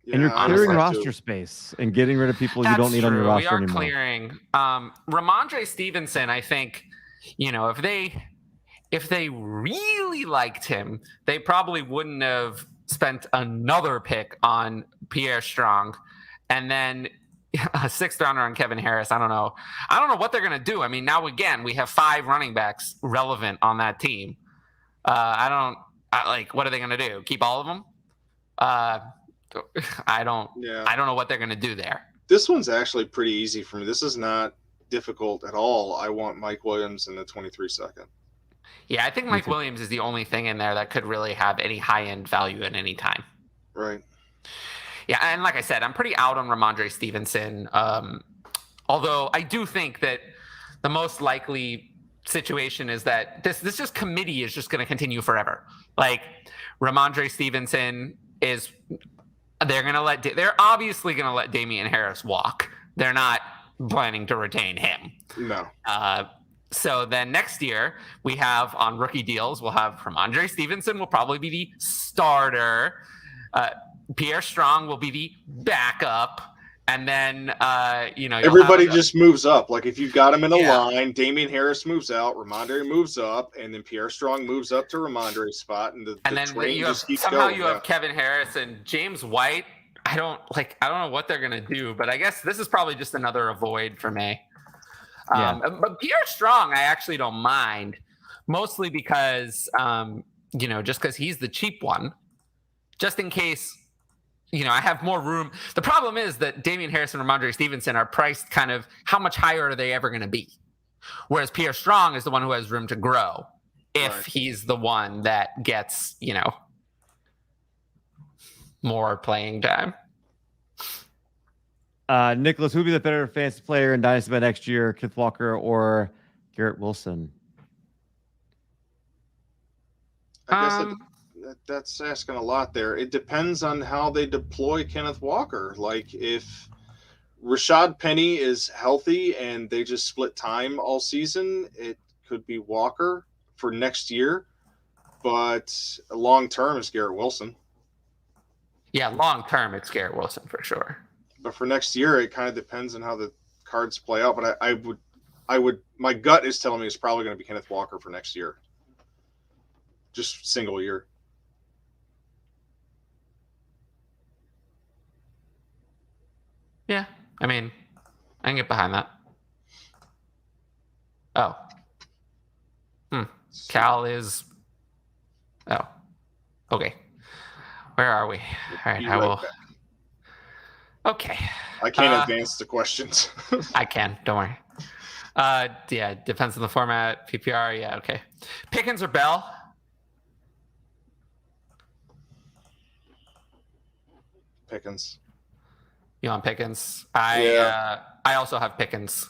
Yeah, and you're clearing roster space and getting rid of people you don't need on your roster anymore. We are clearing. Ramondre Stevenson, I think. If they really liked him, they probably wouldn't have spent another pick on Pierre Strong and then a 6th rounder on Kevin Harris. I don't know what they're going to do. I mean, now again, we have 5 running backs relevant on that team. What are they going to do? Keep all of them? I don't know what they're going to do there. This one's actually pretty easy for me. This is not difficult at all. I want Mike Williams in the 23 second. Yeah, I think Mike Williams is the only thing in there that could really have any high-end value at any time. Right. Yeah, and like I said, I'm pretty out on Ramondre Stevenson. Although I do think that the most likely situation is that this just committee is just going to continue forever. Like Ramondre Stevenson they're obviously going to let Damian Harris walk. They're not planning to retain him. No. So then next year we have on rookie deals, we'll have Ramondre Stevenson will probably be the starter. Pierre Strong will be the backup. And then, everybody just moves up. Like if you've got him in a line, Damian Harris moves out, Ramondre moves up, and then Pierre Strong moves up to Ramondre's spot. And then train just keeps going. You have Kevin Harris and James White. I don't know what they're going to do, but I guess this is probably just another avoid for me. But Pierre Strong, I actually don't mind, mostly because, just because he's the cheap one, just in case, I have more room. The problem is that Damian Harris and Ramondre Stevenson are priced kind of how much higher are they ever going to be? Whereas Pierre Strong is the one who has room to grow if he's the one that gets, more playing time. Nicholas, who would be the better fantasy player in Dynasty by next year, Kith Walker or Garrett Wilson? I that's asking a lot there. It depends on how they deploy Kenneth Walker. Like if Rashad Penny is healthy and they just split time all season, it could be Walker for next year. But long term is Garrett Wilson. Yeah, long term it's Garrett Wilson for sure. But for next year, it kind of depends on how the cards play out. But I would. My gut is telling me it's probably going to be Kenneth Walker for next year. Just single year. Yeah, I mean, I can get behind that. Oh. Cal is. Oh. Okay. Where are we? All right, I will. Back. Okay. I can't advance the questions. I can. Don't worry. Yeah, depends on the format. PPR. Yeah. Okay. Pickens or Bell? Pickens. You want Pickens? I also have Pickens.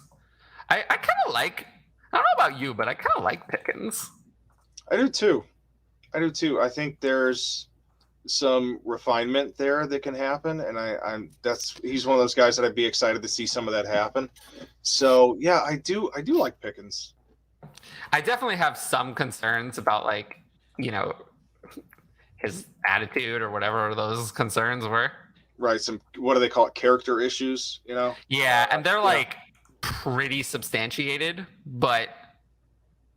I kind of like. I don't know about you, but I kind of like Pickens. I do too. I think there's some refinement there that can happen, and he's one of those guys that I'd be excited to see some of that happen. So yeah, I do like Pickens. I definitely have some concerns about his attitude or whatever those concerns were. Right. Some, what do they call it? Character issues, Yeah. And they're pretty substantiated, but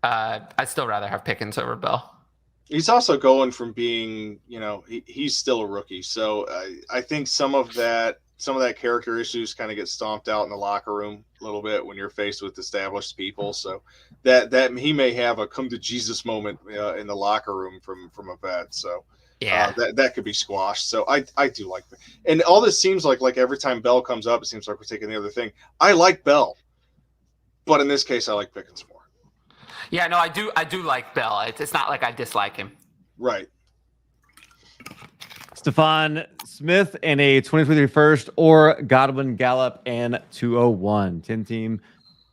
I'd still rather have Pickens over Bell. He's also going from being, he's still a rookie. So I think some of that character issues kind of get stomped out in the locker room a little bit when you're faced with established people. So that he may have a come to Jesus moment in the locker room from a vet. So yeah, that could be squashed. So I do like that. And all this seems like every time Bell comes up, it seems like we're taking the other thing. I like Bell, but in this case, I like Pickens more. Yeah, no, I do like Bell. It's not like I dislike him. Right. Stephon Smith and a 2023 first, or Godwin, Gallup, and 201. 10 team,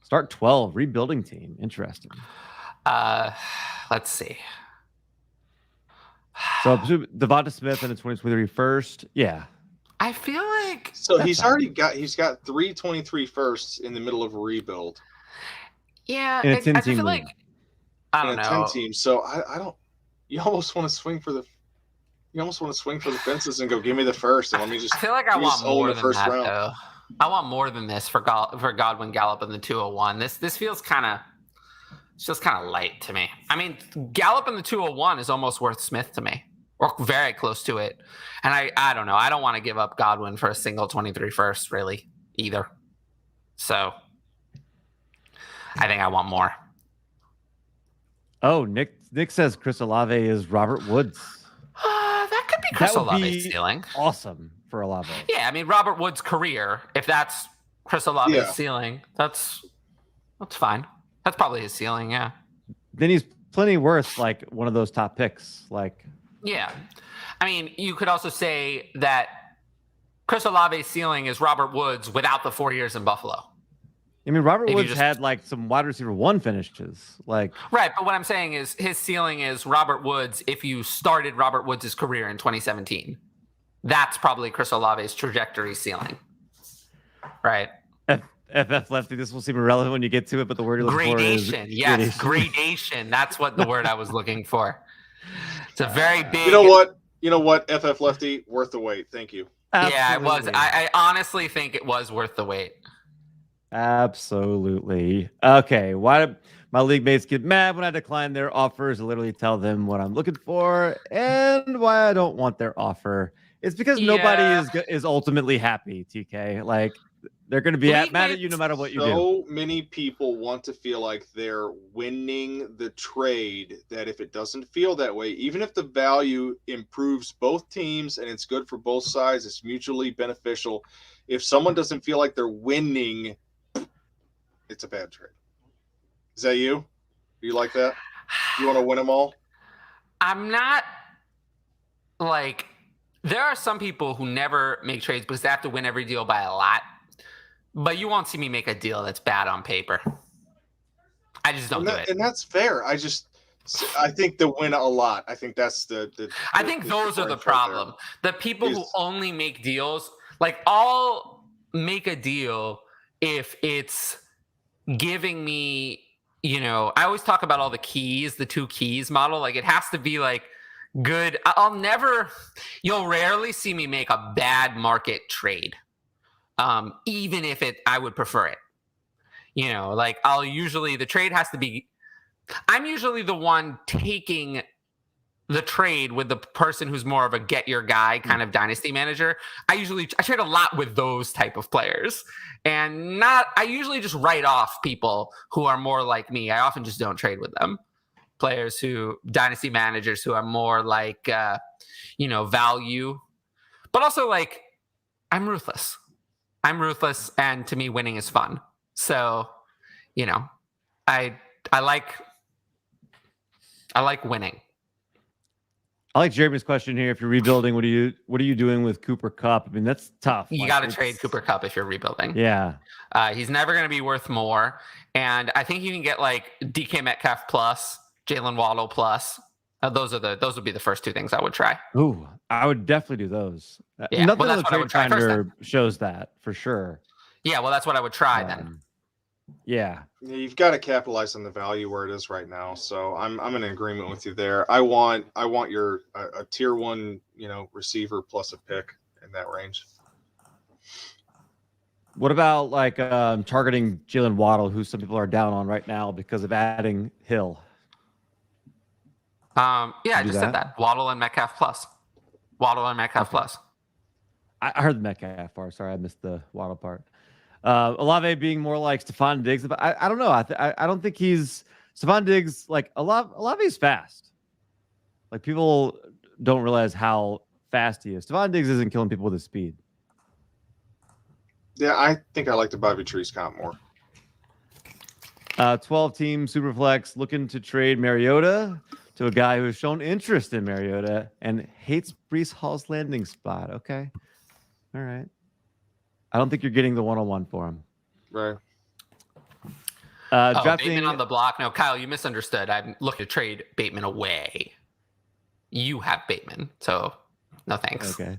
start 12, rebuilding team. Interesting. Let's see. So Devonta Smith and a 2023 first. Yeah. I feel like he's got 323 firsts in the middle of a rebuild. Yeah, in a 10 I team feel like I don't know. 10 team. So I don't. You almost want to swing for the. You almost want to swing for the fences and go, give me the first, and let me just. I feel like I want more than that, round. though. I want more than this for Godwin, Gallup, and the 201. This feels kind of. It's just kind of light to me. I mean, Gallup and the 201 is almost worth Smith to me, or very close to it. And I don't know. I don't want to give up Godwin for a single 23 first, really, either. So I think I want more. Oh, Nick says Chris Olave is Robert Woods. That could be Chris Olave's ceiling. Awesome for Olave. Yeah, I mean Robert Woods' career. If that's Chris Olave's ceiling, that's fine. That's probably his ceiling. Yeah. Then he's plenty worth like one of those top picks. Yeah, I mean you could also say that Chris Olave's ceiling is Robert Woods without the 4 years in Buffalo. I mean, Robert Woods had some wide receiver 1 finishes. Right, but what I'm saying is his ceiling is Robert Woods if you started Robert Woods' career in 2017. That's probably Chris Olave's trajectory ceiling. Right? FF Lefty, this will seem irrelevant when you get to it, but the word you're looking for is Yes, gradation. That's what the word I was looking for. It's a very big... You know what, FF Lefty, worth the wait. Thank you. Absolutely. Yeah, it was. I honestly think it was worth the wait. Absolutely. Okay. Why do my league mates get mad when I decline their offers? I literally tell them what I'm looking for and why I don't want their offer. It's because nobody is ultimately happy, TK. Like, they're going to be mad at you no matter what you do. So many people want to feel like they're winning the trade that if it doesn't feel that way, even if the value improves both teams and it's good for both sides, it's mutually beneficial. If someone doesn't feel like they're winning, it's a bad trade. Is that you? Do you like that? You want to win them all? I'm not like, there are some people who never make trades because they have to win every deal by a lot. But you won't see me make a deal that's bad on paper. I just don't do it. And that's fair. I think the win a lot. I think that's I think those are the problem. The people who only make deals, like I'll make a deal if it's giving me, I always talk about all the keys, the 2 keys model. Like it has to be like good. You'll rarely see me make a bad market trade. Even if I would prefer it. Like the trade has to be, I'm usually the one taking the trade with the person who's more of a get your guy kind of dynasty manager. I trade a lot with those type of players, and I usually just write off people who are more like me. I often just don't trade with them. Dynasty managers who are more like, value, but also like I'm ruthless. And to me, winning is fun. So, I like winning. I like Jeremy's question here. If you're rebuilding, what are you doing with Cooper Kupp? I mean, that's tough. You got to trade Cooper Kupp if you're rebuilding. Yeah. He's never going to be worth more. And I think you can get like DK Metcalf plus, Jalen Waddle plus. Those would be the first 2 things I would try. Ooh, I would definitely do those. Yeah, nothing well, on the trade finder shows that for sure. Yeah, well, that's what I would try then. Yeah, you've got to capitalize on the value where it is right now. So I'm in agreement with you there. I want your a tier 1 receiver plus a pick in that range. What about like targeting Jalen Waddle, who some people are down on right now because of adding Hill? I just said that. Waddle and Metcalf plus. I heard the Metcalf part. Sorry, I missed the Waddle part. Olave being more like Stephon Diggs, but I don't know. I don't think he's Stephon Diggs. Like Olave is fast. Like people don't realize how fast he is. Stephon Diggs isn't killing people with his speed. Yeah, I think I like the Bobby Trees comp more. 12-team Superflex looking to trade Mariota to a guy who has shown interest in Mariota and hates Breece Hall's landing spot. Okay. All right. I don't think you're getting the 1-on-1 for him. Right. Bateman on the block. No, Kyle, you misunderstood. I'm looking to trade Bateman away. You have Bateman, so no thanks. Okay.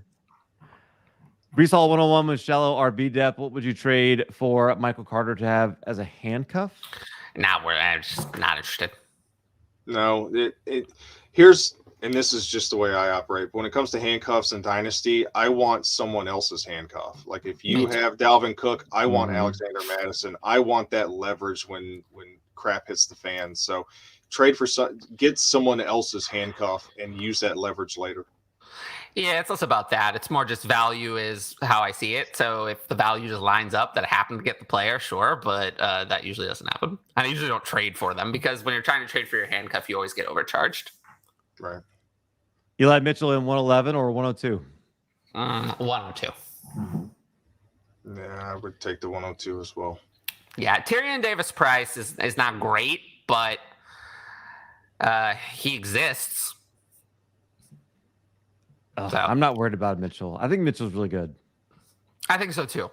Breece Hall 101 with shallow RB depth. What would you trade for Michael Carter to have as a handcuff? I'm just not interested. No, here's, and this is just the way I operate. But when it comes to handcuffs and Dynasty, I want someone else's handcuff. Like if you have Dalvin Cook, I want Alexander Madison. I want that leverage when crap hits the fan. So get someone else's handcuff and use that leverage later. Yeah, it's less about that. It's more just value is how I see it. So if the value just lines up that I happen to get the player, sure, but that usually doesn't happen. I usually don't trade for them because when you're trying to trade for your handcuff, you always get overcharged. Right. Eli Mitchell in 111 or 102? 102. Yeah, I would take the 102 as well. Yeah, Tyrion Davis-Price is not great, but he exists. So. I'm not worried about Mitchell. I think Mitchell's really good. I think so too.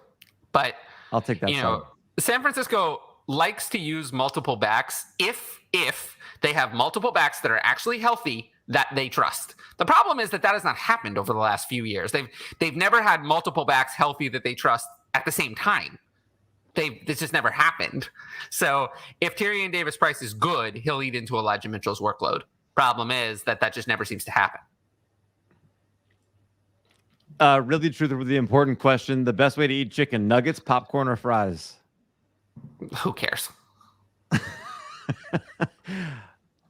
But I'll take that. San Francisco likes to use multiple backs if they have multiple backs that are actually healthy that they trust. The problem is that has not happened over the last few years. They've never had multiple backs healthy that they trust at the same time. This just never happened. So if Tyrion Davis-Price is good, he'll eat into Elijah Mitchell's workload. Problem is that just never seems to happen. Really true. The important question: the best way to eat chicken nuggets, popcorn, or fries? Who cares?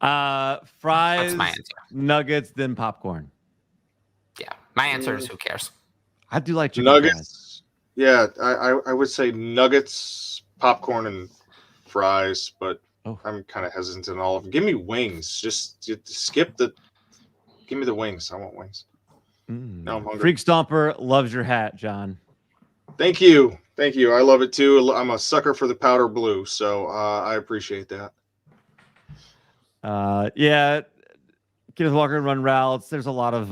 Fries, nuggets, then popcorn. Yeah, my answer is who cares. I do like chicken nuggets. Fries. Yeah, I would say nuggets, popcorn, and fries, but I'm kind of hesitant in all of them. Give me wings. Just skip the. Give me the wings. I want wings. Now I'm hungry. Freak Stomper loves your hat, John. Thank you. I love it too. I'm a sucker for the powder blue, so I appreciate that. Yeah, Kenneth Walker run routes. There's a lot of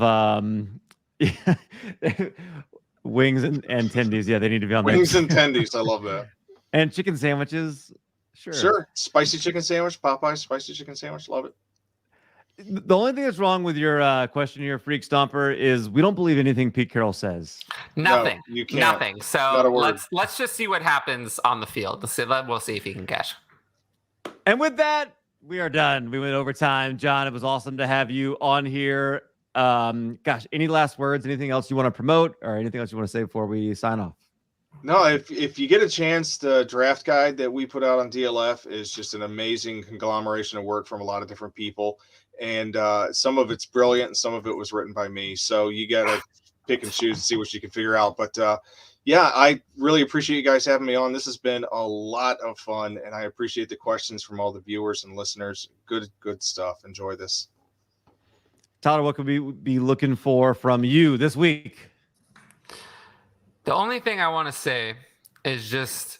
wings and tendies. Yeah, they need to be on wings and tendies. I love that. And chicken sandwiches. Sure. Spicy chicken sandwich. Popeye's spicy chicken sandwich. Love it. The only thing that's wrong with your question here, Freak Stomper, is we don't believe anything Pete Carroll says. Nothing. No, you can't. Nothing. Not a So word. let's just see what happens on the field. We'll see if he can cash. And with that, we are done. We went overtime. John, it was awesome to have you on here. Gosh, any last words? Anything else you want to promote or anything else you want to say before we sign off? No, if you get a chance, the draft guide that we put out on DLF is just an amazing conglomeration of work from a lot of different people. And some of it's brilliant and some of it was written by me. So you got to pick and choose and see what you can figure out. But yeah, I really appreciate you guys having me on. This has been a lot of fun, and I appreciate the questions from all the viewers and listeners. Good stuff. Enjoy this. Tyler, what could we be looking for from you this week? The only thing I want to say is just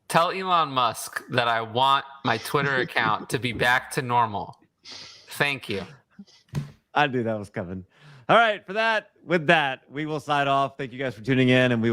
tell Elon Musk that I want my Twitter account to be back to normal. Thank you. I knew that was coming. All right, with that, we will sign off. Thank you guys for tuning in, and we